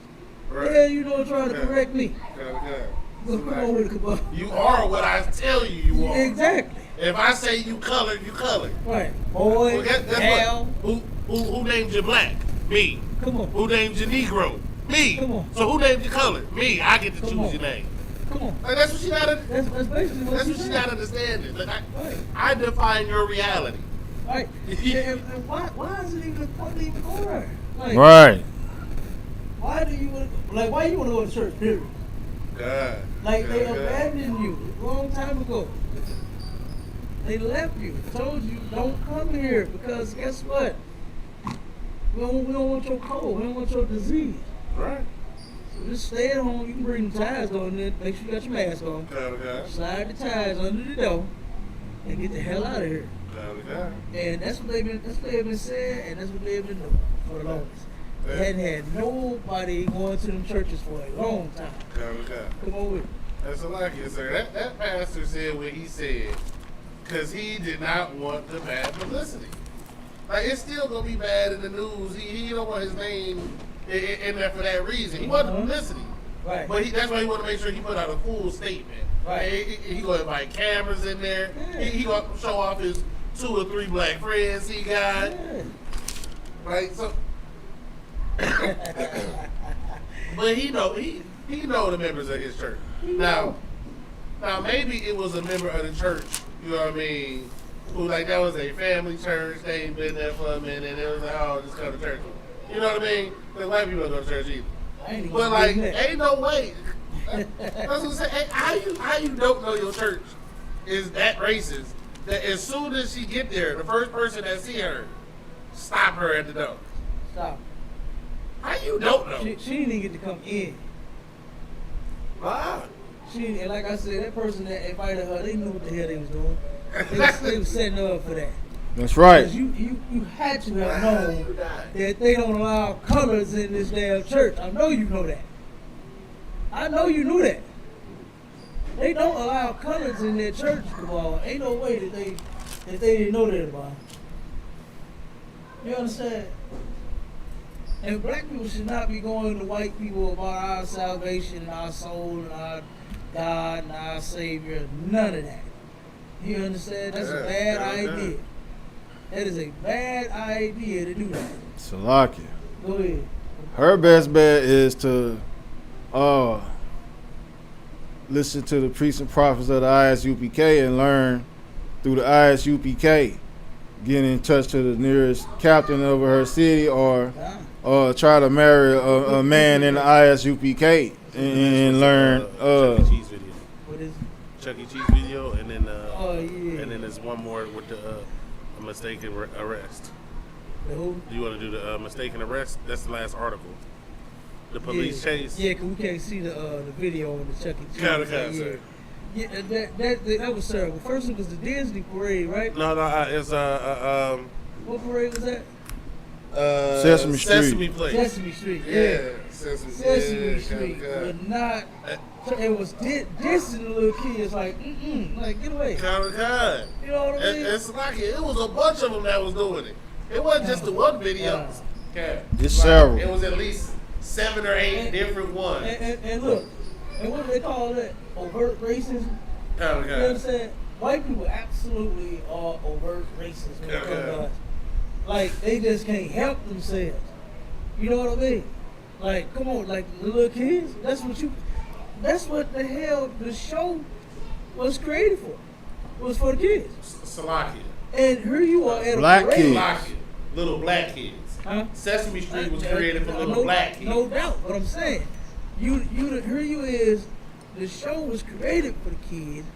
Right. Yeah, you know, trying to correct me. Okay. Come on with it, come on. You are what I tell you are. Exactly. If I say you colored, you colored. Right. Boy, Well, guess hell. what? Who named you black? Me. Come on. Who named you Negro? Me. Come on. So who named you colored? Me. I get to Come choose on. your name. Come on. Like, that's what she gotta. That's basically what That's she what she said. gotta understand. It. Like, Right. I define your reality. Right. And why is it even important to even go there? Like, Right. why do you want to, like, why you want to go to church, period? God. Like they God. abandoned you a long time ago. They left you, told you don't come here because guess what? We don't want your cold, we don't want your disease. Right. So just stay at home. You can bring the ties on there, make sure you got your mask on. God. Slide the ties under the door and get the hell out of here. God. And that's what they've been saying, and that's what they've been doing for the longest. They hadn't had nobody going to them churches for a long time. God. Come on with it. That's a lucky, sir. That pastor said what he said because he did not want the bad publicity. Like, it's still going to be bad in the news. He don't want his name in there for that reason. He wanted publicity. Right. But that's why he wanted to make sure he put out a full statement. Right. He going to invite cameras in there. Yeah. He going to show off his 2 or 3 black friends he got. Yeah. Right? So, but he know the members of his church. Now maybe it was a member of the church, you know what I mean, who like that was a family church, they ain't been there for a minute, and it was like, oh, just come to church. You know what I mean? Because white people don't go to church either. But like, ain't no way. I was gonna say, hey, how you don't know your church is that racist that as soon as she get there, the first person that see her, stop her at the door. Stop. How you don't know? She didn't even get to come in. Wow. And like I said, that person that invited her, they knew what the hell they was doing. They was setting her up for that. That's right. Because you had to have known that they don't allow colors in this damn church. I know you know that. I know you knew that. They don't allow colors in their church, Kabal. Ain't no way that they didn't know that about. You understand? And black people should not be going to white people about our salvation and our soul and our God and our Savior. None of that. You understand? That's a bad idea. That is a bad idea to do that. Salakia. Go ahead. Her best bet is to listen to the priests and prophets of the ISUPK and learn through the ISUPK. Get in touch to the nearest captain over her city or try to marry a man in the ISUPK and learn. Chuck E. Cheese video. What is it? Chuck E. Cheese video, and then yeah. and then there's one more with the mistaken arrest. The who? Do you want to do the mistaken arrest? That's the last article. The police chase. Yeah, because we can't see the video on the Chuck E. Cheese. Kinda, Yeah, that was terrible. First it was the Disney parade, right? No, it's What parade was that? Sesame Street. Sesame Place. Sesame Street. Yeah, Sesame Street. But not. It was dissing the little kids like, like get away. God. You know what I mean? It's like it was a bunch of them that was doing it. It wasn't just the one video. It's several. It was at least 7 or 8 different ones. And look, and what do they call that? Overt racism. You know what I'm saying? White people absolutely are overt racists when it comes to us. Like, they just can't help themselves. You know what I mean? Like, come on, like the little kids, that's what the hell the show was created for. It was for the kids. Salakia. And here you are at Black a parade. kids. Salakia. Little black kids. Huh? Sesame Street was created for little black kids. No doubt. What I'm saying, here you is. The show was created for the kids,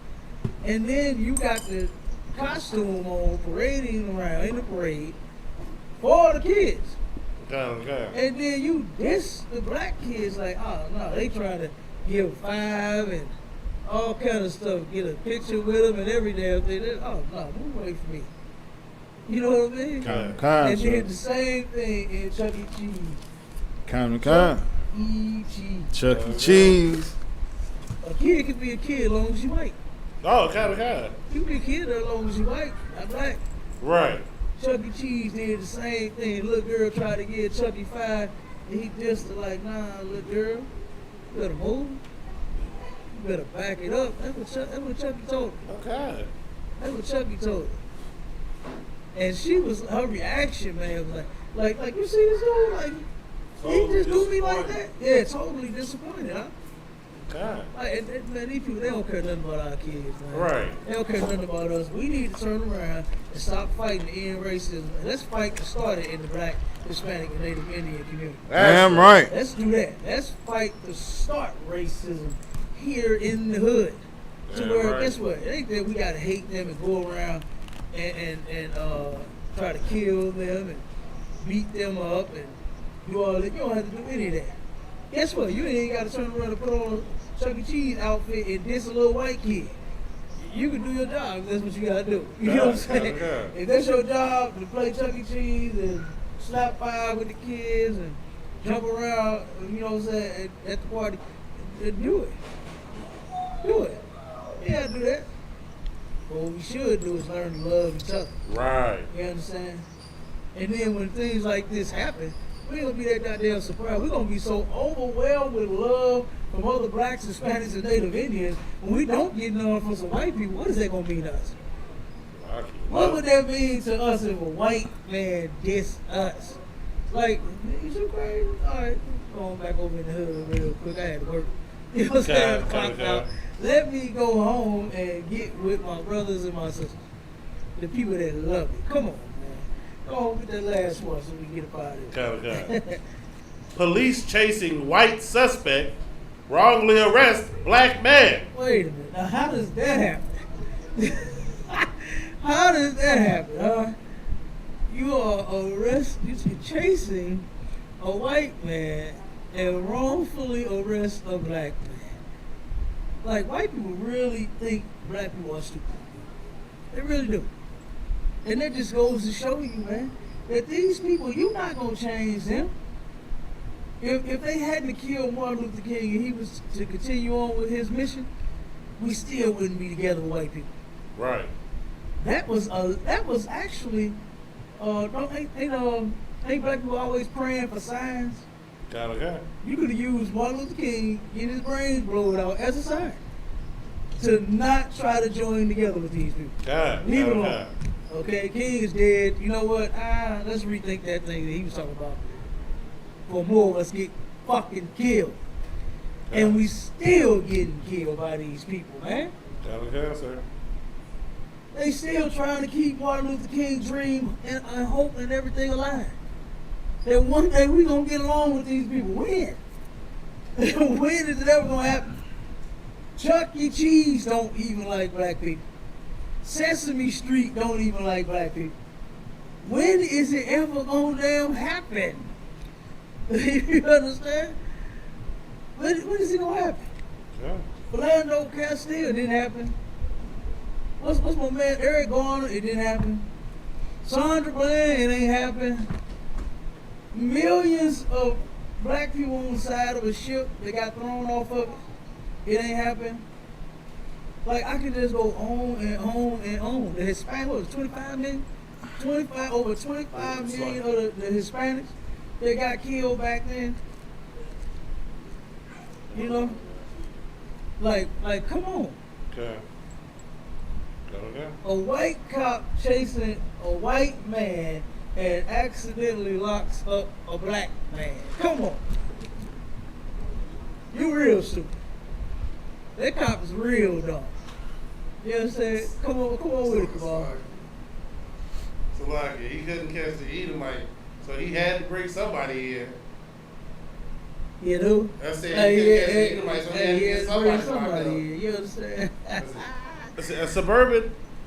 and then you got the costume on parading around in the parade for the kids. And then you diss the black kids like, oh no, they trying to give 5 and all kind of stuff, get a picture with them and every damn thing. Oh no, move away from me. You know what I mean? And then the same thing in Chuck E. Cheese. Chuck E. Cheese. A kid can be a kid as long as you white. Oh, kind of. You can be a kid as long as you white, not black. Right. Chuck E. Cheese did the same thing. Little girl tried to give Chuck E. 5, and he dissed her like, nah, little girl, you better move. You better back it up. That's what Chuck E. told her. Okay. That's what Chuck E. told her. And her reaction, man, was like you see this dude? Like, he just do me like that? Yeah, totally disappointed, huh? God. Like, man, these people, they don't care nothing about our kids, man. Right. They don't care nothing about us. We need to turn around and stop fighting to end racism. And let's fight to start it in the Black, Hispanic, and Native Indian community. Damn right. Let's do that. Let's fight to start racism here in the hood. To Yeah, where, right. guess what? It ain't that we gotta hate them and go around and try to kill them and beat them up and do all that. You don't have to do any of that. Guess what? You ain't gotta turn around and put on a Chuck E. Cheese outfit and diss a little white kid. You can do your job if that's what you gotta do. You know what I'm saying? Yeah. If that's your job to play Chuck E. Cheese and slap fire with the kids and jump around, you know what I'm saying, at the party, do it. Do it. You gotta do that. But what we should do is learn to love each other. Right. You understand? And then when things like this happen, we ain't gonna be that goddamn surprised. We're gonna be so overwhelmed with love from other blacks, Hispanics, and Native Indians. When we don't get none from some white people, what is that gonna mean to us? What would that mean to us if a white man diss us? Like, is you crazy? All right, going back over in the hood real quick. I had to work. You know what I'm saying? Clock out. Let me go home and get with my brothers and my sisters, the people that love me. Come on, man. Go on with that last one so we can get up out of here. Okay. Police chasing white suspect wrongly arrest black man. Wait a minute. Now, how does that happen? How does that happen, huh? You are you're chasing a white man and wrongfully arrest a black man. Like, white people really think black people are stupid. They really do. And that just goes to show you, man, that these people, you're not going to change them. If they hadn't killed Martin Luther King and he was to continue on with his mission, we still wouldn't be together with white people. Right. That was actually, ain't black people always praying for signs? Okay. You could have used Martin Luther King getting his brains blown out as a sign to not try to join together with these people. Leave it alone. Okay, King is dead. You know what? Let's rethink that thing that he was talking about. For more of us get fucking killed. And we still getting killed by these people, man. Okay, sir. They still trying to keep Martin Luther King's dream and hope and everything alive. That one day we gonna get along with these people. When? When is it ever gonna happen? Chuck E. Cheese don't even like black people. Sesame Street don't even like black people. When is it ever gonna damn happen? You understand? When is it gonna happen? Yeah. Philando Castile didn't happen. What's my man Eric Garner? It didn't happen. Sandra Bland, it ain't happen. Millions of black people on the side of a ship that got thrown off of it. It ain't happen. Like, I can just go on and on and on. The Hispanic, what was it, 25 million? Over 25 million of the Hispanics that got killed back then. You know? Like, come on. Okay. Okay. A white cop chasing a white man and accidentally locks up a black man. Come on. You real stupid. That cop is real dumb. You understand? Come on with it, come on. So like, he couldn't catch the Edomite, so he had to bring somebody in. You know? I said he couldn't catch the Edomite, so he had to get bring somebody locked up. in. You understand?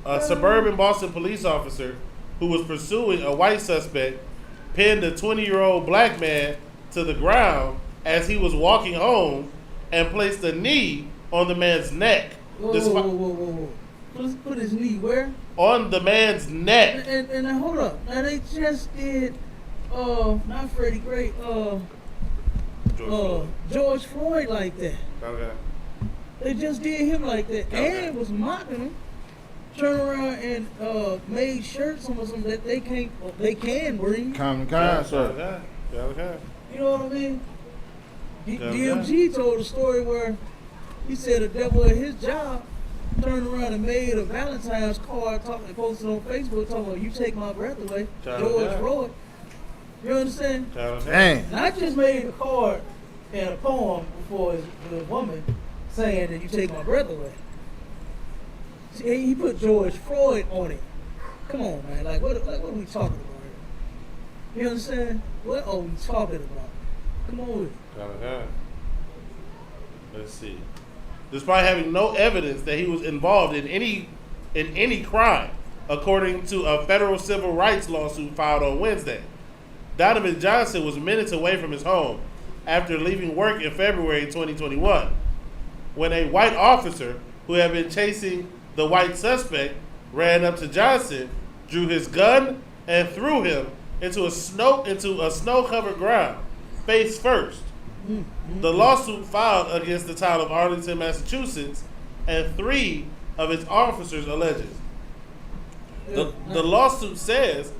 A suburban Boston police officer who was pursuing a white suspect pinned a 20-year-old black man to the ground as he was walking home and placed a knee on the man's neck. Whoa. Put his knee where? On the man's neck. And hold up. Now they just did, not Freddie Gray, George Floyd like that. Okay. They just did him like that. Okay. And was mocking him. Turned around and made shirts on something that they can breathe. Common concept. Okay. You know what I mean? DMG told a story where he said the devil at his job turned around and made a Valentine's card posted on Facebook talking about, "You take my breath away," George Floyd. You understand? Dang. Not just made a card and a poem for the woman saying that you take my breath away. See, he put George Floyd on it. Come on, man. Like, what are we talking about here? You understand? What are we talking about? Come on with it. Let's see. despite having no evidence that he was involved in any crime, according to a federal civil rights lawsuit filed on Wednesday. Donovan Johnson was minutes away from his home after leaving work in February 2021, when a white officer who had been chasing the white suspect ran up to Johnson, drew his gun, and threw him into a snow-covered ground, face first. The lawsuit filed against the town of Arlington, Massachusetts, and 3 of its officers alleges. The lawsuit says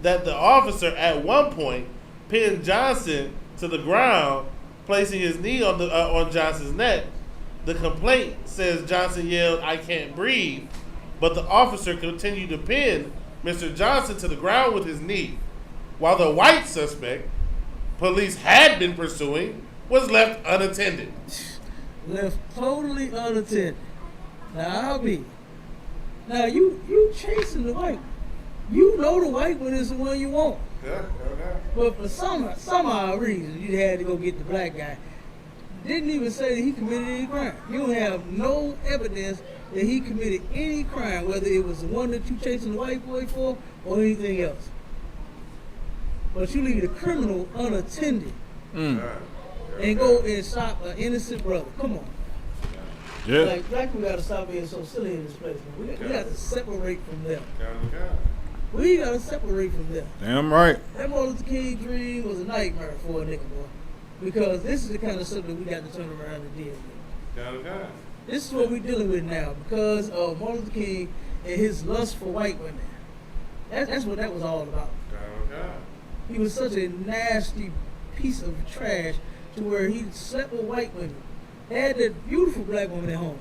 that the officer at one point pinned Johnson to the ground, placing his knee on Johnson's neck. The complaint says Johnson yelled, "I can't breathe," but the officer continued to pin Mr. Johnson to the ground with his knee, while the white suspect police had been pursuing was left unattended. Left totally unattended. Now Now you chasing the white. You know the white one is the one you want. Yeah. But for some odd reason, you had to go get the black guy. Didn't even say that he committed any crime. You have no evidence that he committed any crime, whether it was the one that you chasing the white boy for or anything else. But you leave the criminal unattended and go and stop an innocent brother. Come on. Yeah. Like black people gotta stop being so silly in this place, man. We got to separate from them. We gotta separate from them. Damn right. That Martin Luther King dream was a nightmare for a nigga, boy. Because this is the kind of stuff that we got to turn around and deal with. This is what we're dealing with now because of Martin Luther King and his lust for white women. That's what that was all about. He was such a nasty piece of trash to where he slept with white women. Had that beautiful black woman at home.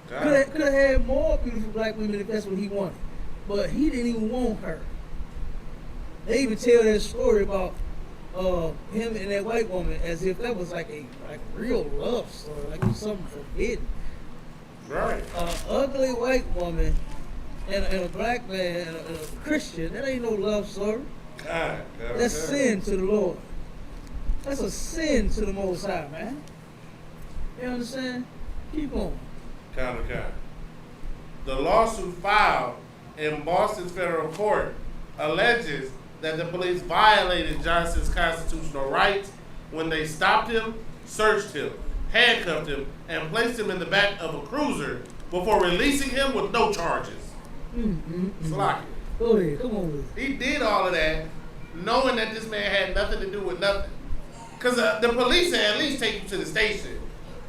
Could have had more beautiful black women if that's what he wanted. But he didn't even want her. They even tell that story about him and that white woman as if that was like a real love story, like it was something forbidden. Right. An ugly white woman and a black man and a Christian, that ain't no love story. That's sin to the Lord. That's a sin to the Most High, man. You understand? Keep on. The lawsuit filed in Boston's federal court alleges that the police violated Johnson's constitutional rights when they stopped him, searched him, handcuffed him, and placed him in the back of a cruiser before releasing him with no charges. Slocky. Go ahead, come on with it. He did all of that knowing that this man had nothing to do with nothing. Because the police at least take you to the station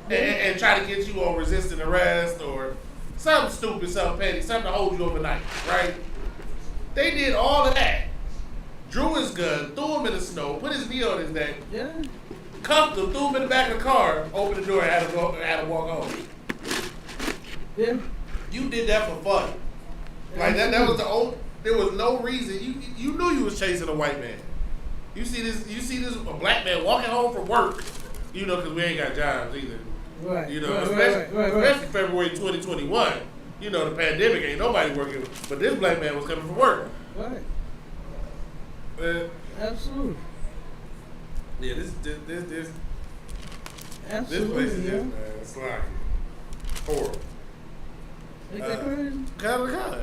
and try to get you on resisting arrest or something stupid, something petty, something to hold you overnight, right? They did all of that. Drew his gun, threw him in the snow, put his knee on his neck, cuffed him, threw him in the back of the car, opened the door, and had to walk home. Yeah. You did that for fun. Like that was the old. There was no reason. You knew you was chasing a white man. You see this a black man walking home from work. You know, because we ain't got jobs either. Right. You know, Right. especially February 2021. You know, the pandemic ain't nobody working, but this black man was coming from work. Right. Absolutely. Yeah, this Absolutely. place is just, man, it's like horrible. Ain't that crazy? Kind of.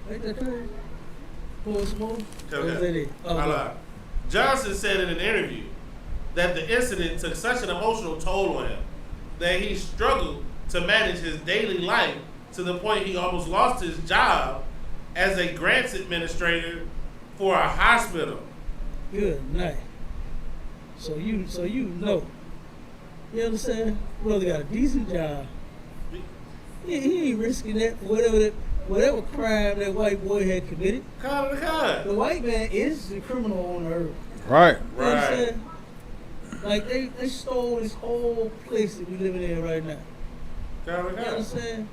Ain't that crazy? Pour some more? Okay. Oh, I lied. Johnson said in an interview that the incident took such an emotional toll on him that he struggled to manage his daily life to the point he almost lost his job as a grants administrator for a hospital. Good night. So you know. You understand? Brother got a decent job. He ain't risking that for whatever crime that white boy had committed. The white man is the criminal on earth. Right. You understand? Like they stole this whole place that we living in right now. You understand?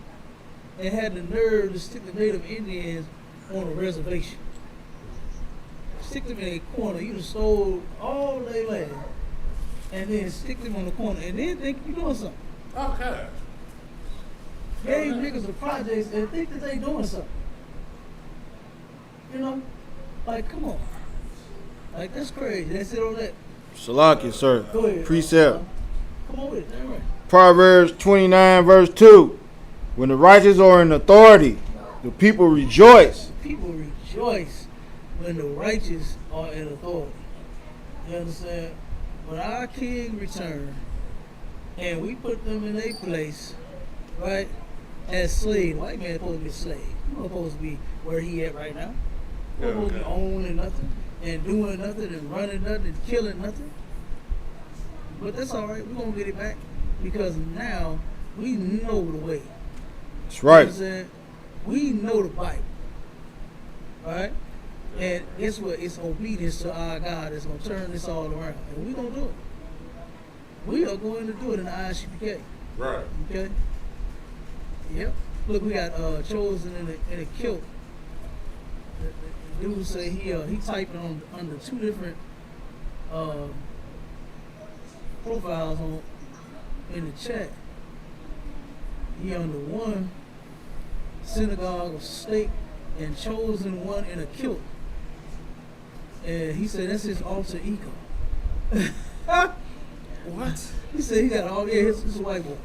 And had the nerve to stick the Native Indians on a reservation. Stick them in a corner. You just stole all their land. And then stick them on the corner. And then think you're doing something. Okay. Gave niggas the projects and think that they doing something. You know? Like, come on. Like, that's crazy. That's it on that. Salaki, sir. Go ahead. Precept. Come on with it. All right. Proverbs 29 verse 2. When the righteous are in authority, the people rejoice. People rejoice when the righteous are in authority. You understand? When our king return and we put them in a place, right, as slave, white man supposed to be a slave. He's not supposed to be where he at right now. He's not supposed to be owning nothing and doing nothing and running nothing and killing nothing. But that's all right. We're going to get it back because now we know the way. That's right. You know what I'm saying? We know the Bible. Right? And guess what? It's obedience to our God that's going to turn this all around. And we're going to do it. We are going to do it in the ISUPK. Right. Okay? Yep. Look, we got Chosen in a kilt. The dude say he typing on under two different profiles on in the chat. He on the one synagogue of state and Chosen one in a kilt. And he said that's his alter ego. What? He said he got all his white boy.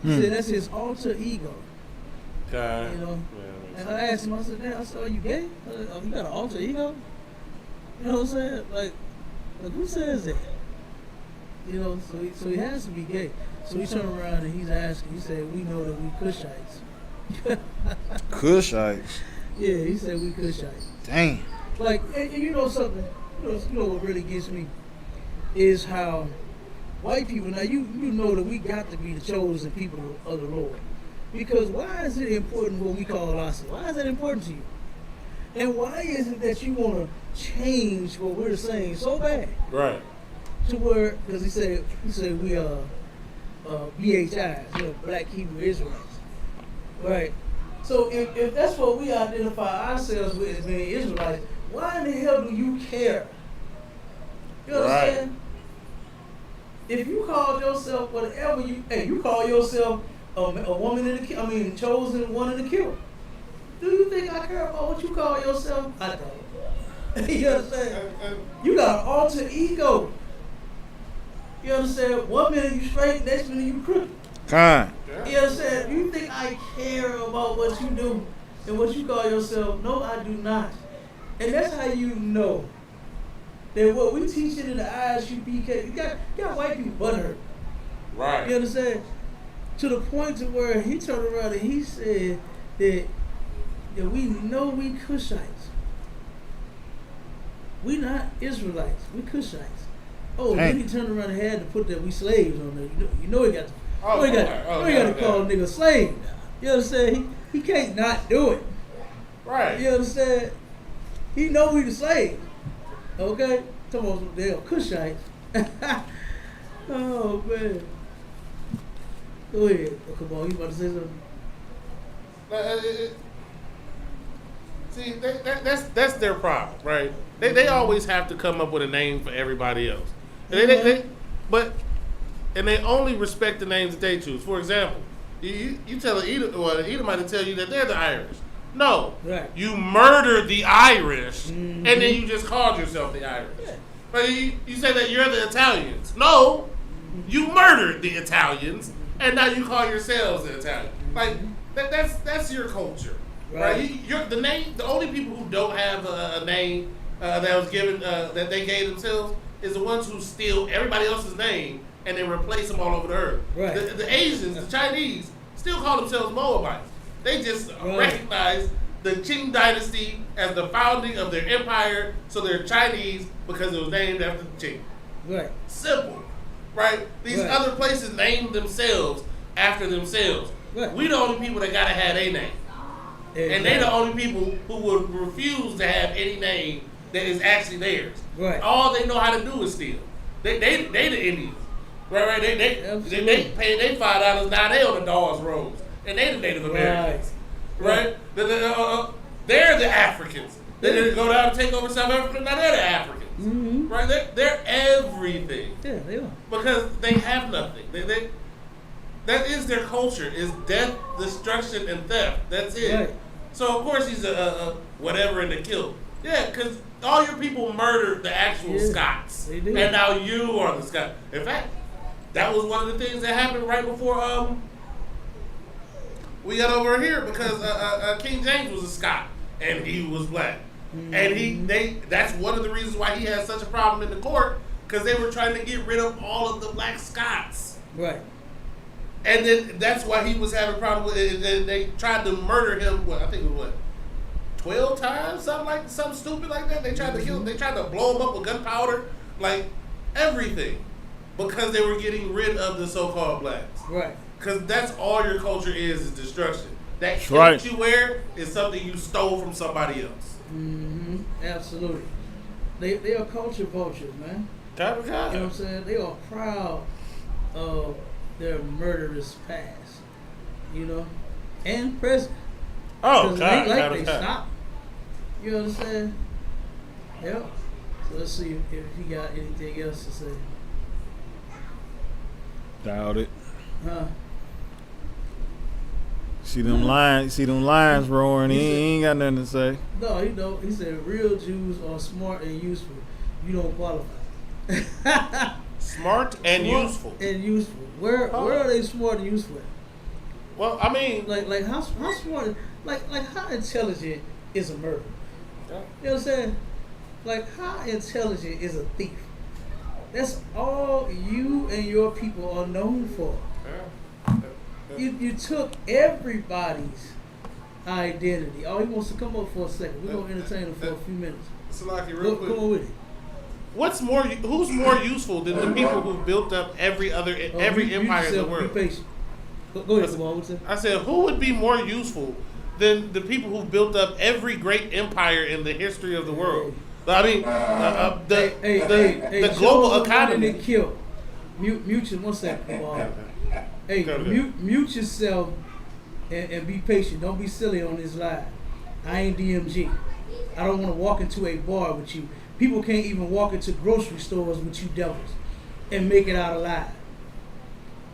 He said that's his alter ego. Okay. You know? Yeah, And I asked him, I said, damn, I said, are you gay? You got an alter ego? You know what I'm saying? Like who says that? You know, so he has to be gay. So he turned around and he's asking, he said, we know that we Cushites. Cushites. Yeah, he said we Cushites. Dang. Like, and you know something, you know what really gets me is how white people, now you know that we got to be the chosen people of the Lord. Because why is it important what we call ourselves? Why is that important to you? And why is it that you want to change what we're saying so bad? Right. To where, because he said we are BHIs, you know, Black Hebrew Israelites. Right. So if that's what we identify ourselves with as being Israelites, why in the hell do you care? You understand? Right. If you call yourself whatever you call yourself a woman in the chosen one in the kill. Do you think I care about what you call yourself? I don't. You understand? You got an alter ego. You understand? One minute you straight, next minute you crooked. Kind. You understand? You think I care about what you do and what you call yourself? No, I do not. And that's how you know that what we teaching in the ISUPK, you got white people butthurt. Right. You understand? To the point to where he turned around and he said that we know we Cushites. We not Israelites. We Cushites. Oh, then he turned around and had to put that we slaves on there. You know he got to. He got to call a nigga a slave now. You understand? He can't not do it. Right. You understand? He know we the slave. Okay? Talking about some damn Cushites. Oh man. Go ahead. Oh, come on, you about to say something? See, that's their problem, right? They always have to come up with a name for everybody else. And they only respect the names that they choose. For example, you tell an Edomite to tell you that they're the Irish. No, right. You murdered the Irish, and then you just called yourself the Irish. Yeah. But you say that you're the Italians. No, you murdered the Italians, and now you call yourselves the Italians. Like that's your culture, right? You're the name. The only people who don't have a name that was given that they gave themselves is the ones who steal everybody else's name and then replace them all over the earth. Right. The Asians, the Chinese, still call themselves Moabites. They just recognize the Qing dynasty as the founding of their empire, so they're Chinese because it was named after the Qing. Right. Simple. Right? These other places named themselves after themselves. Right. We the only people that gotta have a name. Exactly. And they the only people who would refuse to have any name that is actually theirs. Right. All they know how to do is steal. They the Indians. Right. They pay they $5, now they on the Dawes Roads. And they the Native Americans. Right? They're the Africans. They didn't go down and take over South Africa, now they're the Africans. Mm-hmm. Right? They're everything. Yeah, they are. Because they have nothing. That is their culture, is death, destruction, and theft. That's it. Right. So, of course, he's a whatever in the kill. Yeah, because all your people murdered the actual Scots. They do. And now you are the Scots. In fact, That was one of the things that happened right before we got over here because King James was a Scot and he was black, and that's one of the reasons why he had such a problem in the court because they were trying to get rid of all of the black Scots. Right. And then that's why he was having a problem with it. And they tried to murder him. I think it was 12 times, something stupid like that. They tried to kill him. They tried to blow him up with gunpowder, like everything, because they were getting rid of the so-called blacks. Right. Because that's all your culture is destruction. That kilt right. you wear is something you stole from somebody else. Mm-hmm. Absolutely. They are culture vultures, man. God. You know what I'm saying? They are proud of their murderous past, you know, and present. Oh, God. God. It ain't like they stop. You understand? Yep. So let's see if he got anything else to say. Doubt it. Huh? See them lions roaring. He ain't got nothing to say. No, he don't. He said real Jews are smart and useful. You don't qualify. Smart and useful. And useful. Where are they smart and useful at? Well, I mean, like how smart, like how intelligent is a murderer? Yeah. You know what I'm saying? Like how intelligent is a thief? That's all you and your people are known for. You took everybody's identity. Oh, he wants to come up for a second. We're gonna entertain him for a few minutes. Salaki, real quick. Come on with it. Who's more useful than the people who built up every empire in the world? Be patient. Go ahead, Jamal. What's that? I said, who would be more useful than the people who built up every great empire in the history of the world? I mean, the global economy. Kill. Mute you 1 second, Jamal. Hey, mute yourself and be patient. Don't be silly on this live. I ain't DMG. I don't want to walk into a bar with you. People can't even walk into grocery stores with you devils and make it out alive.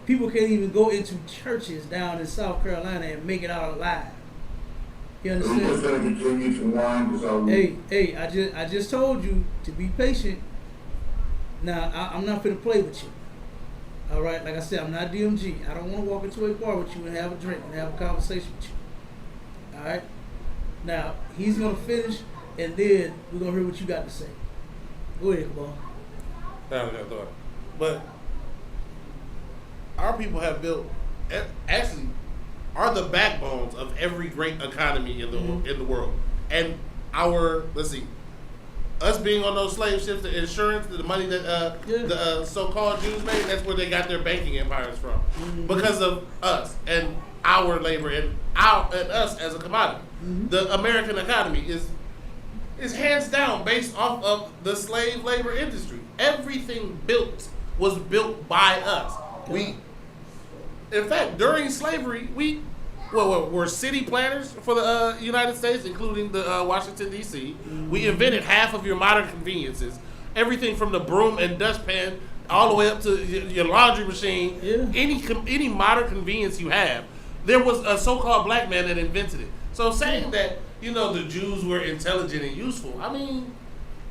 People can't even go into churches down in South Carolina and make it out alive. You understand? Hey, I just told you to be patient. Now, I'm not finna play with you. All right, like I said, I'm not DMG. I don't want to walk into a bar with you and have a drink and have a conversation with you. All right? Now, he's going to finish, and then we're going to hear what you got to say. Go ahead, Kabal. But our people have built, actually, are the backbones of every great economy in the world. And us being on those slave ships, the insurance, the money that the so-called Jews made, that's where they got their banking empires from. Mm-hmm. Because of us and our labor and us as a commodity. Mm-hmm. The American economy is hands down based off of the slave labor industry. Everything was built by us. In fact, during slavery, we were city planners for the United States, including the Washington, D.C. We invented half of your modern conveniences. Everything from the broom and dustpan all the way up to your laundry machine. Yeah. Any modern convenience you have, there was a so-called black man that invented it. So saying that, the Jews were intelligent and useful, I mean,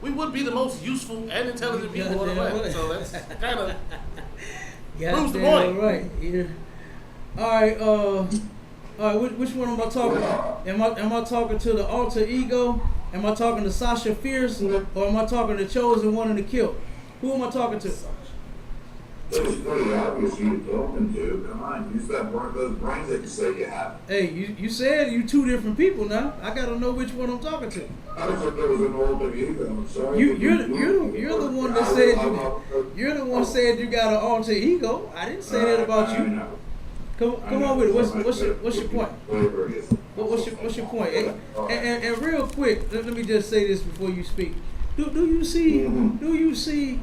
we would be the most useful and intelligent people on the planet. So that's kind of proves the point. Right. Yeah. All right, which one am I talking about? Am I talking to the alter ego? Am I talking to Sasha Fierce? Or am I talking to Chosen One in the Kill? Who am I talking to? It's pretty obvious you're talking to. Come on, use those brains that you say you have. Hey, you said you two different people now. I gotta know which one I'm talking to. I thought there was an alter ego. I'm sorry. You're the one that said you're the one said you got an alter ego. I didn't say that about you. Come on with it. What's your point? What's your point? And real quick, let me just say this before you speak. Do you see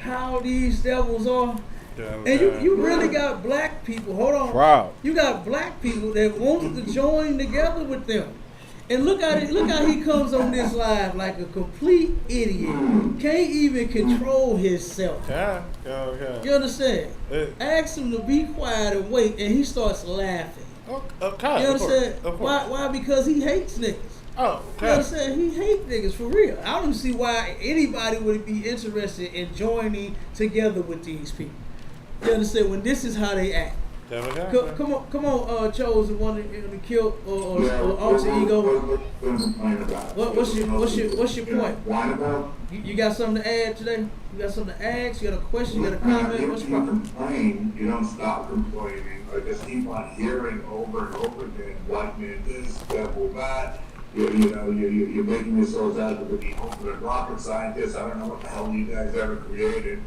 how these devils are? And you really got black people. Hold on. Wow. You got black people that want to join together with them. And look how he comes on this live like a complete idiot. Can't even control himself. Yeah. You understand? Ask him to be quiet and wait, and he starts laughing. Okay. You understand? Why? Because he hates niggas. Oh, okay. You understand? He hates niggas for real. I don't see why anybody would be interested in joining together with these people. You understand? When this is how they act. Come on, Chosen one to kill or alter ego. What's your point? You got something to add today? You got something to ask? You got a question? You got a comment? What's your problem? Complain, you don't stop complaining. I just keep on hearing over and over again, white man this, devil that. You're making yourselves out to be ultimate rocket scientists. I don't know what the hell you guys ever created,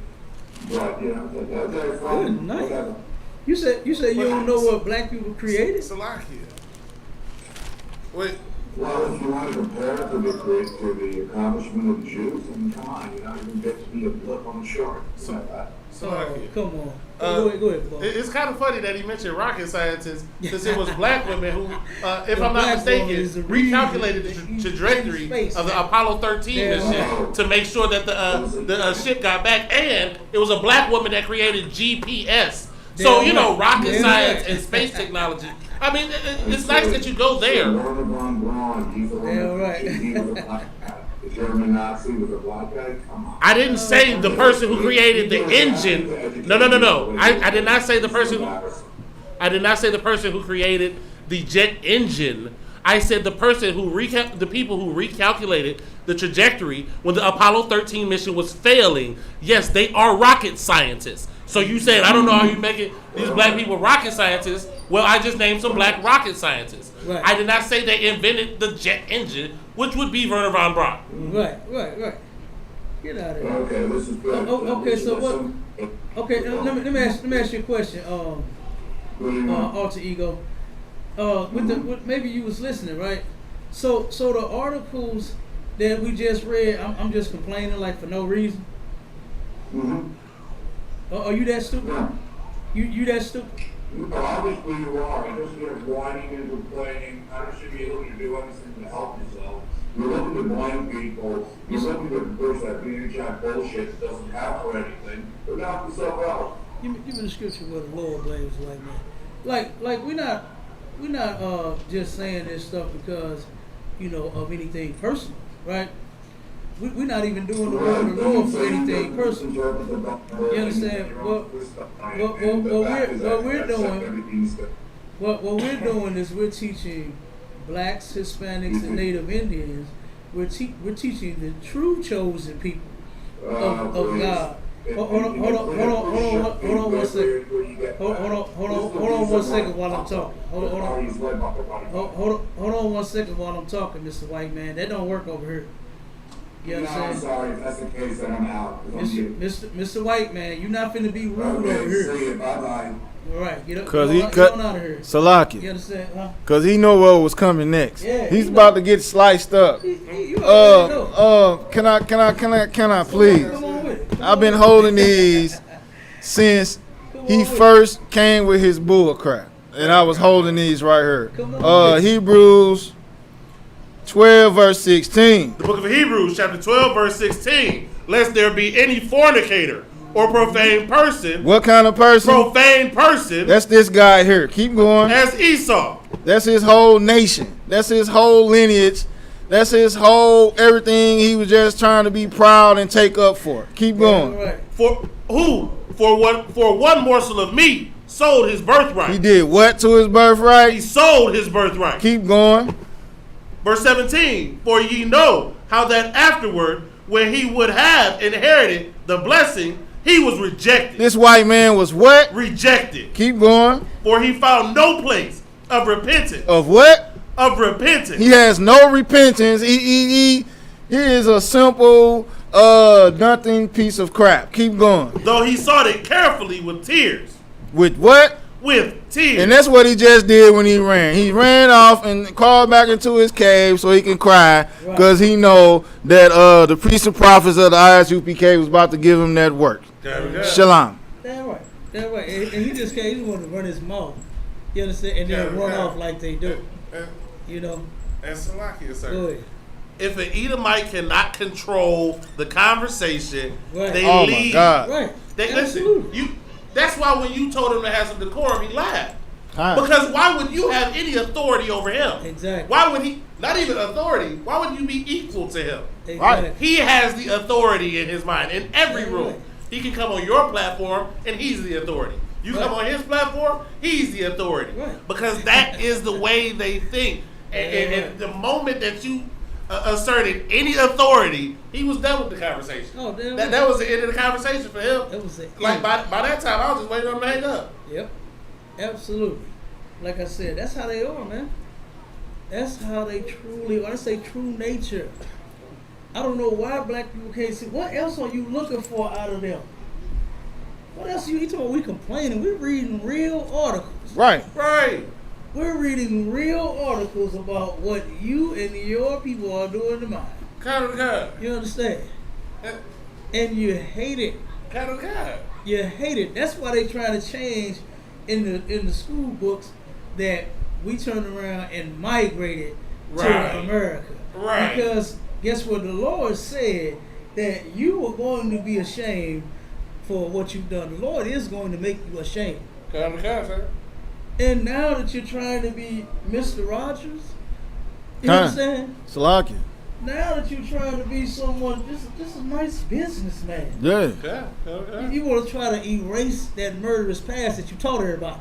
but that's fine. Good night. Whatever. You said you don't know what black people created. Salakia. Wait. Well, if you want to compare it to the accomplishment of the Jews, then come on, you even get to be a blip on the shore. Salakia. Come on. Go ahead, Paul. It's kind of funny that he mentioned rocket scientists since it was black women who, if I'm not mistaken, recalculated the trajectory of the Apollo 13 mission to make sure that the ship got back, and it was a black woman that created GPS. So, rocket science and space technology. I mean, it's nice that you go there. The German Nazi was a black guy? Come on. I didn't say the person who created the engine. No. I did not say the person who created the jet engine. I said the person who the people who recalculated the trajectory when the Apollo 13 mission was failing. Yes, they are rocket scientists. So you said, I don't know how you make it these black people rocket scientists. Well, I just named some black rocket scientists. Right. I did not say they invented the jet engine, which would be Werner von Braun. Right. Get out of here. Okay, this is good. Okay, so what? Okay, let me ask you a question. Alter ego. Maybe you was listening, right? So the articles that we just read, I'm just complaining like for no reason. Mm-hmm. Are you that stupid? No. You that stupid? Obviously you are. I just hear whining and complaining. I don't should be able to do anything to help yourself. You're looking to blame people. You're looking to push that BHI bullshit that doesn't happen or anything. But knock yourself out. Give me the scripture where the Lord blames like that. Like we're not just saying this stuff because of anything personal, right? We're not even doing the word of the Lord for anything personal. You understand? What we're doing is we're teaching blacks, Hispanics, and Native Indians. We're teaching the true chosen people of God. Hold on one second. Hold on 1 second while I'm talking. Hold on 1 second while I'm talking, Mr. White Man. That don't work over here. You understand? I'm sorry, if that's the case, then I'm out. Mr. White Man, you're not finna be rude over here. See you, bye-bye. All right, get Cause he cut out of here. Salaki. You understand? Huh? Cause he know what was coming next. Yeah, he's about to get sliced up. Can I please? Come on with it. I've been holding these since he first came with his bull crap, and I was holding these right here. Hebrews 12 verse 16. The book of Hebrews, chapter 12, verse 16. Lest there be any fornicator or profane person. What kind of person? Profane person. That's this guy here. Keep going. As Esau. That's his whole nation. That's his whole lineage. That's his whole everything he was just trying to be proud and take up for. Keep going. Right. For who? For one morsel of meat sold his birthright. He did what to his birthright? He sold his birthright. Keep going. Verse 17. For ye know how that afterward, when he would have inherited the blessing, he was rejected. This white man was what? Rejected. Keep going. For he found no place of repentance. Of what? Of repentance. He has no repentance. He is a simple, nothing piece of crap. Keep going. Though he sought it carefully with tears. With what? With tears. And that's what he just did when he ran. He ran off and crawled back into his cave so he can cry because he know that the priests and prophets of the ISUPK was about to give him that work. Shalom. That's right. And he just came. He wanted to run his mouth. You understand? And then run off like they do. And Salakia, sir. Go ahead. If an Edomite cannot control the conversation, they leave. My God. Right. Listen. That's why when you told him to have some decorum, he laughed. Because why would you have any authority over him? Exactly. Why would he, not even authority, why would you be equal to him? Exactly. Right. He has the authority in his mind, in every room. He can come on your platform, and he's the authority. You come on his platform, he's the authority. Right. Because that is the way they think. And the moment that you asserted any authority, he was done with the conversation. Oh, damn. That was the end of the conversation for him. That was it. Like by that time, I was just waiting on him to hang up. Yep. Absolutely. Like I said, that's how they are, man. That's how they truly, when I say true nature, I don't know why black people can't see. What else are you looking for out of them? What else are you talking about? We complaining. We're reading real articles. Right. Right. We're reading real articles about what you and your people are doing to mine. Kind of God. You understand? And you hate it. Kind of God. You hate it. That's why they trying to change in the school books that we turned around and migrated to America. Right. Because guess what? The Lord said that you are going to be ashamed for what you've done. The Lord is going to make you ashamed. Kind of God, sir. And now that you're trying to be Mr. Rogers, you Huh. understand? Salaki. Now that you're trying to be someone, just a nice businessman. Yeah. Yeah. You want to try to erase that murderous past that you taught everybody.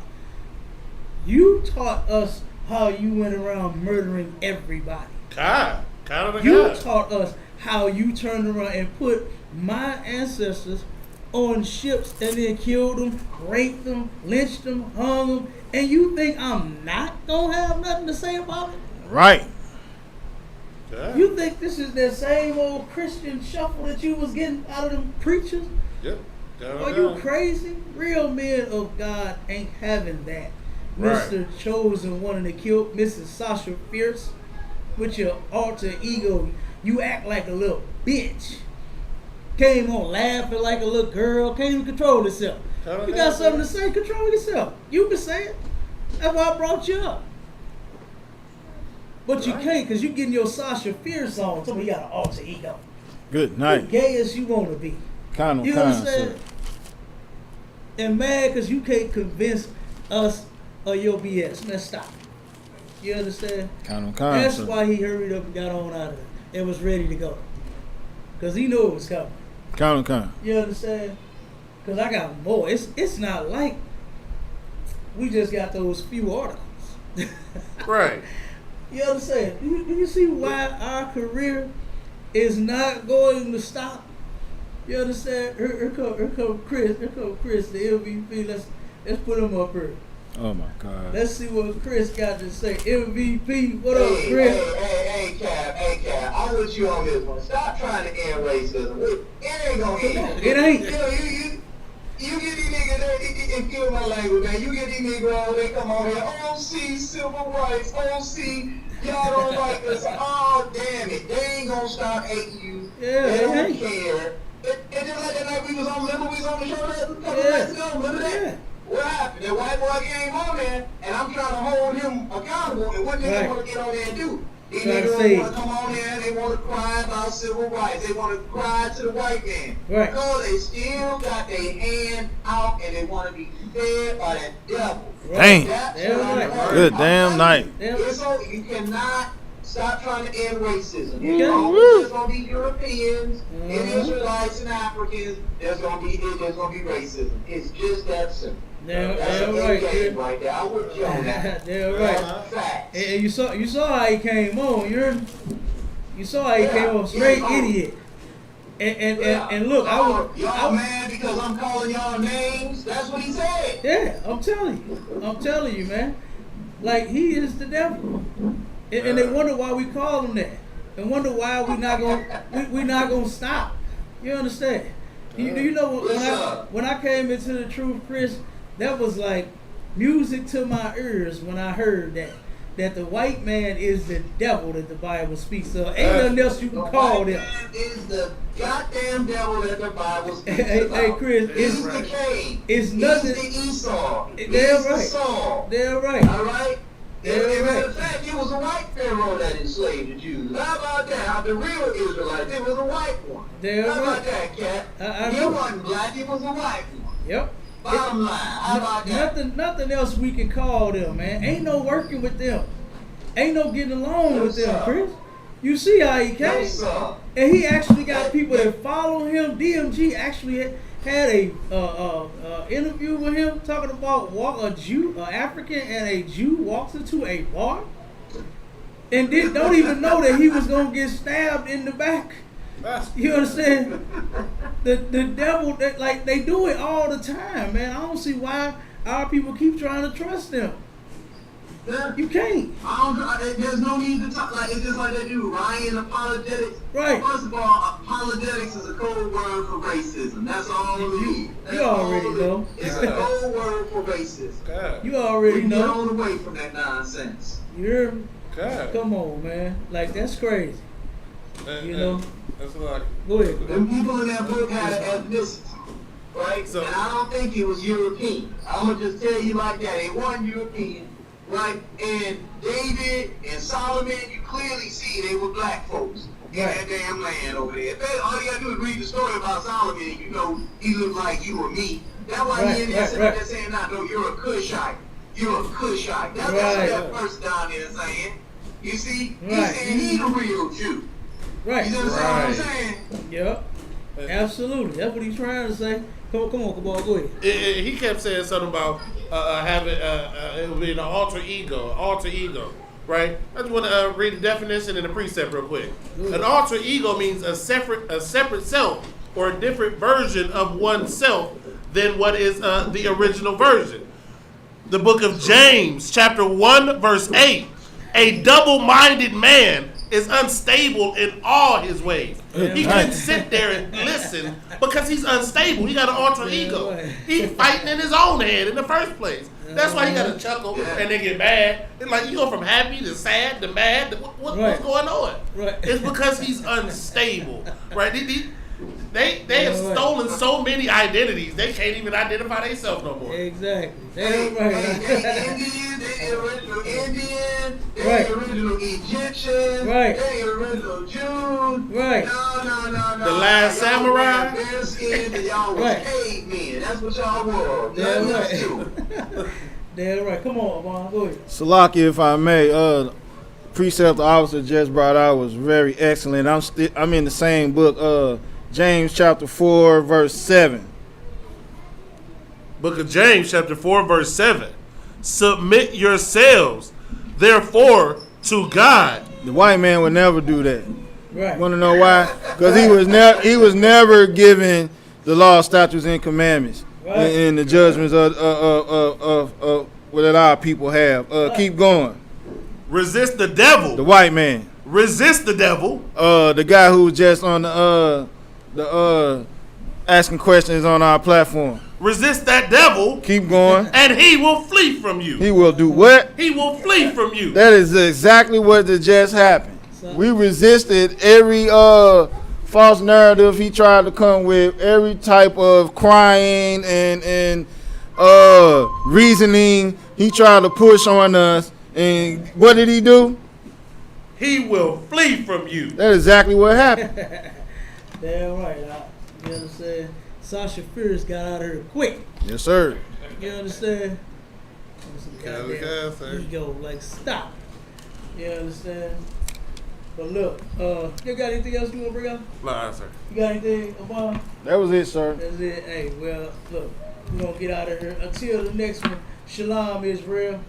You taught us how you went around murdering everybody. God. Kind of the You God. taught us how you turned around and put my ancestors on ships and then killed them, raped them, lynched them, hung them, and you think I'm not going to have nothing to say about it? Right. Yeah. You think this is that same old Christian shuffle that you was getting out of them preachers? Yep. Are you crazy? Real men of God ain't having that. Right. Mr. Chosen wanting to kill Mrs. Sasha Fierce with your alter ego. You act like a little bitch. Came on laughing like a little girl. Can't even control yourself. You got something to say? Control yourself. You can say it. That's why I brought you up. But you can't because you getting your Sasha Fierce on. So you got an alter ego. Good The night. gayest you want to be. Kind You of, understand? And mad because you can't convince us of your BS. Man, stop. You understand? Kind of, That's why he hurried up and got on out of it and was ready to go. Because he knew it was coming. Kind of. You understand? Because I got more. It's not like we just got those few articles. Right. You understand? Do you see why our career is not going to stop? You understand? Here come Chris. Here come Chris, the MVP. Let's put him up here. Oh my God. Let's see what Chris got to say. MVP, what up, Chris? Hey, Cap, I'm with you on this one. Stop trying to end racism. It ain't gonna end. It ain't. You know, you get these niggas, and kill my language, man. You get these Negroes, they come on here, OC, civil rights, OC, y'all don't like this. Oh, damn it. They ain't gonna stop hating you. Yeah, they don't ain't. care. And just like that night we was on the show a couple Yeah. nights ago, remember that? Yeah. What happened? That white boy came on there, and I'm trying to hold him accountable, and what niggas Right. want to get on there and do? These Trying to niggas say- want to come on there, they want to cry about civil rights, they want to cry to the white man. Right. Because they still got their hand out, and they want to be fed by that devil. Damn. That's Damn what right. I'm hurt. Good I'm damn telling night. you, Damn. It's so, you cannot stop trying to end racism. Yeah. It's always just gonna be Europeans, and Mhm. Israelites and Africans. There's gonna be racism. It's just that simple. Damn That's a right, big Chris. game right there. I would you on that. Damn right. Facts. And you saw how he came on. You saw how he Yeah, came on straight yeah. idiot. Yeah. And look, y'all mad because I'm calling y'all names? That's what he said. Yeah, I'm telling you, man. Like he is the devil, and they wonder why we call him that, and wonder why we not gonna stop. You understand? Do you know when I came into the truth, Chris? That was like music to my ears when I heard that the white man is the devil that the Bible speaks of. Ain't nothing else you can call them. White man is the goddamn devil that the Bible speaks Hey, about. Chris, He's the Cain. it's nothing- He's the Esau. He's Damn the right. Saul. They're right. All right? Yeah, And right. matter of fact, it was a white Pharaoh that enslaved the Jews. How about that? How the real Israelites, it was a white one. Damn How about right. that, Cat? I He know. wasn't black, he was a white one. Yep. Bottom line, how about that? Nothing else we can call them, man. Ain't no working with them. Ain't no getting along No, with them, sir. Chris. You see how he No, came? sir. And he actually got people that follow him. DMG actually had a interview with him talking about a Jew, an African and a Jew walks into a bar and don't even know that he was gonna get stabbed in the back. You understand? The devil, they do it all the time, man. I don't see why our people keep trying to trust them. Yeah. You can't. There's no need to talk. Like, it's just like they do Ryan apologetics. Right. First of all, apologetics is a code word for racism. That's all it is. You already know. It's a code word for racism. You already know. Get on away from that nonsense. You hear me? God. Come on, man. Like, that's crazy. You know? That's like. Go ahead. The people in that book had an ethnicity, right? So, and I don't think it was European. I'm going to just tell you like that. It wasn't European. Right, and David and Solomon, you clearly see they were black folks in that damn land over there. All you gotta do is read the story about Solomon, and you know he looked like you or me. That's why he in there sitting there saying, "No, you're a Cushite. You're a Cushite." That's what that person down there saying. You see, he's saying he's a real Jew. Right. You understand what I'm saying? Yep. Absolutely. That's what he's trying to say. Come on, go ahead. He kept saying something about having it would be an alter ego, right? I just want to read the definition and the precept real quick. Good. An alter ego means a separate self or a different version of oneself than what is the original version. The book of James, chapter 1, verse 8. A double-minded man is unstable in all his ways. He can sit there and listen because he's unstable. He got an alter ego. He's fighting in his own head in the first place. That's why he got to chuckle and then get mad. It's like you go from happy to sad to mad. What's going on? Right. It's because he's unstable. Right? They have stolen so many identities, they can't even identify themselves no more. Exactly. They Indian, they original Indian, they original Egyptian, they original Jews. Right. No. The last samurai. Bare skin and y'all was cavemen. That's what y'all were. Damn right. Damn right. Come on, Amon. Go ahead. Salaki, if I may, precept the officer just brought out was very excellent. I'm in the same book, James chapter 4, verse 7. Book of James, chapter 4, verse 7. Submit yourselves, therefore, to God. The white man would never do that. Right. Want to know why? Because he was never given the law, statutes, and commandments and the judgments of that our people have. Keep going. Resist the devil. The white man. Resist the devil. The guy who was just on the asking questions on our platform. Resist that devil. Keep going. And he will flee from you. He will do what? He will flee from you. That is exactly what just happened. We resisted every false narrative he tried to come with, every type of crying and reasoning he tried to push on us. And what did he do? He will flee from you. That's exactly what happened. Damn right. You understand? Sasha Fierce got out of here quick. Yes, sir. You understand? Ego, like, stop. You understand? But look, you got anything else you want to bring up? Nah, sir. You got anything, Obama? That was it, sir. That's it. Hey, well, look, we're going to get out of here. Until the next one, Shalom, Israel.